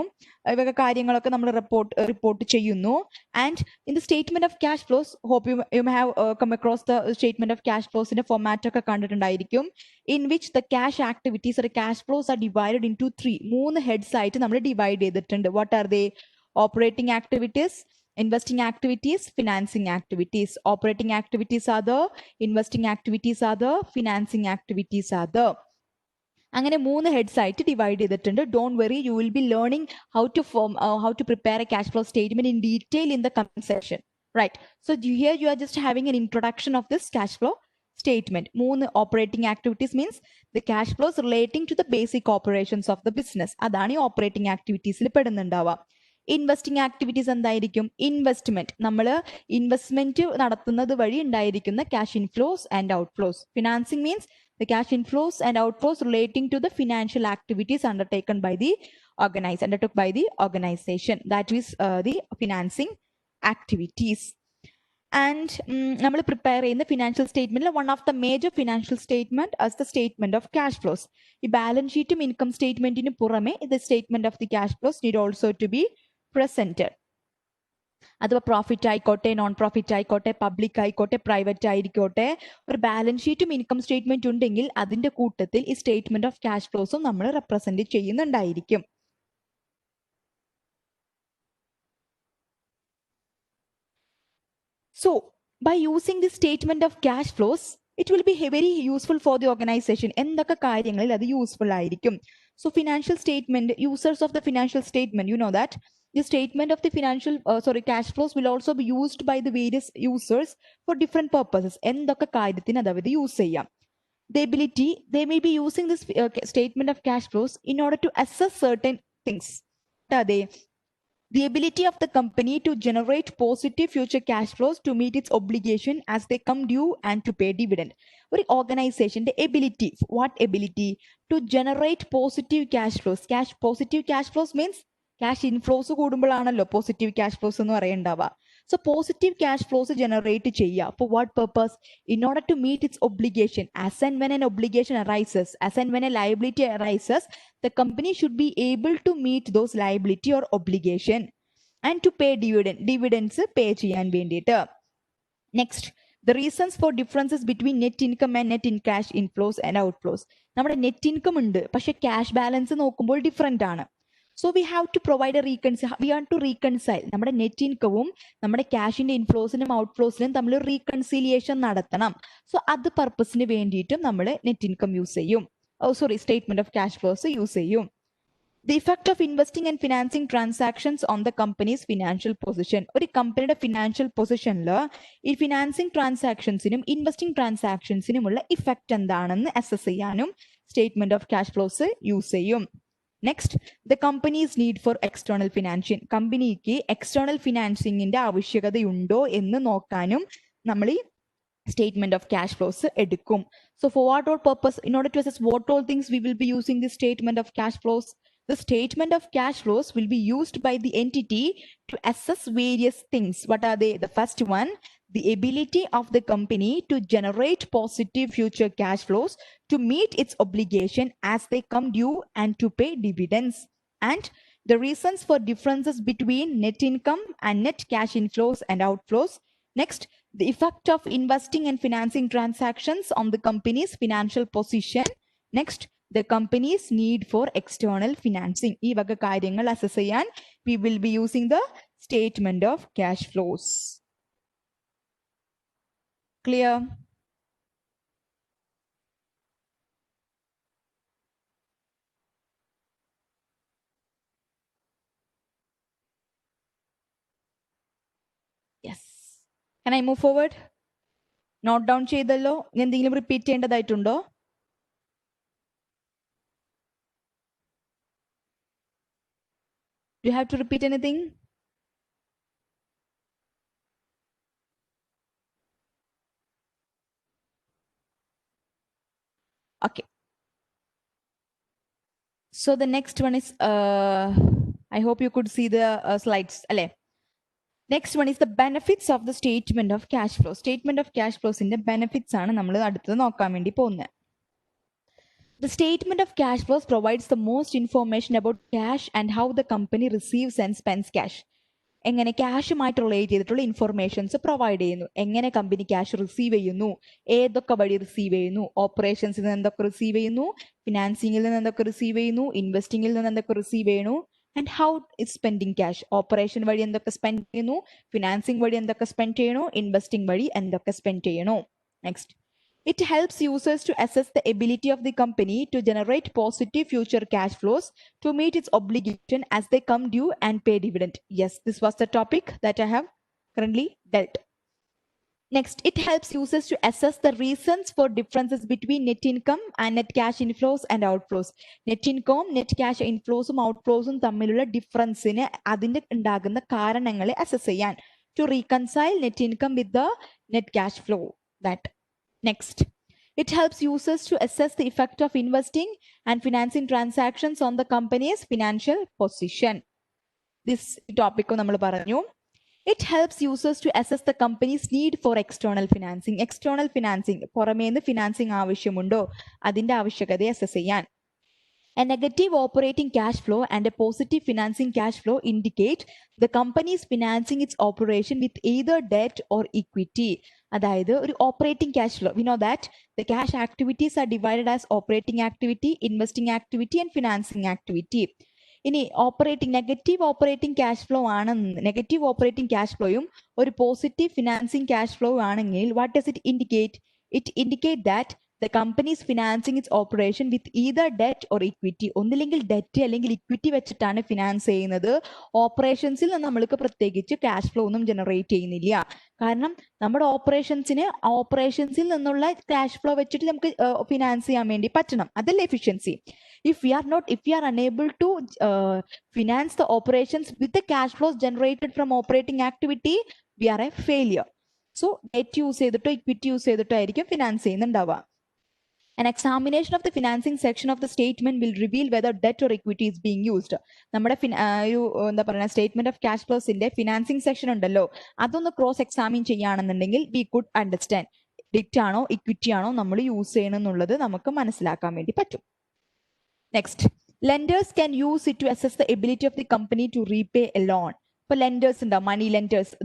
ഇവയൊക്കെ കാര്യങ്ങളൊക്കെ നമ്മൾ റിപ്പോർട്ട് ചെയ്യുന്നു. And in the statement of cash flows, hope you may have come across the statement of cash flows in a format ഒക്കെ കണ്ടിട്ടുണ്ടായിരിക്കും. In which the cash activities or cash flows are divided into മൂന്ന് heads ആയിട്ട് നമ്മൾ divide ചെയ്തിട്ടുണ്ട്. What are they? Operating activities, investing activities, financing activities. Operating activities are the, investing activities are the, financing activities are the. അങ്ങനെ മൂന്ന് heads ആയിട്ട് divide ചെയ്തിട്ടുണ്ട്. Don't worry, you will be learning how to prepare a cash flow statement in detail in the coming session. Right. So here you are just having an introduction of this cash flow statement. മൂന്ന് operating activities means the cash flows relating to the basic operations of the business. അതാണ് ഈ operating activitiesൽ പെടുന്നുണ്ടാവുക. Investing activities എന്തായിരിക്കും? Investment, നമ്മൾ investment നടത്തുന്നത് വഴി ഉണ്ടായിരിക്കുന്ന cash inflows and outflows. Financing means the cash inflows and outflows relating to the financial activities undertook by the organization. That is the financing activities. And നമ്മൾ prepare ചെയ്യുന്ന financial സ്റ്റേറ്റ്മെന്റിൽ one of the major financial statement as the statement of cash flows. ഈ balance ഷീറ്റും income സ്റ്റേറ്റ്മെന്റിന് പുറമെ ഇത് statement of the cash flows need also to be presented. അഥവാ profit ആയിക്കോട്ടെ, നോൺ പ്രോഫിറ്റ് ആയിക്കോട്ടെ, പബ്ലിക് ആയിക്കോട്ടെ, പ്രൈവറ്റ് ആയിരിക്കോട്ടെ, ഒരു ബാലൻസ് ഷീറ്റും ഇൻകം സ്റ്റേറ്റ്മെന്റ് ഉണ്ടെങ്കിൽ അതിന്റെ കൂട്ടത്തിൽ ഈ സ്റ്റേറ്റ്മെന്റ് ഓഫ് ക്യാഷ് ഫ്ലോസും നമ്മൾ represent ചെയ്യുന്നുണ്ടായിരിക്കും. So by using this statement of cash flows, it will be very useful for the organization. എന്തൊക്കെ കാര്യങ്ങളിൽ അത് യൂസ്ഫുൾ ആയിരിക്കും? So financial statement, users of the financial statement, you know that the statement of the cash flows will also be used by the various users for different purposes. എന്തൊക്കെ കാര്യത്തിന് അത് അവർ use ചെയ്യാം? They may be using this statement of cash flows in order to assess certain things. What are they? The ability of the company to generate positive future cash flows to meet its obligation as they come due and to pay dividend. ഒരു ഓർഗനൈസേഷന്റെ ability, what ability? To generate positive cash flows. Positive cash flows means cash inflows കൂടുമ്പോഴാണല്ലോ positive cash flows എന്ന് പറയേണ്ടാവുക. So positive cash flows generate ചെയ്യുക. For what purpose? In order to meet its obligation. As and when an obligation arises, as and when a liability arises, the company should be able to meet those liability or obligation and to pay dividends pay ചെയ്യാൻ വേണ്ടിയിട്ട്. Next, the reasons for differences between net income and net in cash inflows and outflows. നമ്മുടെ net income ഉണ്ട്, പക്ഷെ cash balance നോക്കുമ്പോൾ different ആണ്. So we have to provide a reconcile. We want to reconcile. നമ്മുടെ net ഇൻകവും നമ്മുടെ ക്യാഷിന്റെ ഇൻഫ്ലോസിനും ഔട്ട്ഫ്ലോസിനും തമ്മിൽ reconciliation നടത്തണം. So അത് പർപ്പസിന് വേണ്ടിയിട്ടും നമ്മൾ നെറ്റ് ഇൻകം യൂസ് ചെയ്യും. Statement of cash flows use ചെയ്യും. The effect of investing and financing transactions on the company's financial position. ഒരു കമ്പനിയുടെ ഫിനാൻഷ്യൽ പൊസിഷനിൽ ഈ ഫിനാൻസിങ് ട്രാൻസാക്ഷൻസിനും ഇൻവെസ്റ്റിംഗ് ട്രാൻസാക്ഷൻസിനുമുള്ള ഇഫക്റ്റ് എന്താണെന്ന് അസസ് ചെയ്യാനും statement of cash flows use ചെയ്യും. Next, the company's need for external financing. കമ്പനിക്ക് എക്സ്റ്റേണൽ ഫിനാൻസിങ്ങിന്റെ ആവശ്യകതയുണ്ടോ എന്ന് നോക്കാനും നമ്മൾ ഈ statement of cash flows എടുക്കും. So for what all purpose, in order to assess what all things we will be using this statement of cash flows, the statement of cash flows will be used by the entity to assess various things. What are they? The first one, the ability of the company to generate positive future cash flows to meet its obligation as they come due and to pay dividends. And the reasons for differences between net income and net cash inflows and outflows. Next, the effect of investing and financing transactions on the company's financial position. Next, the company's need for external financing. ഈ വക കാര്യങ്ങൾ assess ചെയ്യാൻ we will be using the statement of cash flows. Clear? Yes. Can I move forward? Note down ചെയ്തല്ലോ. എന്തെങ്കിലും repeat ചെയ്യേണ്ടതായിട്ടുണ്ടോ? Do you have to repeat anything? Okay. So the next one is, I hope you could see the slides. Next one is the benefits of the statement of cash flow. Statement of cash flows in the benefits ആണ് നമ്മൾ അടുത്തത് നോക്കാൻ വേണ്ടി പോകുന്നത്. The statement of cash flows provides the most information about cash and how the company receives and spends cash. എങ്ങനെ ക്യാഷുമായിട്ട് relate ചെയ്തിട്ടുള്ള informations provide ചെയ്യുന്നു. എങ്ങനെ കമ്പനി ക്യാഷ് റിസീവ് ചെയ്യുന്നു, ഏതൊക്കെ വഴി റിസീവ് ചെയ്യുന്നു, ഓപ്പറേഷൻസിൽ നിന്ന് എന്തൊക്കെ റിസീവ് ചെയ്യുന്നു, ഫിനാൻസിങ്ങിൽ നിന്ന് എന്തൊക്കെ റിസീവ് ചെയ്യുന്നു, ഇൻവെസ്റ്റിംഗിൽ നിന്ന് എന്തൊക്കെ റിസീവ് ചെയ്യുന്നു, and how is spending cash. Operation വഴി എന്തൊക്കെ സ്പെൻഡ് ചെയ്യുന്നു, ഫിനാൻസിങ് വഴി എന്തൊക്കെ സ്പെൻഡ് ചെയ്യണു, ഇൻവെസ്റ്റിംഗ് വഴി എന്തൊക്കെ സ്പെൻഡ് ചെയ്യണു. Next, it helps users to assess the ability of the company to generate positive future cash flows to meet its obligation as they come due and pay dividend. Yes, this was the topic that I have currently dealt. Next, it helps users to assess the reasons for differences between net income and net cash inflows and outflows. Net income, net cash inflows outflows തമ്മിലുള്ള ഡിഫറൻസിന് അതിന്റെ ഉണ്ടാകുന്ന കാരണങ്ങളെ assess ചെയ്യാൻ, to reconcile net income with the net cash flow. That. Next, it helps users to assess the effect of investing and financing transactions on the company's financial position. This topic നമ്മൾ പറഞ്ഞു. It helps users to assess the company's need for external financing. External financing, പുറമേന്ന് financing ആവശ്യമുണ്ടോ, അതിന്റെ ആവശ്യകതയെ assess ചെയ്യാൻ. A negative operating cash flow and a positive financing cash flow indicate the company is financing its operation with either debt or equity. അതായത് ഒരു operating cash flow, we know that the cash activities are divided as operating activity, investing activity and financing activity. ഇനി negative operating cash flow ആണെന്ന്, negative operating cash ഫ്ലോയും ഒരു positive financing cash flow ആണെങ്കിൽ what does it indicate? It indicate that the company is financing its operation with either debt or equity. ഒന്നില്ലെങ്കിൽ debt അല്ലെങ്കിൽ equity വെച്ചിട്ടാണ് finance ചെയ്യുന്നത്. ഓപ്പറേഷൻസിൽ നമ്മൾക്ക് പ്രത്യേകിച്ച് cash flow ഒന്നും ജനറേറ്റ് ചെയ്യുന്നില്ല. കാരണം നമ്മുടെ ഓപ്പറേഷൻസിൽ നിന്നുള്ള ക്യാഷ് ഫ്ലോ വെച്ചിട്ട് നമുക്ക് ഫിനാൻസ് ചെയ്യാൻ വേണ്ടി പറ്റണം. അതല്ലേ efficiency. If we are unable to finance the operations with the cash flows generated from operating activity, we are a failure. So debt use ചെയ്തിട്ടോ ഇക്വിറ്റി യൂസ് ചെയ്തിട്ടോ ആയിരിക്കും ഫിനാൻസ് ചെയ്യുന്നുണ്ടാവുക. An examination of the financing section of the statement will reveal whether debt or equity is being used. നമ്മുടെ എന്താ പറയുക, statement of cash ഫ്ലോസിന്റെ financing section ഉണ്ടല്ലോ, അതൊന്ന് ക്രോസ് എക്സാമിൻ ചെയ്യുകയാണെന്നുണ്ടെങ്കിൽ വി കുഡ് അണ്ടർസ്റ്റാൻഡ് ഡെറ്റ് ആണോ ഇക്വിറ്റി ആണോ നമ്മൾ യൂസ് ചെയ്യണമെന്നുള്ളത് നമുക്ക് മനസ്സിലാക്കാൻ വേണ്ടി പറ്റും. Next, lenders can use it to assess the ability of the company to repay a loan. ഇപ്പൊ ലെൻഡേഴ്സ് ഉണ്ടാവും, money lenders,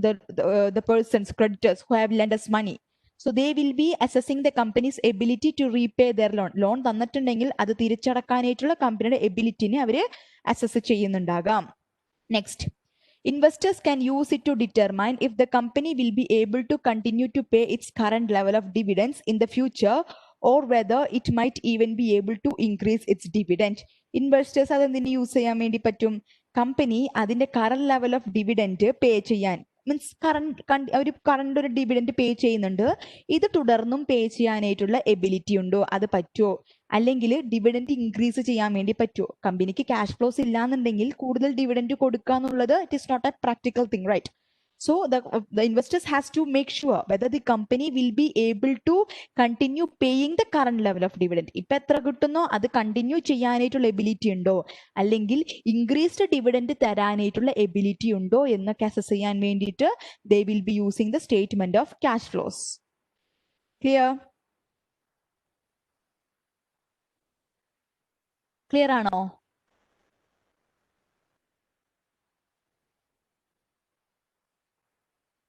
the persons, creditors who have lent us money. So they will be assessing the company's ability to repay their loan. Loan തന്നിട്ടുണ്ടെങ്കിൽ അത് തിരിച്ചടക്കാനായിട്ടുള്ള കമ്പനിയുടെ എബിലിറ്റിനെ അവർ assess ചെയ്യുന്നുണ്ടാകാം. Next, investors can use it to determine if the company will be able to continue to pay its current level of dividends in the future or whether it might even be able to increase its dividend. Investors അതെന്തിന് use ചെയ്യാൻ വേണ്ടി പറ്റും? Company അതിന്റെ current level of dividend pay ചെയ്യാൻ, means current ഒരു dividend pay ചെയ്യുന്നുണ്ട്, ഇത് തുടർന്നും പേ ചെയ്യാനായിട്ടുള്ള എബിലിറ്റി ഉണ്ടോ, അത് പറ്റുമോ, അല്ലെങ്കിൽ ഡിവിഡൻഡ് ഇൻക്രീസ് ചെയ്യാൻ വേണ്ടി പറ്റുമോ. കമ്പനിക്ക് ക്യാഷ് ഫ്ലോസ് ഇല്ലാന്നുണ്ടെങ്കിൽ കൂടുതൽ ഡിവിഡൻഡ് കൊടുക്കുക എന്നുള്ളത് it is not a practical thing, right? So the investors has to make sure whether the company will be able to continue paying the current level of dividend. ഇപ്പൊ എത്ര കിട്ടുന്നോ അത് continue ചെയ്യാനായിട്ടുള്ള ability ഉണ്ടോ, അല്ലെങ്കിൽ increased dividend തരാനായിട്ടുള്ള ability ഉണ്ടോ എന്നൊക്കെ assess ചെയ്യാൻ വേണ്ടിയിട്ട് they will be using the statement of cash flows. Clear? Clear ആണോ?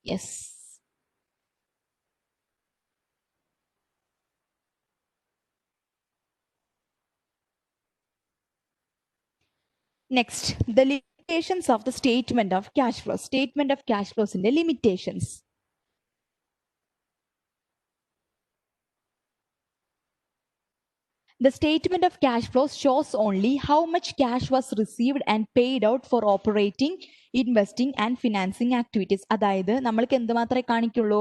Yes. Next, the limitations of the statement of cash flows. Statement of cash flows in the limitations. The statement of cash flows shows only how much cash was received and paid out for operating, investing and financing activities. അതായത് നമ്മൾക്ക് എന്ത് മാത്രമേ കാണിക്കുള്ളൂ?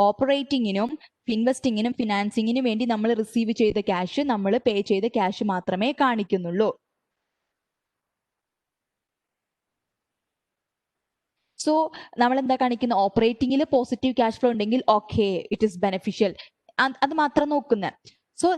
ഓപ്പറേറ്റിങ്ങിനും ഇൻവെസ്റ്റിങ്ങിനും ഫിനാൻസിങ്ങിനും വേണ്ടി നമ്മൾ receive ചെയ്ത cash, നമ്മൾ പേ ചെയ്ത cash മാത്രമേ കാണിക്കുന്നുള്ളൂ. സോ നമ്മൾ എന്താ കാണിക്കുന്നത്? ഓപ്പറേറ്റിംഗിൽ പോസിറ്റീവ് ക്യാഷ് ഫ്ലോ ഉണ്ടെങ്കിൽ ഓക്കെ, ഇറ്റ് ഇസ് ബെനിഫിഷ്യൽ, അത് മാത്രം നോക്കുന്നത്. സോ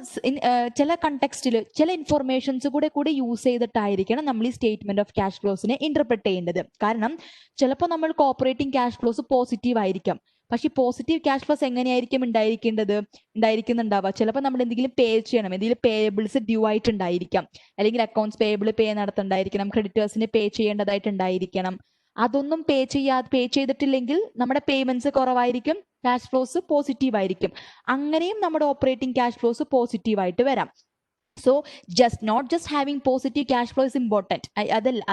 ചില കണ്ടെക്സ്റ്റിൽ ചില ഇൻഫോർമേഷൻസ് കൂടെ യൂസ് ചെയ്തിട്ടായിരിക്കണം നമ്മൾ ഈ സ്റ്റേറ്റ്മെന്റ് ഓഫ് ക്യാഷ് ഫ്ലോസിനെ ഇന്റർപ്രറ്റ് ചെയ്യേണ്ടത്. കാരണം ചിലപ്പോൾ നമ്മൾക്ക് ഓപ്പറേറ്റിംഗ് ക്യാഷ് ഫ്ലോസ് പോസിറ്റീവ് ആയിരിക്കാം, പക്ഷെ പോസിറ്റീവ് ക്യാഷ് ഫ്ലോസ് എങ്ങനെയായിരിക്കും ഉണ്ടായിരിക്കുന്നുണ്ടാവുക? ചിലപ്പോൾ നമ്മൾ എന്തെങ്കിലും പേ ചെയ്യണം, എന്തെങ്കിലും പേയബിൾസ് ഡ്യൂ ആയിട്ടുണ്ടായിരിക്കാം, അല്ലെങ്കിൽ അക്കൗണ്ട്സ് പേയബിൾ പേ നടത്തുന്നുണ്ടായിരിക്കണം, ക്രെഡിറ്റേഴ്സിന് പേ ചെയ്യേണ്ടതായിട്ടുണ്ടായിരിക്കണം. അതൊന്നും പേ ചെയ്തിട്ടില്ലെങ്കിൽ നമ്മുടെ പേയ്മെന്റ്സ് കുറവായിരിക്കും, ക്യാഷ് ഫ്ലോസ് പോസിറ്റീവ് ആയിരിക്കും. അങ്ങനെയും നമ്മുടെ ഓപ്പറേറ്റിംഗ് ക്യാഷ് ഫ്ലോസ് പോസിറ്റീവ് ആയിട്ട് വരാം. So not just having positive cash flow is important.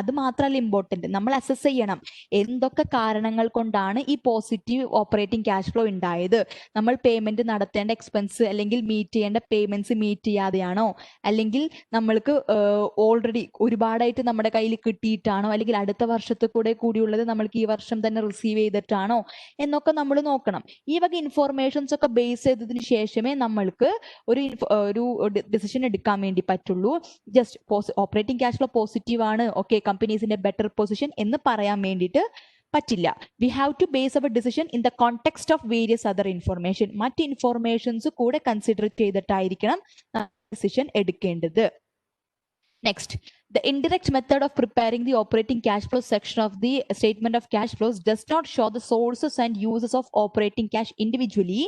അത് മാത്രമല്ല ഇമ്പോർട്ടൻറ്റ്, നമ്മൾ അസസ് ചെയ്യണം എന്തൊക്കെ കാരണങ്ങൾ കൊണ്ടാണ് ഈ പോസിറ്റീവ് ഓപ്പറേറ്റിംഗ് ക്യാഷ് ഫ്ലോ ഉണ്ടായത്. നമ്മൾ പേയ്മെന്റ് നടത്തേണ്ട എക്സ്പെൻസ് അല്ലെങ്കിൽ മീറ്റ് ചെയ്യേണ്ട പേയ്മെന്റ്സ് മീറ്റ് ചെയ്യാതെയാണോ, അല്ലെങ്കിൽ നമ്മൾക്ക് ഓൾറെഡി ഒരുപാടായിട്ട് നമ്മുടെ കയ്യിൽ കിട്ടിയിട്ടാണോ, അല്ലെങ്കിൽ അടുത്ത വർഷത്തെ കൂടിയുള്ളത് നമ്മൾക്ക് ഈ വർഷം തന്നെ റിസീവ് ചെയ്തിട്ടാണോ എന്നൊക്കെ നമ്മൾ നോക്കണം. ഈ വക ഇൻഫോർമേഷൻസ് ഒക്കെ ബേസ് ചെയ്തതിന് ശേഷമേ നമ്മൾക്ക് ഒരു ഡിസിഷൻ എടുക്കാൻ വേണ്ടി പറ്റുള്ളൂ. Just operating cash flow positive ആണ്, ഓക്കെ കമ്പനീസിന്റെ ബെറ്റർ പൊസിഷൻ എന്ന് പറയാൻ വേണ്ടിയിട്ട് പറ്റില്ല. We have to base our decision in the context of various other information. മറ്റ് ഇൻഫോർമേഷൻസ് കൂടെ കൺസിഡർ ചെയ്തിട്ടായിരിക്കണം ഡിസിഷൻ എടുക്കേണ്ടത്. Next, the indirect method of preparing the operating cash flow section of the statement of cash flows does not show the sources and uses of operating cash individually,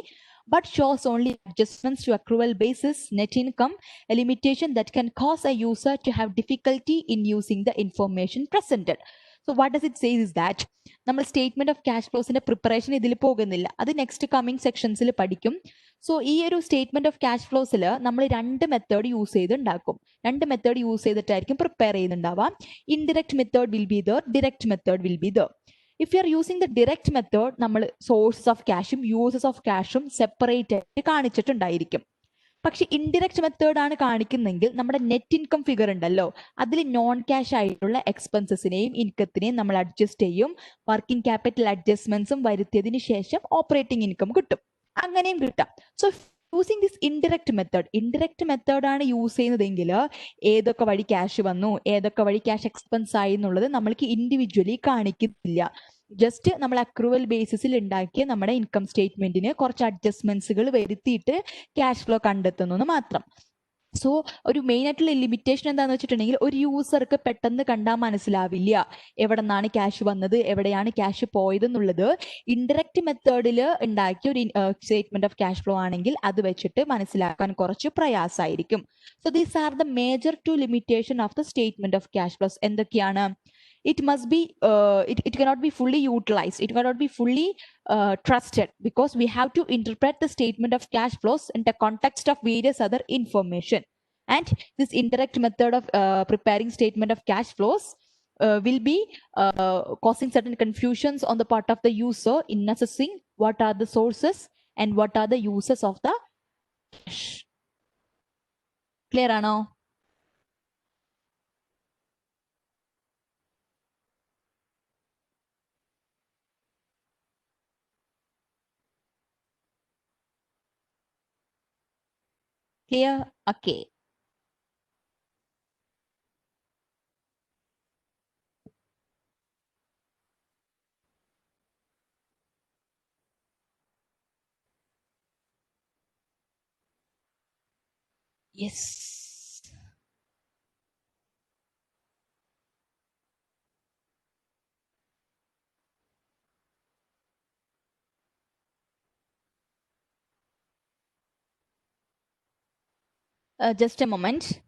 but shows only adjustments to accrual basis, net income, a limitation that can cause a user to have difficulty in using the information presented. So what does it say is that നമ്മൾ statement of cash ഫ്ലോസിന്റെ preparation ഇതിൽ പോകുന്നില്ല, അത് next coming സെക്ഷൻസിൽ പഠിക്കും. So ഈ ഒരു statement of cash ഫ്ലോസിൽ നമ്മൾ രണ്ട് മെത്തേഡ് യൂസ് ചെയ്തിട്ടായിരിക്കും പ്രിപ്പയർ ചെയ്യുന്നുണ്ടാവാം. Indirect method will be there, direct method will be there. If you are using the direct method, നമ്മൾ സോഴ്സസ് ഓഫ് ക്യാഷും യൂസസ് ഓഫ് ക്യാഷും സെപ്പറേറ്റ് ആയിട്ട് കാണിച്ചിട്ടുണ്ടായിരിക്കും. പക്ഷെ ഇൻഡിറക്റ്റ് മെത്തേഡ് ആണ് കാണിക്കുന്നെങ്കിൽ നമ്മുടെ നെറ്റ് ഇൻകം ഫിഗർ ഉണ്ടല്ലോ, അതിൽ നോൺ ക്യാഷ് ആയിട്ടുള്ള എക്സ്പെൻസസിനെയും ഇൻകത്തിനെയും നമ്മൾ അഡ്ജസ്റ്റ് ചെയ്യും. വർക്കിംഗ് ക്യാപിറ്റൽ അഡ്ജസ്റ്റ്മെന്റ്സും വരുത്തിയതിനു ശേഷം ഓപ്പറേറ്റിംഗ് ഇൻകം കിട്ടും, അങ്ങനെയും കിട്ടാം. So using this indirect method ആണ് യൂസ് ചെയ്യുന്നതെങ്കിൽ ഏതൊക്കെ വഴി ക്യാഷ് വന്നു, ഏതൊക്കെ വഴി ക്യാഷ് എക്സ്പെൻസ് ആയി എന്നുള്ളത് നമ്മൾക്ക് ഇൻഡിവിജ്വലി കാണിക്കുന്നില്ല. ജസ്റ്റ് നമ്മൾ അക്രൂവൽ ബേസിസിൽ ഉണ്ടാക്കിയ നമ്മുടെ ഇൻകം സ്റ്റേറ്റ്മെന്റിന് കുറച്ച് അഡ്ജസ്റ്റ്മെന്റ്സുകൾ വരുത്തിയിട്ട് ക്യാഷ് ഫ്ലോ കണ്ടെത്തുന്നു മാത്രം. സോ ഒരു മെയിൻ ആയിട്ടുള്ള ലിമിറ്റേഷൻ എന്താണെന്ന് വെച്ചിട്ടുണ്ടെങ്കിൽ ഒരു യൂസർക്ക് പെട്ടെന്ന് കണ്ടാൽ മനസ്സിലാവില്ല എവിടെ നിന്നാണ് ക്യാഷ് വന്നത്, എവിടെയാണ് ക്യാഷ് പോയതെന്നുള്ളത്. ഇൻഡയറക്റ്റ് മെത്തേഡിൽ ഉണ്ടാക്കിയ ഒരു സ്റ്റേറ്റ്മെന്റ് ഓഫ് ക്യാഷ് ഫ്ലോ ആണെങ്കിൽ അത് വെച്ചിട്ട് മനസ്സിലാക്കാൻ കുറച്ച് പ്രയാസമായിരിക്കും. So these are the major two limitation of the statement of cash flows. എന്തൊക്കെയാണ്? it must be it cannot be fully utilized, it cannot be fully trusted, because we have to interpret the statement of cash flows in the context of various other information. And this indirect method of preparing statement of cash flows will be causing certain confusions on the part of the user in assessing what are the sources and what are the uses of the cash. Clear ആണോ? Clear? Okay. Yes. Just a moment.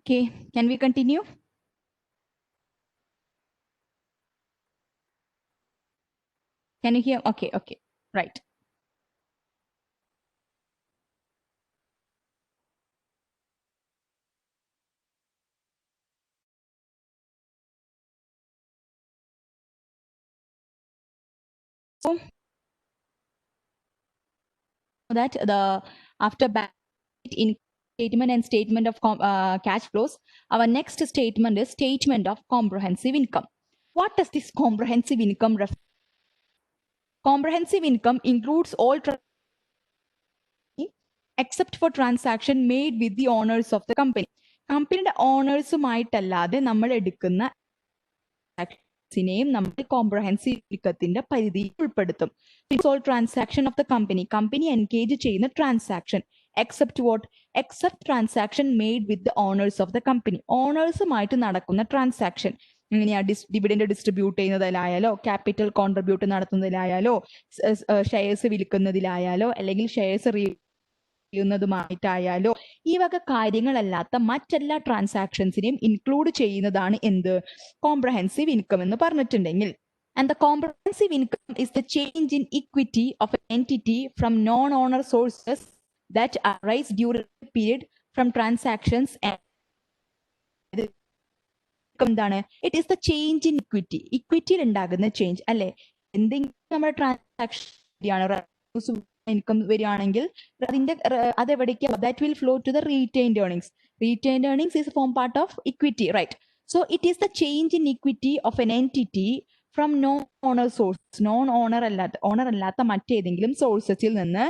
Okay, can we continue? Can you hear? Okay, okay, right. So that the after in statement and statement of cash flows, our next statement is statement of comprehensive income. What does this comprehensive income refer? Comprehensive income includes all except for transaction made with the owners of the company. കമ്പനിയുടെ ഓണേഴ്സുമായിട്ടല്ലാതെ നമ്മൾ എടുക്കുന്ന നെയും നമ്മൾ comprehensive ഇൻകത്തിന്റെ പരിധിയിൽ ഉൾപ്പെടുത്തും. All transaction of the company engage ചെയ്യുന്ന transaction except what except transaction made with the owners of the company. ഓണേഴ്സുമായിട്ട് നടക്കുന്ന ട്രാൻസാക്ഷൻ എങ്ങനെയാ ഡിവിഡൻഡ് ഡിസ്ട്രിബ്യൂട്ട് ചെയ്യുന്നതിലായാലോ ക്യാപിറ്റൽ കോൺട്രിബ്യൂട്ട് നടത്തുന്നതിലായാലോ ഷെയർസ് വിൽക്കുന്നതിലായാലോ അല്ലെങ്കിൽ ഷെയർസ് ായാലോ ഈ വക കാര്യങ്ങളല്ലാത്ത മറ്റെല്ലാ ട്രാൻസാക്ഷൻസിനെയും ഇൻക്ലൂഡ് ചെയ്യുന്നതാണ് എന്ത് കോംപ്രഹെൻസീവ് ഇൻകം എന്ന് പറഞ്ഞിട്ടുണ്ടെങ്കിൽ. And the comprehensive income is the change in equity of an entity from non-owner sources that arise during the period from transactions and എന്താണ് it is the change in equity. ഇക്വിറ്റിയിൽ ഉണ്ടാകുന്ന change അല്ലെ. എന്തെങ്കിലും നമ്മുടെ transaction income വരികയാണെങ്കിൽ അതിന്റെ അതെവിടേക്ക് that will flow to the retained earnings. Retained earnings is form part of equity, right? So it is the change in equity of an entity from non owner source. Non owner അല്ലാത്ത മറ്റേതെങ്കിലും സോഴ്സസിൽ നിന്ന്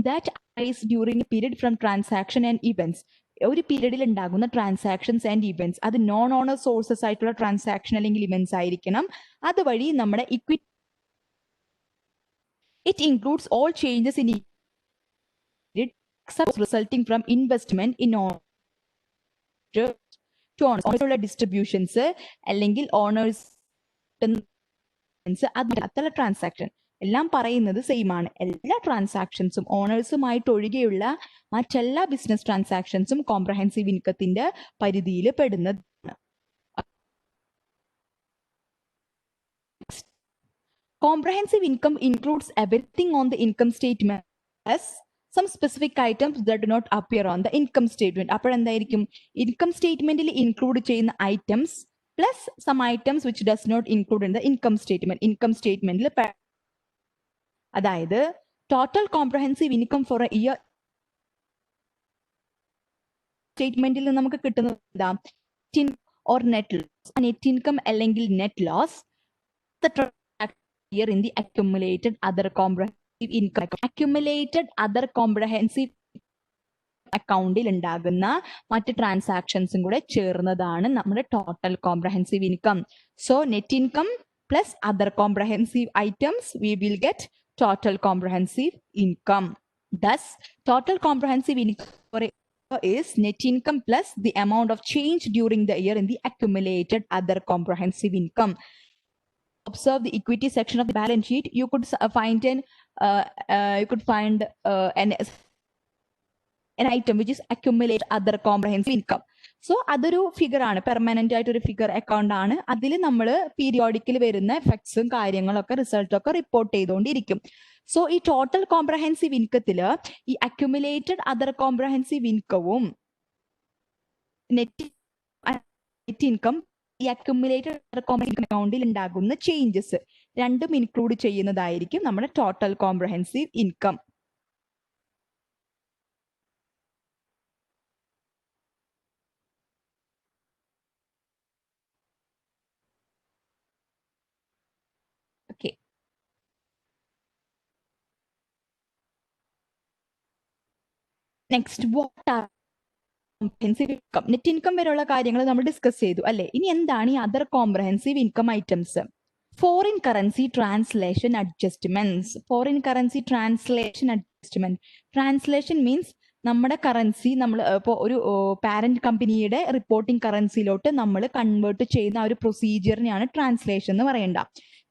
that arise during period from transaction and events. ഒരു പീരീഡിൽ ഉണ്ടാകുന്ന transactions and events അത് non owner sources ആയിട്ടുള്ള transaction അല്ലെങ്കിൽ ഇവന്റ്സ് ആയിരിക്കണം. അതുവഴി നമ്മുടെ equity it includes all changes in it except resulting from investment in order to owners distributions അല്ലെങ്കിൽ ഓണേഴ്സ് അതുള്ള ട്രാൻസാക്ഷൻ എല്ലാം പറയുന്നത് സെയിം ആണ്. എല്ലാ ട്രാൻസാക്ഷൻസും ഓണേഴ്സുമായിട്ട് ഒഴികെയുള്ള മറ്റെല്ലാ ബിസിനസ് ട്രാൻസാക്ഷൻസും കോംപ്രഹെൻസീവ് ഇൻകത്തിന്റെ പരിധിയിൽ പെടുന്നതാണ്. Comprehensive income includes everything on the income statement as some specific items that do not appear on the income statement. അപ്പോൾ എന്തായിരിക്കും ഇൻകം സ്റ്റേറ്റ്മെന്റിൽ ഇൻക്ലൂഡ് ചെയ്യുന്ന items plus some items which does not include in the income statement. Income സ്റ്റേറ്റ്മെന്റിൽ അതായത് total comprehensive income for a year സ്റ്റേറ്റ്മെന്റിൽ നിന്ന് നമുക്ക് കിട്ടുന്നത് or net loss. Net income അല്ലെങ്കിൽ net loss in the accumulated other comprehensive income. Accumulated other comprehensive അക്കൗണ്ടിൽ ഉണ്ടാകുന്ന മറ്റ് ട്രാൻസാക്ഷൻസും കൂടെ ചേർന്നതാണ് നമ്മുടെ total comprehensive income. So net income plus other comprehensive items we will get total comprehensive income. Thus total comprehensive income for a year is net income plus the amount of change during the year in the accumulated other comprehensive income. Observe the equity section of the balance sheet. You could find an item which is accumulate other comprehensive income. So അതൊരു figure ആണ്, permanent ആയിട്ട് ഒരു figure account ആണ്. അതിൽ നമ്മൾ periodically വരുന്ന എഫക്ട്സും കാര്യങ്ങളൊക്കെ റിസൾട്ടും ഒക്കെ റിപ്പോർട്ട് ചെയ്തുകൊണ്ടിരിക്കും. സോ ഈ ടോട്ടൽ കോംപ്രഹെൻസീവ് ഇൻകത്തില് ഈ അക്യുമുലേറ്റഡ് അതർ കോംപ്രഹെൻസീവ് ഇൻകവും നെറ്റ് ഇൻകം ഈ അക്യുമുലേറ്റഡ് അക്കൗണ്ടിൽ ഉണ്ടാകുന്ന ചേഞ്ചസ് രണ്ടും ഇൻക്ലൂഡ് ചെയ്യുന്നതായിരിക്കും നമ്മുടെ total comprehensive income. Okay, next what are comprehensive income. Net income വരെയുള്ള കാര്യങ്ങൾ നമ്മൾ ഡിസ്കസ് ചെയ്തു അല്ലെ. ഇനി എന്താണ് ഈ other comprehensive income items? Foreign currency translation adjustments. Foreign currency translation adjustment. Translation means നമ്മുടെ കറൻസി നമ്മൾ ഇപ്പോൾ ഒരു പാരന്റ് കമ്പനിയുടെ റിപ്പോർട്ടിംഗ് കറൻസിയിലോട്ട് നമ്മൾ കൺവേർട്ട് ചെയ്യുന്ന ആ ഒരു പ്രൊസീജിയറിനെയാണ് ട്രാൻസ്ലേഷൻ എന്ന് പറയേണ്ട.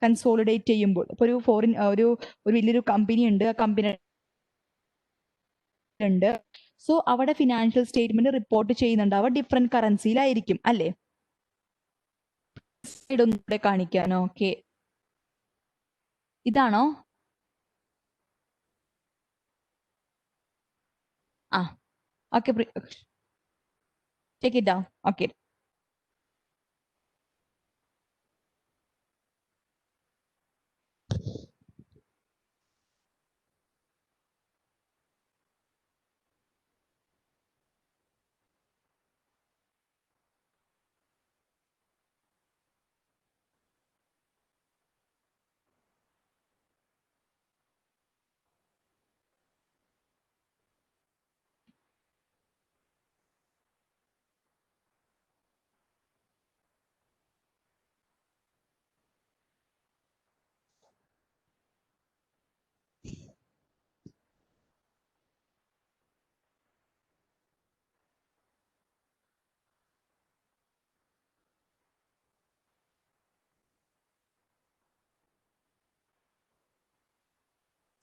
കൺസോളിഡേറ്റ് ചെയ്യുമ്പോൾ ഇപ്പോൾ ഒരു ഫോറിൻ ഒരു വലിയൊരു കമ്പനി ഉണ്ട്, ആ കമ്പനി ഉണ്ട്. സോ അവിടെ ഫിനാൻഷ്യൽ സ്റ്റേറ്റ്മെന്റ് റിപ്പോർട്ട് ചെയ്യുന്നുണ്ടാവുക ഡിഫറെന്റ് കറൻസിയിലായിരിക്കും അല്ലേ? ഒന്നും കൂടെ കാണിക്കാനോ? ഓക്കെ, ഇതാണോ? ആ, okay, take it down. Okay.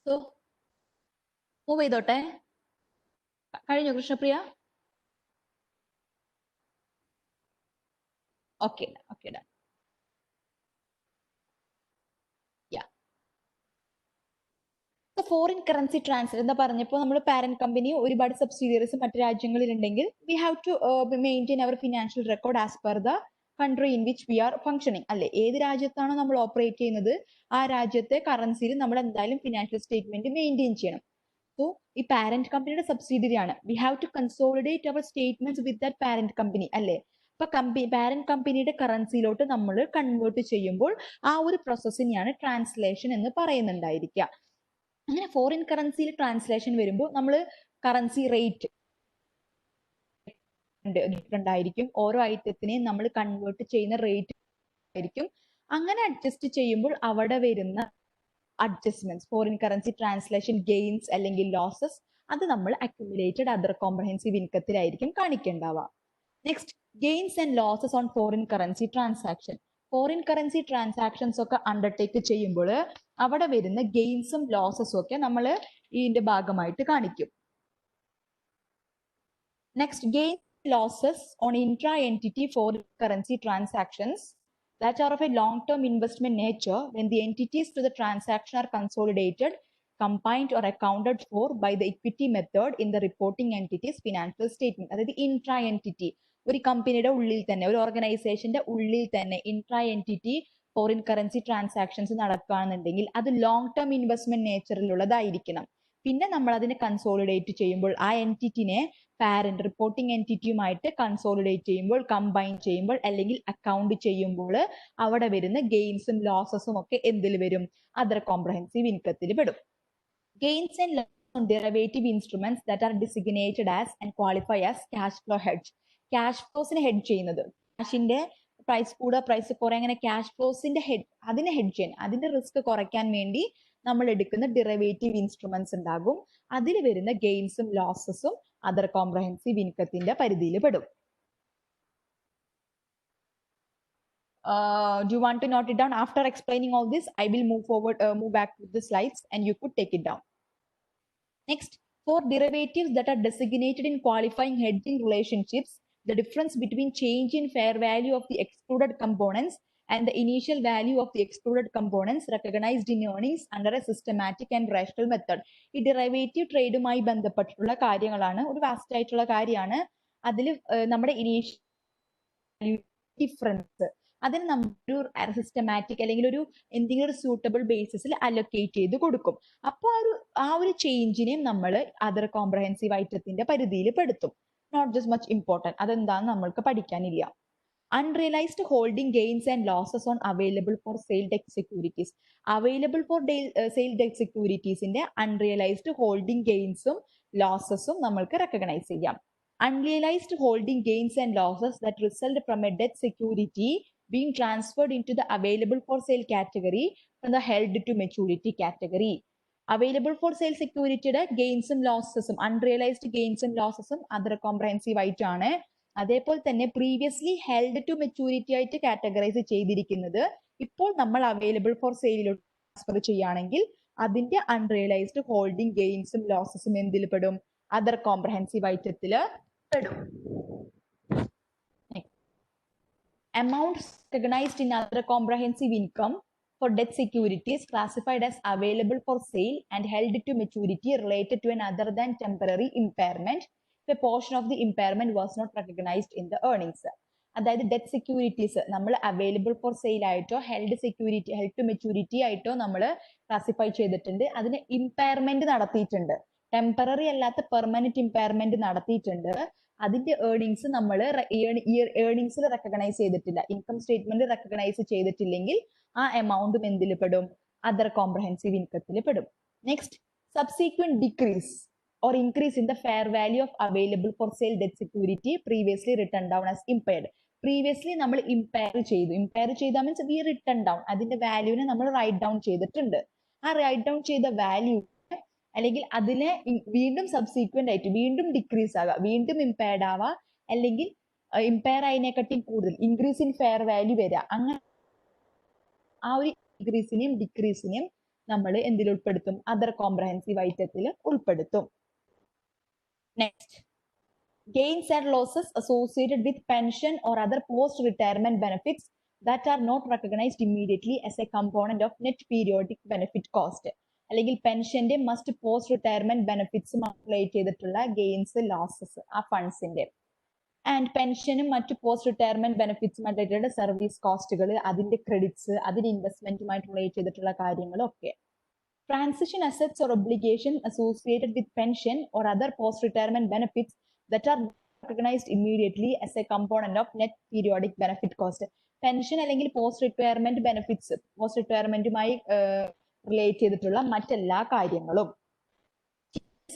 So move ചെയ്തോട്ടെ. കഴിഞ്ഞോ Krishnapriya? Okay, okay, done. Foreign currency transfer എന്താ പറഞ്ഞപ്പോൾ നമ്മൾ പാരന്റ് കമ്പനി ഒരുപാട് സബ്സിഡിയറീസ് മറ്റു രാജ്യങ്ങളിൽ ഉണ്ടെങ്കിൽ we have to maintain our financial record as per the country in which we are functioning അല്ലെ? ഏത് രാജ്യത്താണോ നമ്മൾ ഓപ്പറേറ്റ് ചെയ്യുന്നത് ആ രാജ്യത്തെ കറൻസിയിൽ നമ്മൾ എന്തായാലും ഫിനാൻഷ്യൽ സ്റ്റേറ്റ്മെന്റ് മെയിൻറ്റെയിൻ ചെയ്യണം. സോ ഈ പാരന്റ് കമ്പനിയുടെ സബ്സിഡിയറി ആണ്. We have to consolidate our statements with that parent company അല്ലെ? അപ്പൊ പാരന്റ് കമ്പനിയുടെ കറൻസിയിലോട്ട് നമ്മൾ കൺവേർട്ട് ചെയ്യുമ്പോൾ ആ ഒരു പ്രോസസ്സിനെയാണ് ട്രാൻസ്ലേഷൻ എന്ന് പറയുന്നുണ്ടായിരിക്കുക. അങ്ങനെ ഫോറിൻ കറൻസിയിൽ ട്രാൻസ്ലേഷൻ വരുമ്പോൾ നമ്മൾ കറൻസി റേറ്റ് ഡിഫറെന്റ് ആയിരിക്കും. ഓരോ ഐറ്റത്തിനെയും നമ്മൾ കൺവേർട്ട് ചെയ്യുന്ന റേറ്റ് ആയിരിക്കും. അങ്ങനെ അഡ്ജസ്റ്റ് ചെയ്യുമ്പോൾ അവിടെ വരുന്ന adjustments, foreign currency translation gains അല്ലെങ്കിൽ ലോസസ്, അത് നമ്മൾ അക്യുമുലേറ്റഡ് അതർ കോംപ്രഹെൻസീവ് ഇൻകത്തിലായിരിക്കും കാണിക്കേണ്ടാവുക. Next, gains and losses on foreign currency transaction. Foreign currency transactions ഒക്കെ അണ്ടർടേക്ക് ചെയ്യുമ്പോൾ അവിടെ വരുന്ന ഗെയിൻസും ലോസസും ഒക്കെ നമ്മൾ ഇതിന്റെ ഭാഗമായിട്ട് കാണിക്കും. Next, gain losses on intra-entity foreign currency transactions that are of a long-term investment nature when the entities to the transaction are consolidated, combined or accounted for by the equity method in the reporting entity's financial statement. അതായത് intra-entity, ഒരു കമ്പനിയുടെ ഉള്ളിൽ തന്നെ, ഒരു ഓർഗനൈസേഷന്റെ ഉള്ളിൽ തന്നെ intra-entity foreign currency transactions നടക്കുകയാണെന്നുണ്ടെങ്കിൽ അത് ലോങ് ടേം ഇൻവെസ്റ്റ്മെന്റ് നേച്ചറിലുള്ളതായിരിക്കണം. പിന്നെ നമ്മൾ അതിനെ കൺസോളിഡേറ്റ് ചെയ്യുമ്പോൾ ആ എൻറ്റിറ്റിനെ പാരന്റ് റിപ്പോർട്ടിംഗ് എൻറ്റിറ്റിയുമായിട്ട് കൺസോളിഡേറ്റ് ചെയ്യുമ്പോൾ, കമ്പൈൻ ചെയ്യുമ്പോൾ അല്ലെങ്കിൽ അക്കൗണ്ട് ചെയ്യുമ്പോൾ അവിടെ വരുന്ന ഗെയിൻസും ലോസസും ഒക്കെ എന്തിൽ വരും? അതർ കോംപ്രഹെൻസീവ് ഇൻകത്തിൽ പെടും. Gains and losses on derivative instruments that are designated as and qualify as cash flow hedge. Cash ഫ്ലോസിനെ ഹെഡ് ചെയ്യുന്നത്, ക്യാഷിന്റെ പ്രൈസ് കൂടുക പ്രൈസ് കുറയുക, അങ്ങനെ ക്യാഷ് ഫ്ലോസിന്റെ അതിനെ ഹെഡ് ചെയ്യാൻ, അതിന്റെ റിസ്ക് കുറയ്ക്കാൻ വേണ്ടി നമ്മൾ എടുക്കുന്ന ഡെറിവേറ്റീവ് ഇൻസ്ട്രുമെന്റ്സ് ഉണ്ടാകും. അതിൽ വരുന്ന ഗെയിൻസും ലോസസും അതർ കോംപ്രഹെൻസീവ് ഇൻകത്തിന്റെ പരിധിയിൽ പെടും. Do you want to note it down? After explaining all this, I will move back to the slides and you could take it down. Next, for derivatives that are designated in qualifying hedging relationships, the difference between change in fair value of the excluded components and the initial value of the excluded components recognized in earnings under a systematic and rational method. ഈ derivative ട്രേഡുമായി ബന്ധപ്പെട്ടിട്ടുള്ള കാര്യങ്ങളാണ്, ഒരു vast ആയിട്ടുള്ള കാര്യമാണ്. അതിൽ നമ്മുടെ initial difference അതിന് നമ്മളൊരു സിസ്റ്റമാറ്റിക് അല്ലെങ്കിൽ ഒരു എന്തെങ്കിലും ഒരു സൂട്ടബിൾ ബേസിസിൽ അലൊക്കേറ്റ് ചെയ്ത് കൊടുക്കും. അപ്പൊ ആ ഒരു ചേഞ്ചിനെ നമ്മൾ അതർ കോംപ്രഹെൻസീവ് ഐറ്റത്തിന്റെ പരിധിയിൽ പെടുത്തും. നോട്ട് ജസ്റ്റ് മച്ച് ഇമ്പോർട്ടൻറ്റ്, അതെന്താന്ന് നമ്മൾക്ക് പഠിക്കാനില്ല. Unrealized holding gains and losses on available for sale debt securities. Available for sale debt securities ന്റെ unrealized holding gains-ഉം ലോസസും നമ്മൾക്ക് റെക്കഗ്നൈസ് ചെയ്യാം. Unrealized holding gains and losses that result from a debt security being transferred into the available for sale category from the held to maturity category. Available for sale securityയുടെ ഗെയിൻസും ലോസസും, unrealised ഗെയിൻസും ലോസസും other comprehensive ആയിട്ടാണ്. അതേപോലെ തന്നെ previously held to maturity ആയിട്ട് categorise ചെയ്തിരിക്കുന്നത് ഇപ്പോൾ നമ്മൾ അവൈലബിൾ ഫോർ സെയിലിലോട്ട് ട്രാൻസ്ഫർ ചെയ്യുകയാണെങ്കിൽ അതിന്റെ അൺറിയലൈസ്ഡ് ഹോൾഡിംഗ് ഗെയിൻസും ലോസസും എന്തിൽ പെടും? അതർ കോംപ്രഹെൻസീവ് ഐറ്റത്തിൽ പെടും. Amounts recognized in other comprehensive income for debt securities classified as available for sale and held to maturity related to an other than temporary impairment if a portion of the impairment was not recognized in the earnings. അതായത് debt securities നമ്മൾ available for sale ആയിട്ടോ held to maturity ആയിട്ടോ നമ്മൾ classify ചെയ്തിട്ടുണ്ട്. അതിന് impairment നടത്തിയിട്ടുണ്ട്. Temporary അല്ലാത്ത permanent impairment നടത്തിയിട്ടുണ്ട്. അതിന്റെ ഏർണിങ്സ് നമ്മൾ ഏർണിങ്സിൽ റെക്കഗ്നൈസ് ചെയ്തിട്ടില്ല, ഇൻകം സ്റ്റേറ്റ്മെന്റ് റെക്കഗ്നൈസ് ചെയ്തിട്ടില്ലെങ്കിൽ ആ എമൗണ്ടും എന്തിൽ പെടും? അതർ കോംപ്രഹെൻസീവ് ഇൻകത്തിൽ പെടും. Next, subsequent decrease or increase in the fair value of available for sale debt security previously written down as impaired. Previously നമ്മൾ ഇമ്പയർ ചെയ്ത മീൻസ് വി റിട്ടൺ ഡൗൺ, അതിന്റെ വാല്യൂനെ നമ്മൾ write down ചെയ്തിട്ടുണ്ട്. ആ റൈറ്റ് ഡൗൺ ചെയ്ത value അല്ലെങ്കിൽ അതിനെ വീണ്ടും സബ്സീക്വന്റ് ആയിട്ട് വീണ്ടും ഡിക്രീസ് ആവുക, വീണ്ടും ഇമ്പയർഡ് ആവുക, അല്ലെങ്കിൽ ഇമ്പയർ ആയതിനെക്കാട്ടി കൂടുതൽ ഇൻക്രീസ് ഇൻ ഫെയർ വാല്യൂ വരിക. അങ്ങനെ ആ ഒരു ഇൻക്രീസിനെയും ഡിക്രീസിനെയും നമ്മൾ എന്തിൽ ഉൾപ്പെടുത്തും? അതർ കോംപ്രഹെൻസീവ് ഐറ്റത്തിൽ ഉൾപ്പെടുത്തും. Next, gains and losses associated with pension or other post-retirement benefits that are not recognized immediately as a component of net periodic benefit cost. അല്ലെങ്കിൽ പെൻഷന്റെ മസ്റ്റ് പോസ്റ്റ് റിട്ടയർമെന്റ് ബെനിഫിറ്റ്സും റിലേറ്റ് ചെയ്തിട്ടുള്ള ഗെയിൻസ് ലോസസ് ആ ഫണ്ട്സിന്റെ, and പെൻഷനും മറ്റു post retirement ബെനിഫിറ്റ്സും related service കോസ്റ്റുകൾ, അതിന്റെ credits, അതിന്റെ ഇൻവെസ്റ്റ്മെന്റുമായിട്ട് relate ചെയ്തിട്ടുള്ള കാര്യങ്ങളൊക്കെ. Transition assets or obligations associated with pension or other post-retirement benefits that are recognized immediately as a component of net periodic benefit cost. Pension അല്ലെങ്കിൽ post retirement benefits, post റിട്ടയർമെന്റുമായി relate ചെയ്തിട്ടുള്ള മറ്റെല്ലാ കാര്യങ്ങളും.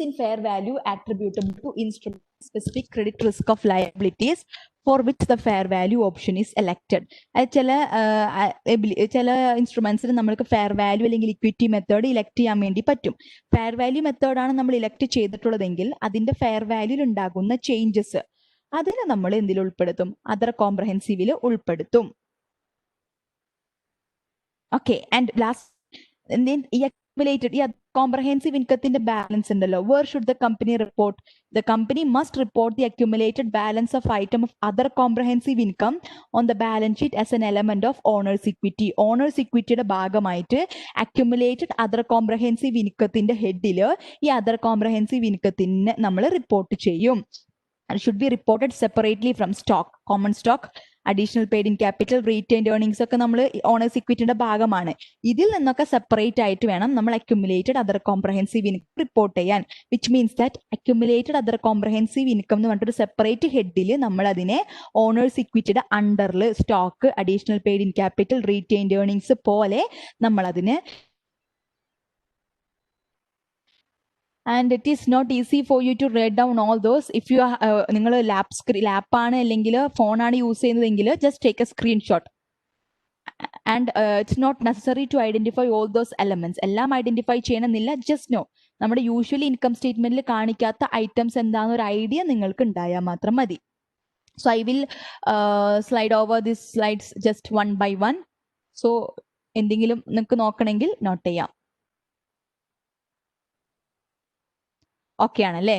In fair value attributable to instrument specific credit risk of liabilities for which the fair value option is elected. ചില ഇൻസ്ട്രുമെന്റ്സിന് നമ്മൾക്ക് fair value അല്ലെങ്കിൽ equity method elect ചെയ്യാൻ വേണ്ടി പറ്റും. ഫെയർ വാല്യൂ മെത്തേഡാണ് നമ്മൾ ഇലക്ട് ചെയ്തിട്ടുള്ളതെങ്കിൽ അതിന്റെ ഫെയർ വാല്യൂൽ ഉണ്ടാകുന്ന ചേഞ്ചസ് അതിനെ നമ്മൾ എന്തിൽ ഉൾപ്പെടുത്തും? അതർ കോംപ്രഹെൻസീവിൽ ഉൾപ്പെടുത്തും. ഓക്കെ, ആൻഡ് ലാസ്റ്റ് ഈ comprehensive income balance ഉണ്ടല്ലോ, where should the company report? The company must report the accumulated balance of item of other comprehensive income on the balance sheet as an element of owner's equity. Owner's equity ഭാഗമായിട്ട് accumulated other comprehensive income ഹെഡിൽ ഈ other comprehensive income നമ്മൾ report ചെയ്യും. It should be reported separately from stock, common stock, additional paid in capital, retained earnings ഒക്കെ നമ്മൾ owners ഇക്വിറ്റിയുടെ ഭാഗമാണ്. ഇതിൽ നിന്നൊക്കെ separate ആയിട്ട് വേണം നമ്മൾ accumulated other comprehensive income report ചെയ്യാൻ. Which means that accumulated other comprehensive income എന്ന് പറഞ്ഞിട്ടൊരു സെപ്പറേറ്റ് ഹെഡിൽ നമ്മൾ അതിനെ ഓണേഴ്സ് ഇക്വിറ്റിയുടെ അണ്ടറിൽ stock, additional paid in capital, retained earnings പോലെ നമ്മൾ അതിന്. And it is not easy for you to write down all those. If you are നിങ്ങൾ ലാപ്പാണ് അല്ലെങ്കിൽ ഫോണാണ് യൂസ് ചെയ്യുന്നതെങ്കിൽ just take a screenshot. And it's not necessary to identify all those elements. എല്ലാം identify ചെയ്യണമെന്നില്ല. just know നമ്മുടെ usually income സ്റ്റേറ്റ്മെന്റിൽ കാണിക്കാത്ത items എന്താണെന്ന് ഒരു ഐഡിയ നിങ്ങൾക്ക് ഉണ്ടായാൽ മാത്രം മതി. So I will slide over these slides just one by one. So എന്തെങ്കിലും നിങ്ങൾക്ക് നോക്കണമെങ്കിൽ നോട്ട് ചെയ്യാം. ഓക്കെ ആണല്ലേ?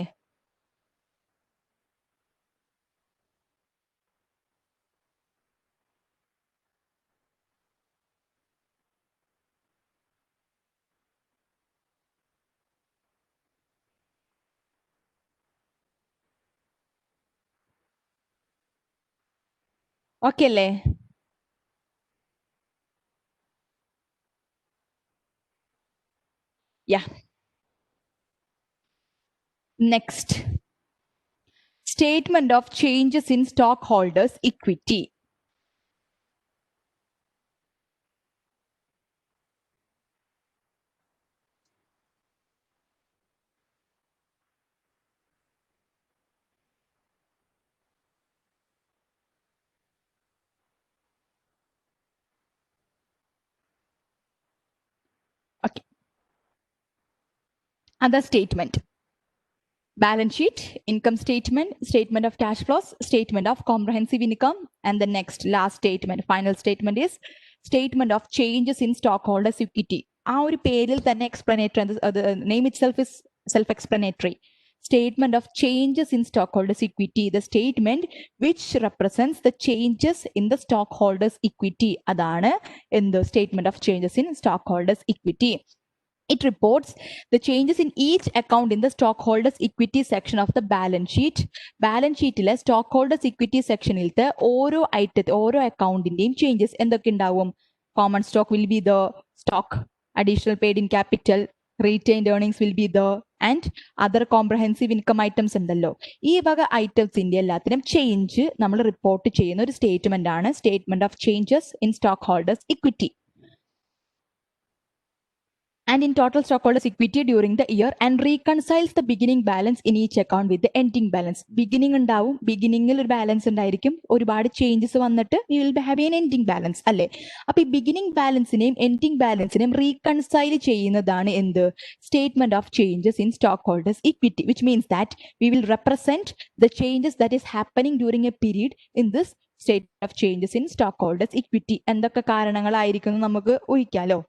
ഓക്കെ അല്ലേ? Yeah. Next, statement of changes in stockholders' equity. Okay. Other statement. Balance sheet, income statement, statement of cash flows, statement of comprehensive income, and the next last statement, final statement is statement of changes in stockholders' equity. ആ ഒരു പേരിൽ തന്നെ explanatory, the name itself is self-explanatory. statement of changes in stockholders' equity, the statement which represents the changes in the stockholders' equity. Adana in the statement of changes in stockholders' equity. It reports the changes in each account in the stockholders' equity section of the balance sheet. Balance sheet stockholders' equity section ഓരോ അക്കൗണ്ടിന്റെയും changes എന്തൊക്കെ ഉണ്ടാവും? Common stock will be the stock, additional paid in capital, retained earnings will be the and other comprehensive income items ഉണ്ടല്ലോ. ഈ വക ഐറ്റംസിന്റെ എല്ലാത്തിനും change നമ്മൾ report ചെയ്യുന്ന ഒരു സ്റ്റേറ്റ്മെന്റ് ആണ് statement of changes in stock holders equity. And in total stockholders equity during the year and reconciles the beginning balance in each account with the ending balance. Beginning ഉണ്ടാവും, ബിഗിനിങ്ങിൽ ഒരു balance ഉണ്ടായിരിക്കും, ഒരുപാട് changes വന്നിട്ട് we will be having an ending balance അല്ലേ. അപ്പൊ ഈ beginning ബാലൻസിനെയും ending ബാലൻസിനെയും reconcile ചെയ്യുന്നതാണ് എന്ത്? Statement of changes in stock holders equity, which means that we will represent the changes that is happening during a period in this statement of changes in stockholders equity. എന്തൊക്കെ കാരണങ്ങളായിരിക്കും നമുക്ക് ഊഹിക്കാലോ.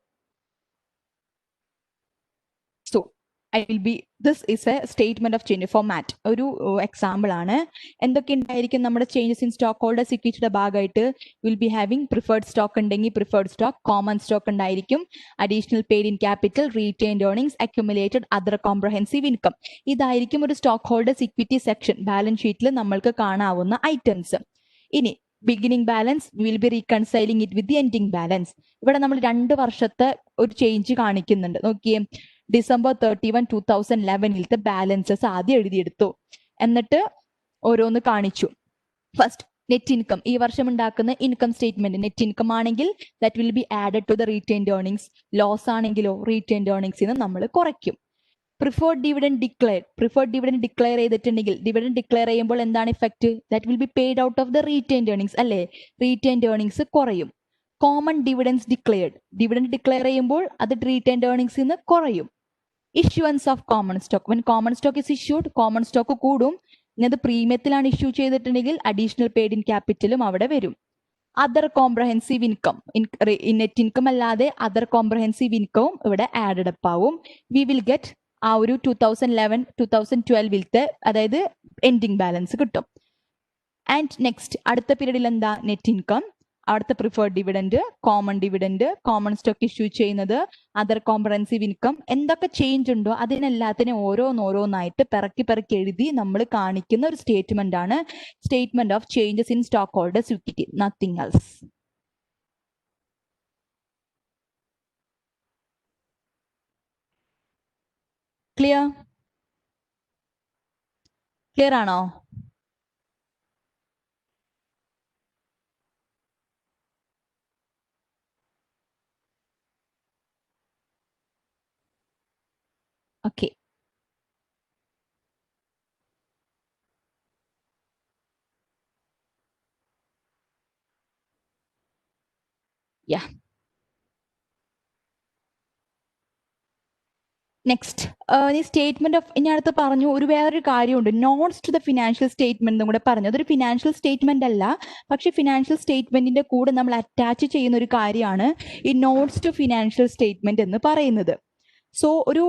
So this is a statement of change format. ഒരു example ആണ്. എന്തൊക്കെ ഉണ്ടായിരിക്കും നമ്മുടെ changes in stock holders ഇക്വിറ്റിയുടെ ഭാഗമായിട്ട്? Will be having preferred stock ഉണ്ടെങ്കിൽ പ്രിഫേർഡ് സ്റ്റോക്ക്, കോമൺ സ്റ്റോക്ക് ഉണ്ടായിരിക്കും, additional paid in capital, retained earnings, accumulated other comprehensive income. ഇതായിരിക്കും ഒരു stock holders equity section balance ഷീറ്റിൽ നമ്മൾക്ക് കാണാവുന്ന ഐറ്റംസ്. ഇനി beginning balance will be reconciling it with the ending balance. ഇവിടെ നമ്മൾ 2 വർഷത്തെ ഒരു ചേഞ്ച് കാണിക്കുന്നുണ്ട്. നോക്കിയേ, December 31, 2011 ബാലൻസസ് ആദ്യം എഴുതിയെടുത്തു, എന്നിട്ട് ഓരോന്ന് കാണിച്ചു. ഫസ്റ്റ് നെറ്റ് ഇൻകം, ഈ വർഷം ഉണ്ടാക്കുന്ന ഇൻകം സ്റ്റേറ്റ്മെന്റ് നെറ്റ് ഇൻകം ആണെങ്കിൽ that will be added to the retained earnings. Loss ആണെങ്കിലോ റീറ്റെയിൻഡ് ഏർണിംഗ്സിന് നമ്മൾ കുറയ്ക്കും. പ്രിഫേർഡ് ഡിവിഡൻഡ് ഡിക്ലെയർ ചെയ്തിട്ടുണ്ടെങ്കിൽ ഡിവിഡൻഡ് ഡിക്ലെയർ ചെയ്യുമ്പോൾ എന്താണ് effect? That will be paid out of the retained earnings അല്ലേ. റീറ്റെയിൻഡ് ഏർണിംഗ്സ് കുറയും. കോമൺ ഡിവിഡൻസ് ഡിവിഡൻഡ് ഡിക്ലെയർ ചെയ്യുമ്പോൾ അത് റീറ്റെയിൻഡ് ഏർണിംഗ്സിൽ നിന്ന് കുറയും. Issuance of common stock, when common stock is issued common stock കൂടും. ഇനി അത് പ്രീമിയത്തിലാണ് ഇഷ്യൂ ചെയ്തിട്ടുണ്ടെങ്കിൽ അഡീഷണൽ പെയ്ഡ് ഇൻ ക്യാപിറ്റലും അവിടെ വരും. Other comprehensive income, net income അല്ലാതെ അതർ കോംപ്രഹെൻസീവ് ഇൻകവും ഇവിടെ ആഡഡ് അപ്പ് ആവും. വി വിൽ ഗെറ്റ് ആ ഒരു 2011-2012 അതായത് എൻഡിങ് ബാലൻസ് കിട്ടും. ആൻഡ് നെക്സ്റ്റ് അടുത്ത പീരീഡിൽ എന്താ? നെറ്റ് ഇൻകം, അടുത്ത preferred dividend, common stock issue ചെയ്യുന്നത്, അതർ കോംപ്രഹെൻസീവ് ഇൻകം, എന്തൊക്കെ ചേഞ്ച് ഉണ്ടോ അതിനെല്ലാത്തിനും ഓരോന്നായിട്ട് പെറുക്കി എഴുതി നമ്മൾ കാണിക്കുന്ന ഒരു സ്റ്റേറ്റ്മെന്റ് ആണ് statement of changes in stock holders equity, nothing else. Clear ആണോ? Okay, yeah. നെക്സ്റ്റ് ഈ സ്റ്റേറ്റ്മെന്റ് ഓഫ്, ഇനി അടുത്ത് പറഞ്ഞു ഒരു വേറൊരു കാര്യമുണ്ട്, notes to the financial statement എന്നും കൂടെ പറഞ്ഞു. അതൊരു ഫിനാൻഷ്യൽ സ്റ്റേറ്റ്മെന്റ് അല്ല, പക്ഷെ ഫിനാൻഷ്യൽ സ്റ്റേറ്റ്മെന്റിന്റെ കൂടെ നമ്മൾ അറ്റാച്ച് ചെയ്യുന്ന ഒരു കാര്യമാണ് ഈ നോട്ട്സ് ടു ഫിനാൻഷ്യൽ സ്റ്റേറ്റ്മെന്റ് എന്ന് പറയുന്നത്. സോ ഒരു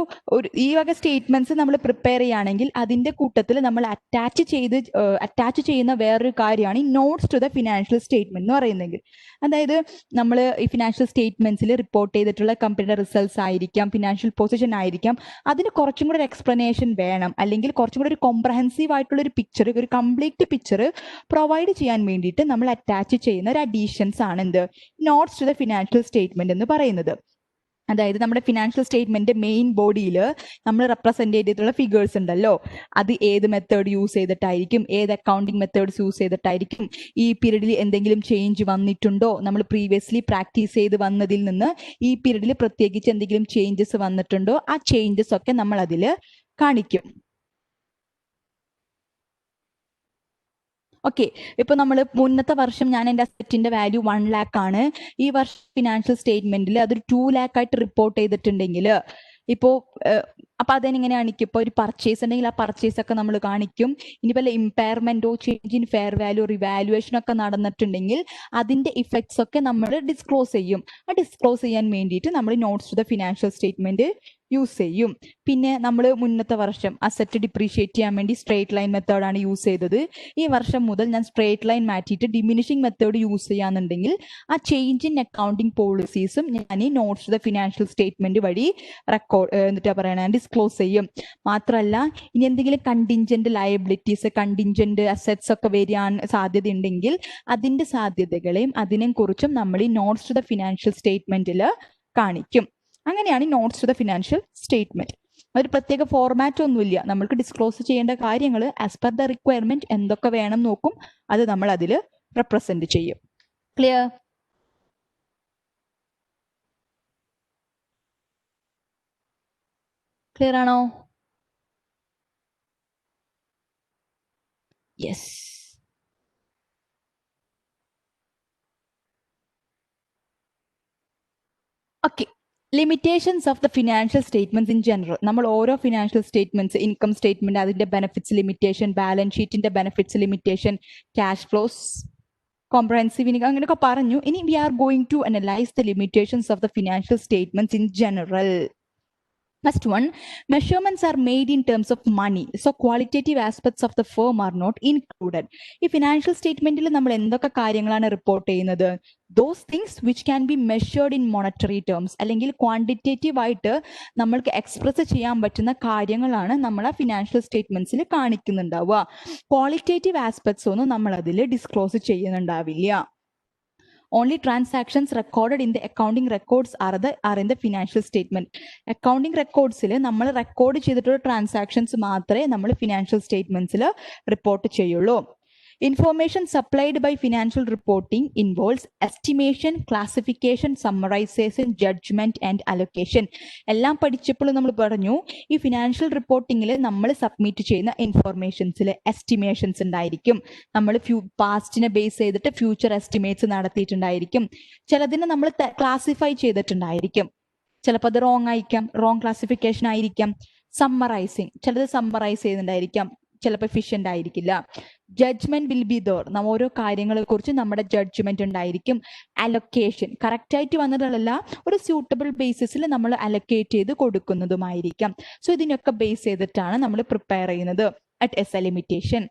ഈ വക സ്റ്റേറ്റ്മെന്റ്സ് നമ്മൾ പ്രിപ്പയർ ചെയ്യുകയാണെങ്കിൽ അതിന്റെ കൂട്ടത്തിൽ നമ്മൾ അറ്റാച്ച് ചെയ്യുന്ന വേറൊരു കാര്യമാണ് ഈ notes to the financial statement എന്ന് പറയുന്നെങ്കിൽ. അതായത് നമ്മൾ ഈ ഫിനാൻഷ്യൽ സ്റ്റേറ്റ്മെന്റ്സിൽ റിപ്പോർട്ട് ചെയ്തിട്ടുള്ള കമ്പനിയുടെ റിസൾട്ട്സ് ആയിരിക്കാം, ഫിനാൻഷ്യൽ പൊസിഷൻ ആയിരിക്കാം, അതിന് കുറച്ചും കൂടെ ഒരു എക്സ്പ്ലനേഷൻ വേണം, അല്ലെങ്കിൽ കുറച്ചും കൂടെ ഒരു കോംപ്രഹെൻസീവ് ആയിട്ടുള്ള ഒരു പിക്ചർ, ഒരു കംപ്ലീറ്റ് പിക്ചർ പ്രൊവൈഡ് ചെയ്യാൻ വേണ്ടിയിട്ട് നമ്മൾ അറ്റാച്ച് ചെയ്യുന്ന ഒരു അഡീഷൻസ് ആണ് എന്ത്? Notes to the financial statement എന്ന് പറയുന്നത്. അതായത് നമ്മുടെ ഫിനാൻഷ്യൽ സ്റ്റേറ്റ്മെന്റ് മെയിൻ ബോഡിയിൽ നമ്മൾ റെപ്രസെന്റ് ചെയ്തിട്ടുള്ള ഫിഗേഴ്സ് ഉണ്ടല്ലോ, അത് ഏത് മെത്തേഡ് യൂസ് ചെയ്തിട്ടായിരിക്കും, ഏത് അക്കൗണ്ടിങ് മെത്തേഡ്സ് യൂസ് ചെയ്തിട്ടായിരിക്കും, ഈ പീരീഡിൽ എന്തെങ്കിലും ചേഞ്ച് വന്നിട്ടുണ്ടോ, നമ്മൾ പ്രീവിയസ്ലി പ്രാക്ടീസ് ചെയ്ത് വന്നതിൽ നിന്ന് ഈ പീരീഡിൽ പ്രത്യേകിച്ച് എന്തെങ്കിലും ചേഞ്ചസ് വന്നിട്ടുണ്ടോ, ആ ചേഞ്ചസ് ഒക്കെ നമ്മൾ അതിൽ കാണിക്കും. ഓക്കെ, ഇപ്പൊ നമ്മൾ മുന്നത്തെ വർഷം ഞാൻ എൻ്റെ അസറ്റിന്റെ വാല്യൂ 1 lakh ആണ്, ഈ വർഷം ഫിനാൻഷ്യൽ സ്റ്റേറ്റ്മെന്റിൽ അതൊരു 2 lakh ആയിട്ട് റിപ്പോർട്ട് ചെയ്തിട്ടുണ്ടെങ്കിൽ ഇപ്പോൾ അപ്പൊ അതെങ്ങനെ കാണിക്കും? ഇപ്പോൾ ഒരു പർച്ചേസ് ഉണ്ടെങ്കിൽ ആ പർച്ചേസ് ഒക്കെ നമ്മൾ കാണിക്കും. ഇനി വല്ല ഇമ്പയർമെന്റോ change in fair value revaluation ഒക്കെ നടന്നിട്ടുണ്ടെങ്കിൽ അതിന്റെ ഇഫക്ട്സ് ഒക്കെ നമ്മൾ ഡിസ്ക്ലോസ് ചെയ്യും. ആ ഡിസ്ക്ലോസ് ചെയ്യാൻ വേണ്ടിയിട്ട് നമ്മൾ notes to the financial statement use ചെയ്യും. പിന്നെ നമ്മൾ മുന്നത്തെ വർഷം അസറ്റ് ഡിപ്രീഷിയേറ്റ് ചെയ്യാൻ വേണ്ടി സ്ട്രേറ്റ് ലൈൻ മെത്തേഡാണ് യൂസ് ചെയ്തത്. ഈ വർഷം മുതൽ ഞാൻ സ്ട്രേറ്റ് ലൈൻ മാറ്റിയിട്ട് ഡിമിനിഷിംഗ് മെത്തേഡ് യൂസ് ചെയ്യാന്നുണ്ടെങ്കിൽ ആ ചേഞ്ച് ഇൻ അക്കൗണ്ടിങ് പോളിസീസും ഞാൻ ഈ നോട്ട്സ് ദ ഫിനാൻഷ്യൽ സ്റ്റേറ്റ്മെന്റ് വഴി എന്നിട്ടാ പറയണ ഡിസ്ക്ലോസ് ചെയ്യും. മാത്രമല്ല ഇനി എന്തെങ്കിലും കണ്ടിൻജന്റ് ലയബിലിറ്റീസ് കണ്ടിൻജന്റ് അസറ്റ്സ് ഒക്കെ വരാൻ സാധ്യതയുണ്ടെങ്കിൽ അതിന്റെ സാധ്യതകളെയും അതിനെക്കുറിച്ചും നമ്മൾ ഈ നോട്ട്സ് ദ ഫിനാൻഷ്യൽ സ്റ്റേറ്റ്മെന്റിൽ കാണിക്കും. അങ്ങനെയാണ് notes to the financial statement. ഒരു പ്രത്യേക ഫോർമാറ്റ് ഒന്നുമില്ല. നമ്മൾക്ക് ഡിസ്ക്ലോസ് ചെയ്യേണ്ട കാര്യങ്ങൾ ആസ് പെർ ദ റിക്വയർമെന്റ് എന്തൊക്കെ വേണം നോക്കും, അത് നമ്മൾ അതിൽ റെപ്രസെന്റ് ചെയ്യും. ക്ലിയർ? ക്ലിയർ ആണോ? Yes. Okay. Limitations of the financial statements in general. നമ്മൾ ഓരോ ഫിനാൻഷ്യൽ സ്റ്റേറ്റ്മെന്റ്സ്, ഇൻകം സ്റ്റേറ്റ്മെന്റ് അതിന്റെ ബെനിഫിറ്റ്സ് ലിമിറ്റേഷൻ, ബാലൻസ് ഷീറ്റിന്റെ benefits limitation, cash flows, comprehensive income അങ്ങനെയൊക്കെ പറഞ്ഞു. ഇനി we are going to analyse the limitations of the financial statements in general. First one, measurements are made in terms of money. So qualitative aspects of the firm are not included. ഈ financial സ്റ്റേറ്റ്മെന്റിൽ നമ്മൾ എന്തൊക്കെ കാര്യങ്ങളാണ് report ചെയ്യുന്നത്? Those things which can be measured in monetary terms, അല്ലെങ്കിൽ quantitative ആയിട്ട് നമ്മൾക്ക് express ചെയ്യാൻ പറ്റുന്ന കാര്യങ്ങളാണ് നമ്മൾ ആ ഫിനാൻഷ്യൽ സ്റ്റേറ്റ്മെന്റ്സിൽ കാണിക്കുന്നുണ്ടാവുക. ക്വാളിറ്റേറ്റീവ് ആസ്പെക്ട്സ് ഒന്നും നമ്മൾ അതിൽ disclose ചെയ്യുന്നുണ്ടാവില്ല. Only transactions recorded in the accounting records are in the financial statement. Accounting records-ൽ നമ്മൾ റെക്കോർഡ് ചെയ്തിട്ടുള്ള ട്രാൻസാക്ഷൻസ് മാത്രമേ നമ്മൾ ഫിനാൻഷ്യൽ സ്റ്റേറ്റ്മെന്റ്സിൽ റിപ്പോർട്ട് ചെയ്യുള്ളൂ. Information supplied by financial reporting involves estimation, classification, summarization, judgment and allocation. എല്ലാം പഠിച്ചപ്പോൾ നമ്മൾ പറഞ്ഞു ഈ ഫിനാൻഷ്യൽ റിപ്പോർട്ടിങ്ങിൽ നമ്മൾ സബ്മിറ്റ് ചെയ്യുന്ന ഇൻഫോർമേഷൻസിൽ എസ്റ്റിമേഷൻസ് ഉണ്ടായിരിക്കും. നമ്മൾ പാസ്റ്റിനെ ബേസ് ചെയ്തിട്ട് ഫ്യൂച്ചർ എസ്റ്റിമേറ്റ്സ് നടത്തിയിട്ടുണ്ടായിരിക്കും. ചിലതിനെ നമ്മൾ ക്ലാസിഫൈ ചെയ്തിട്ടുണ്ടായിരിക്കും. ചിലപ്പോൾ അത് റോങ് ആയിരിക്കാം, റോങ് ക്ലാസിഫിക്കേഷൻ ആയിരിക്കാം. സമ്മറൈസിങ്, ചിലത് സമ്മറൈസ് ചെയ്യുന്നുണ്ടായിരിക്കാം, ചിലപ്പോൾ എഫിഷ്യന്റ് ആയിരിക്കില്ല. ജഡ്ജ്മെന്റ് വിൽ ബി ദർ, ഓരോ കാര്യങ്ങളെ കുറിച്ച് നമ്മുടെ ജഡ്ജ്മെന്റ് ഉണ്ടായിരിക്കും. അലൊക്കേഷൻ കറക്റ്റ് ആയിട്ട് വന്നതല്ല, ഒരു സ്യൂട്ടബിൾ ബേസിസിൽ നമ്മൾ അലൊക്കേറ്റ് ചെയ്ത് കൊടുക്കുന്നതുമായിരിക്കാം. സോ ഇതിനൊക്കെ ബേസ് ചെയ്തിട്ടാണ് നമ്മൾ പ്രിപ്പയർ ചെയ്യുന്നത് at S A limitation.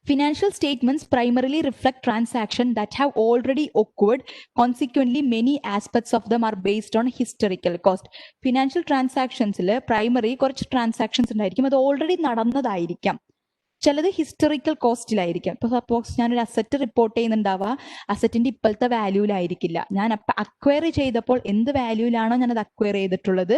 Financial statements primarily reflect transactions that have already occurred. Consequently, many aspects of them are based on historical cost. Financial transactions primary കുറച്ച് transactions ഉണ്ടായിരിക്കും, അത് already നടന്നതായിരിക്കാം. ചിലത് historical കോസ്റ്റിലായിരിക്കും. ഇപ്പൊ suppose ഞാനൊരു asset report ചെയ്യുന്നുണ്ടാവുക, അസറ്റിന്റെ ഇപ്പോഴത്തെ വാല്യൂലായിരിക്കില്ല. ഞാൻ acquire ചെയ്തപ്പോൾ എന്ത് വാല്യൂലാണോ ഞാനത് അക്വയർ ചെയ്തിട്ടുള്ളത്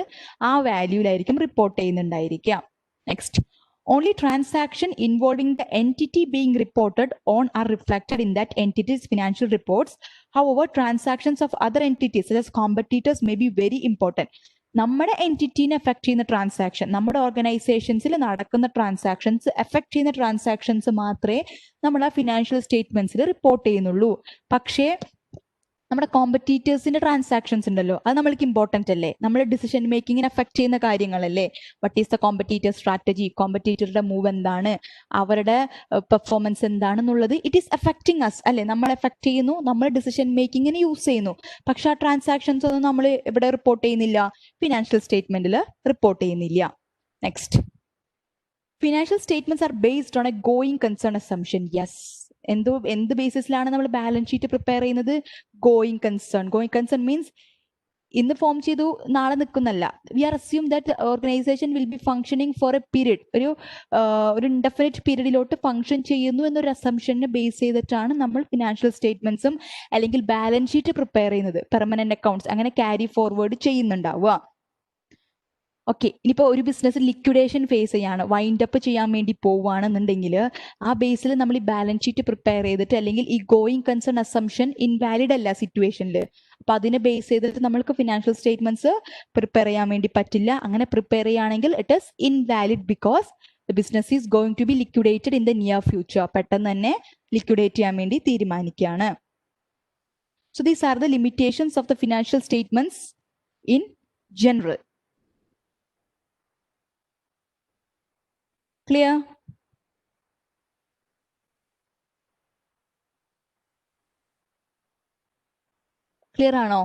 ആ വാല്യൂലായിരിക്കും റിപ്പോർട്ട് ചെയ്യുന്നുണ്ടായിരിക്കാം. Next, only transaction involving the entity being reported on are reflected in that entity's financial reports. However, transactions of other entities such as competitors may be very important. നമ്മുടെ എൻറ്റിറ്റീനെ effect ചെയ്യുന്ന transaction, നമ്മുടെ ഓർഗനൈസേഷൻസിൽ നടക്കുന്ന transactions effect ചെയ്യുന്ന transactions മാത്രമേ നമ്മൾ ആ financial സ്റ്റേറ്റ്മെന്റ്സിൽ report ചെയ്യുന്നുള്ളൂ. പക്ഷേ നമ്മുടെ കോമ്പറ്റീറ്റേഴ്സിന്റെ ട്രാൻസാക്ഷൻസ് ഉണ്ടല്ലോ, അത് നമ്മൾക്ക് ഇമ്പോർട്ടന്റ് അല്ലേ? നമ്മുടെ ഡിസിഷൻ മേക്കിങ്ങിനെ എഫക്ട് ചെയ്യുന്ന കാര്യങ്ങളല്ലേ? What is the competitor strategy, കോമ്പറ്റീറ്ററുടെ മൂവ് എന്താണ്, അവരുടെ പെർഫോമൻസ് എന്താണെന്നുള്ളത് ഇറ്റ് ഈസ് എഫക്റ്റിംഗ് അസ് അല്ലേ? നമ്മൾ എഫക്ട് ചെയ്യുന്നു, നമ്മൾ ഡിസിഷൻ മേക്കിങ്ങിന് യൂസ് ചെയ്യുന്നു. പക്ഷെ ആ ട്രാൻസാക്ഷൻസ് ഒന്നും നമ്മൾ ഇവിടെ റിപ്പോർട്ട് ചെയ്യുന്നില്ല, ഫിനാൻഷ്യൽ സ്റ്റേറ്റ്മെന്റിൽ റിപ്പോർട്ട് ചെയ്യുന്നില്ല. Next, financial statements are based on a going concern assumption. Yes, എന്ത് ബേസിസിലാണ് നമ്മൾ ബാലൻസ് ഷീറ്റ് പ്രിപ്പയർ ചെയ്യുന്നത്? Going concern. Going concern means ഇന്ന് ഫോം ചെയ്തു നാളെ നിൽക്കുന്നല്ല. We are assume that organisation will be functioning for a period, ഒരു indefinite പീരീഡിലോട്ട് ഫംഗ്ഷൻ ചെയ്യുന്നു എന്നൊരു അസംഷനെ ബേസ് ചെയ്തിട്ടാണ് നമ്മൾ ഫിനാൻഷ്യൽ സ്റ്റേറ്റ്മെന്റ്സും അല്ലെങ്കിൽ ബാലൻസ് ഷീറ്റ് പ്രിപ്പയർ ചെയ്യുന്നത്. പെർമനന്റ് അക്കൗണ്ട്സ് അങ്ങനെ ക്യാരി ഫോർവേഡ് ചെയ്യുന്നുണ്ടാവുക. ഓക്കെ, ഇനിയിപ്പോൾ ഒരു ബിസിനസ് ലിക്വിഡേഷൻ ഫേസ് ചെയ്യാണ്, വൈൻഡ് അപ്പ് ചെയ്യാൻ വേണ്ടി പോവുകയാണെന്നുണ്ടെങ്കിൽ ആ ബേസിൽ നമ്മൾ ഈ ബാലൻസ് ഷീറ്റ് പ്രിപ്പയർ ചെയ്തിട്ട്, അല്ലെങ്കിൽ ഈ ഗോയിങ് കൺസേൺ അസംഷൻ ഇൻവാലിഡ് അല്ല സിറ്റുവേഷനിൽ, അപ്പൊ അതിനെ ബേസ് ചെയ്തിട്ട് നമ്മൾക്ക് ഫിനാൻഷ്യൽ സ്റ്റേറ്റ്മെന്റ്സ് പ്രിപ്പയർ ചെയ്യാൻ വേണ്ടി പറ്റില്ല. അങ്ങനെ പ്രിപ്പയർ ചെയ്യുകയാണെങ്കിൽ it is invalid because the business is going to be liquidated in the near future. പെട്ടെന്ന് തന്നെ ലിക്വിഡേറ്റ് ചെയ്യാൻ വേണ്ടി തീരുമാനിക്കുകയാണ്. So these are the limitations of the financial statements in general. Clear? Clear ആണോ?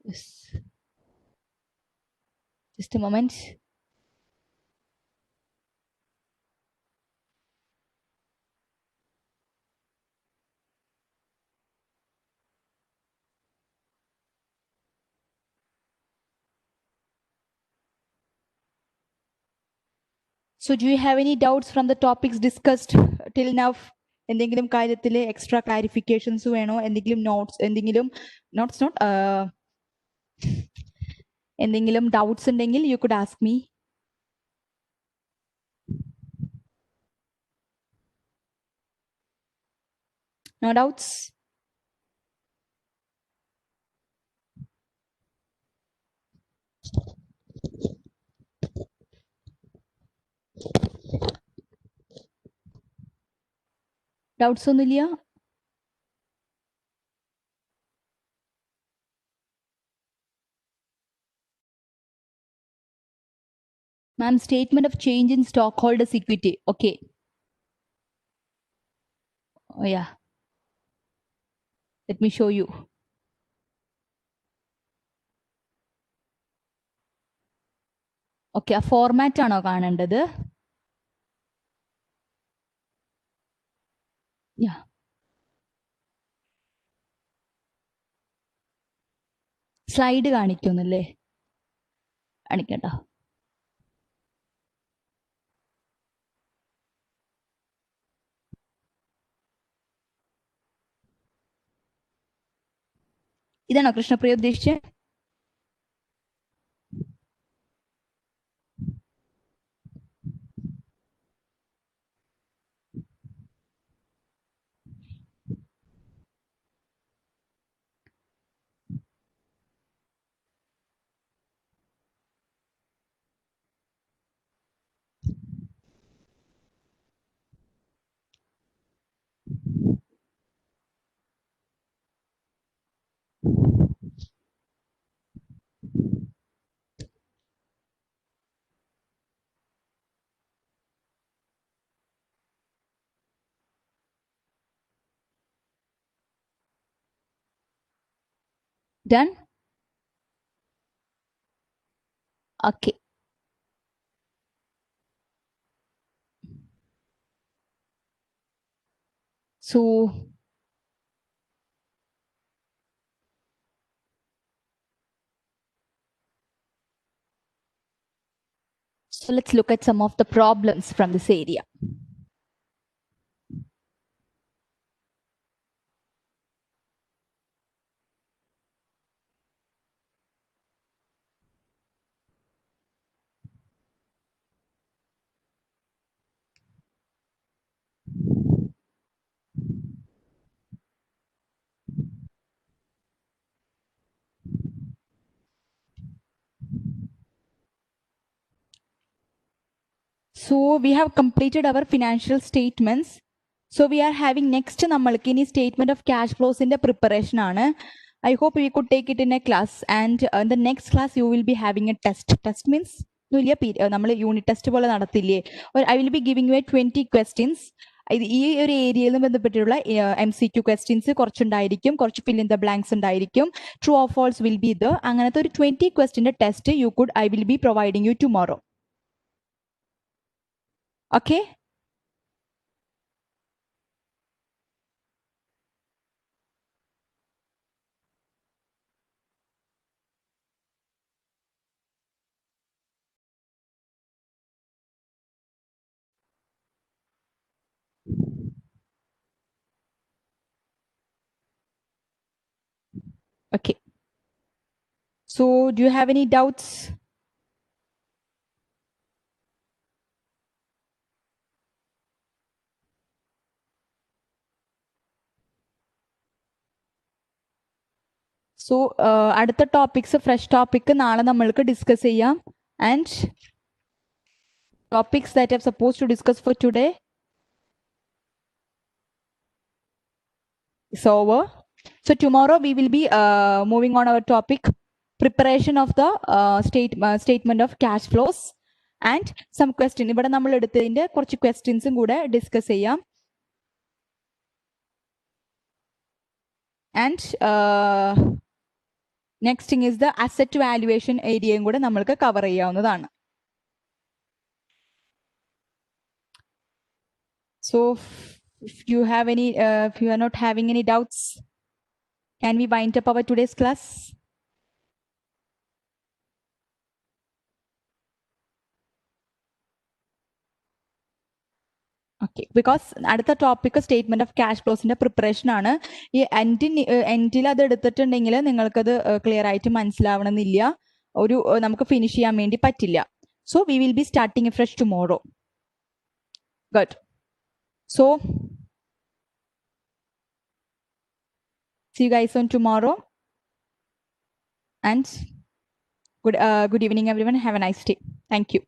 Yes. Just a moment. So do you have any doubts from the topics discussed till now? എന്തെങ്കിലും കാര്യത്തിൽ extra clarifications വേണോ? എന്തെങ്കിലും notes, എന്തെങ്കിലും notes not എന്തെങ്കിലും doubts ഉണ്ടെങ്കിൽ you could ask me. No doubts? Doubts ഒന്നുമില്ല? Ma'am, statement of change in stockholders' equity. Okay. Oh, yeah. Let me show you. Okay, ആ format ആണോ കാണേണ്ടത്? Yeah. സ്ലൈഡ് കാണിക്കുന്നില്ലേ? കാണിക്കട്ടോ. ഇതാണോ കൃഷ്ണപ്രിയ ഉദ്ദേശിച്ചത്? Done? Okay. So let's look at some of the problems from this area. So we have completed our financial statements. So we are having next നമ്മൾക്ക് ഇനി statement of cash flows in the preparation ആണ്. I hope we could take it in a class, and in the next class you will be having a test. Test means നമ്മൾ unit test പോലെ നടത്തില്ലേ? I will be giving you 20 questions. ഈ ഒരു ഏരിയയിൽ ബന്ധപ്പെട്ടുള്ള MCQ questions കുറച്ചുണ്ടായിരിക്കും, കുറച്ച് fill in the blanks ഉണ്ടായിരിക്കും, true or false will be there. അങ്ങനത്തെ ഒരു 20 ക്വസ്റ്റ്യൻ്റെ test I will be providing you tomorrow. Okay? Okay. So do you have any doubts? So അടുത്ത topics fresh topic നാളെ നമ്മൾക്ക് discuss ചെയ്യാം. And topics that I'm supposed to discuss for today is over. So tomorrow we will be moving on our topic, preparation of the statement of cash flows and some question. ഇവിടെ നമ്മൾ എടുത്തതിന്റെ കുറച്ച് ക്വസ്റ്റ്യൻസും കൂടെ discuss ചെയ്യാം. And next thing is the asset valuation ഏരിയയും കൂടെ നമ്മൾക്ക് cover ചെയ്യാവുന്നതാണ്. So if you have any, if you are not having any doubts, can we wind up our today's class? Okay, because അടുത്ത ടോപ്പിക് സ്റ്റേറ്റ്മെന്റ് ഓഫ് ക്യാഷ് ഫ്ലോസിന്റെ preparation ആണ്. ഈ എൻഡിൽ അത് എടുത്തിട്ടുണ്ടെങ്കിൽ നിങ്ങൾക്കത് ക്ലിയർ ആയിട്ട് മനസ്സിലാവണമെന്നില്ല, ഒരു നമുക്ക് ഫിനിഷ് ചെയ്യാൻ വേണ്ടി പറ്റില്ല. So we will be starting fresh tomorrow. Good. So see you guys on tomorrow, and good evening everyone. Have a nice day. Thank you.